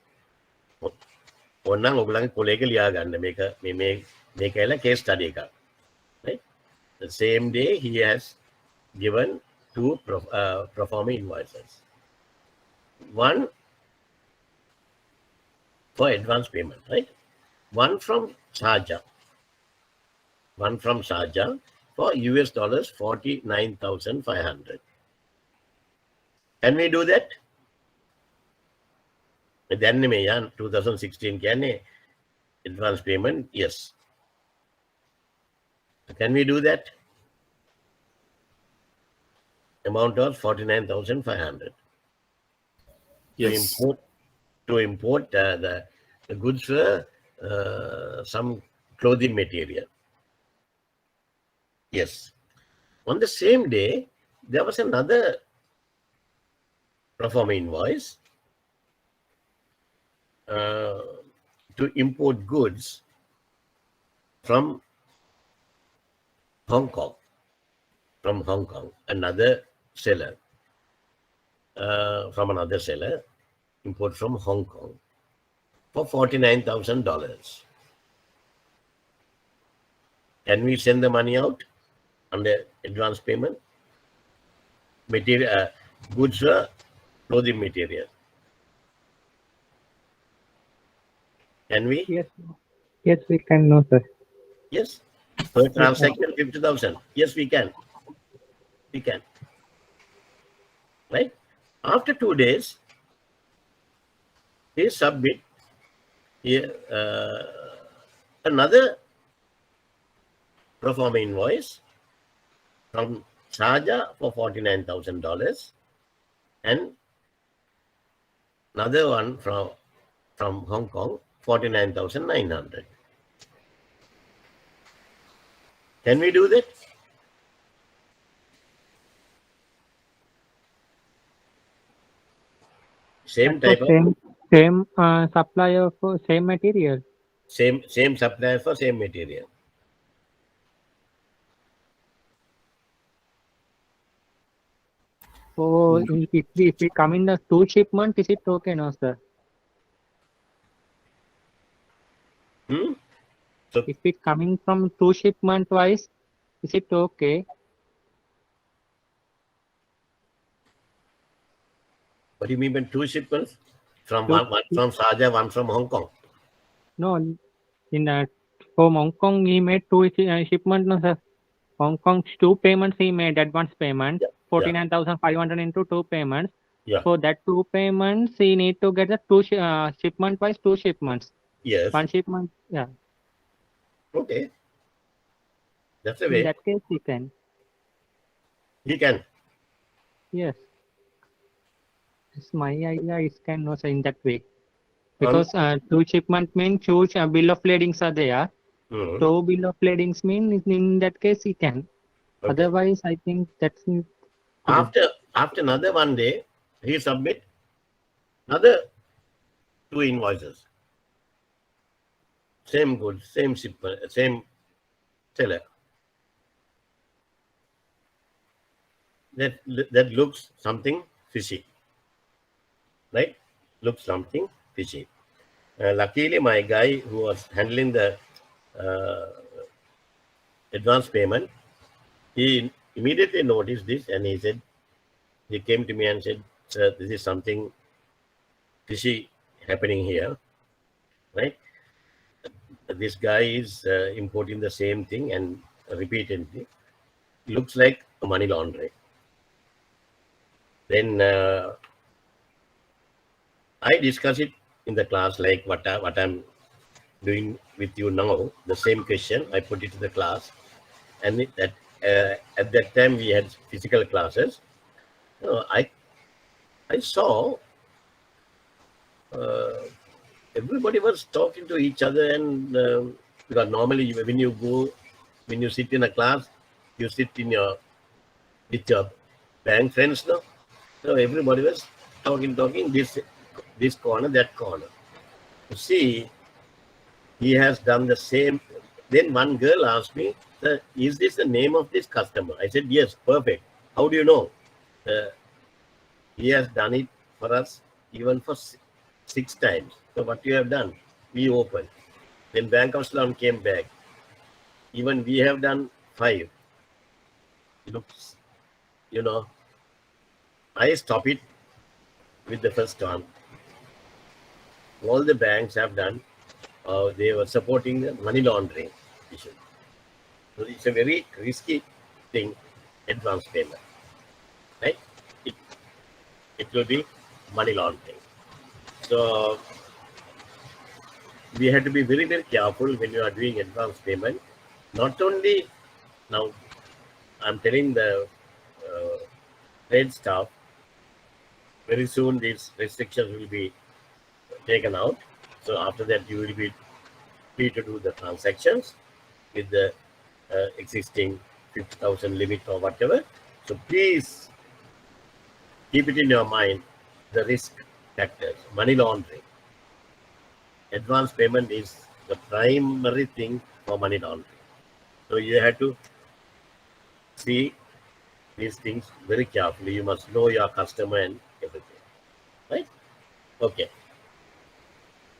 Case study, right? The same day, he has given 2 pro forma invoices. One for advance payment, right? One from Sharjah for US dollars 49,500. Can we do that? Then 2016 can advance payment? Yes. Can we do that? Amount of 49,500. Yes. To import the goods for some clothing material. Yes. On the same day, there was another pro forma invoice to import goods from Hong Kong. Another seller import from Hong Kong for $49,000. Can we send the money out under advance payment? Material goods are clothing material. Can we? Yes, we can. No, sir. Yes. Per transaction 50,000. Yes, we can. We can. Right? After 2 days, he submit here another pro forma invoice from Sharjah for $49,000 and another one from Hong Kong, 49,900. Can we do that? Same type of same supplier for same material. Same supplier for same material. So if we come in the 2 shipment, is it okay, no, sir? So if it coming from 2 shipment wise, is it okay? What do you mean by 2 shipments? From one from Sharjah, one from Hong Kong? No, in from Hong Kong he made 2 shipment, no, sir. Hong Kong's 2 payments he made, advance payment, Yeah. 49,500 into 2 payments. Yeah. For that 2 payments, he need to get the shipment wise 2 shipments. Yes. 1 shipment, yeah. Okay. That's the In way. that case, he can. He can. Yes. It's my idea is can also in that way. Because 2 shipment means 2 bill of ladings are there. 2 bill of ladings mean in that case he can. Okay. Otherwise, I think that's After another 1 day, he submit another 2 invoices. Same goods, same shipper, same seller. That looks something fishy, right? Looks something fishy. Luckily, my guy who was handling the advance payment, he immediately noticed this, and he came to me and said, "Sir, this is something fishy happening here, right? This guy is importing the same thing and repeatedly. Looks like money laundering." Then I discuss it in the class, like what I'm doing with you now. The same question, I put it to the class, and at that time we had physical classes. I saw everybody was talking to each other, and because normally when you sit in a class, you sit with your bank friends now. So everybody was talking this corner, that corner. You see, he has done the same. Then one girl asked me, "Sir, is this the name of this customer?" I said, "Yes, perfect. How do you know?" He has done it for us even for 6 times. So what you have done? We opened. Then Bank of Ceylon came back. Even we have done 5. Looks, I stop it with the first one. All the banks have done. They were supporting the money laundering issue. So it's a very risky thing, advance payment, right? It will be money laundering. So we have to be very, very careful when you are doing advance payment. Not only now, I'm telling the trade staff, very soon these restrictions will be taken out. So after that, you will be free to do the transactions with the existing 50,000 limit or whatever. So please keep it in your mind, the risk factors, money laundering. Advance payment is the primary thing for money laundering. So you have to see these things very carefully. You must know your customer and everything, right? Okay.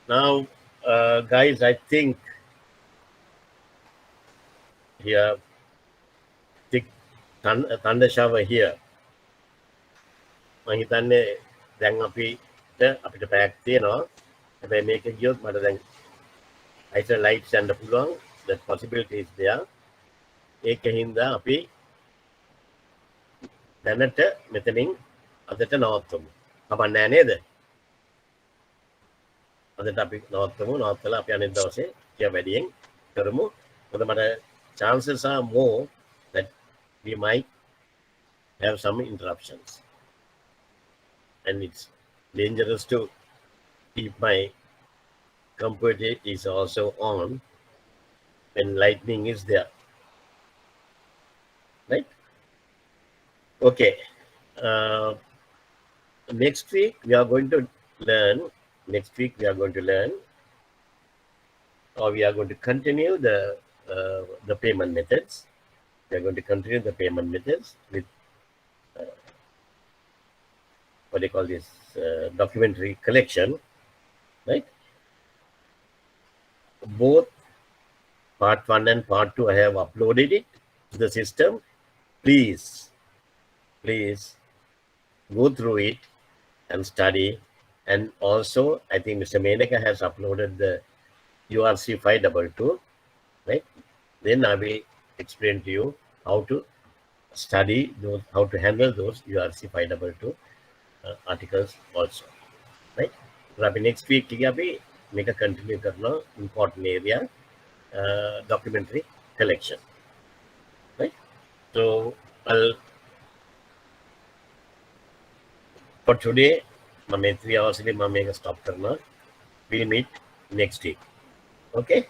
Now, guys, I think here, thick thunder shower here. මම හිතන්නේ දැන් අපිට pack තියෙනවා. හැබැයි මේක ගියොත් මට දැන් අයිසර් ලයිට්ස් යන්න පුළුවන්. That possibility is there. ඒකින්ද අපි දැනට මෙතනින් අදට නවත්තමු. කමන්නේ නේද? අදට අපි නවත්තමු. නවත්තලා අපි අනිත් දවසේ කිය වැඩියෙන් කරමු. මොකද මට chances are more that we might have some interruptions. And it's dangerous to keep my computer is also on when lightning is there, right? Okay. Next week we are going to learn. Or we are going to continue the payment methods. We are going to continue the payment methods with what they call this documentary collection, right? Both part 1 and part 2, I have uploaded it to the system. Please go through it and study. And also, I think Mr. Menaka has uploaded the URC 522, right? Then I will explain to you how to study those, how to handle those URC 522 articles also, right? अभी next week के अभी make a continue करना important area documentary collection, right? So I'll for today मैं 3 hours के लिए मैं stop करना. We'll meet next week. Okay.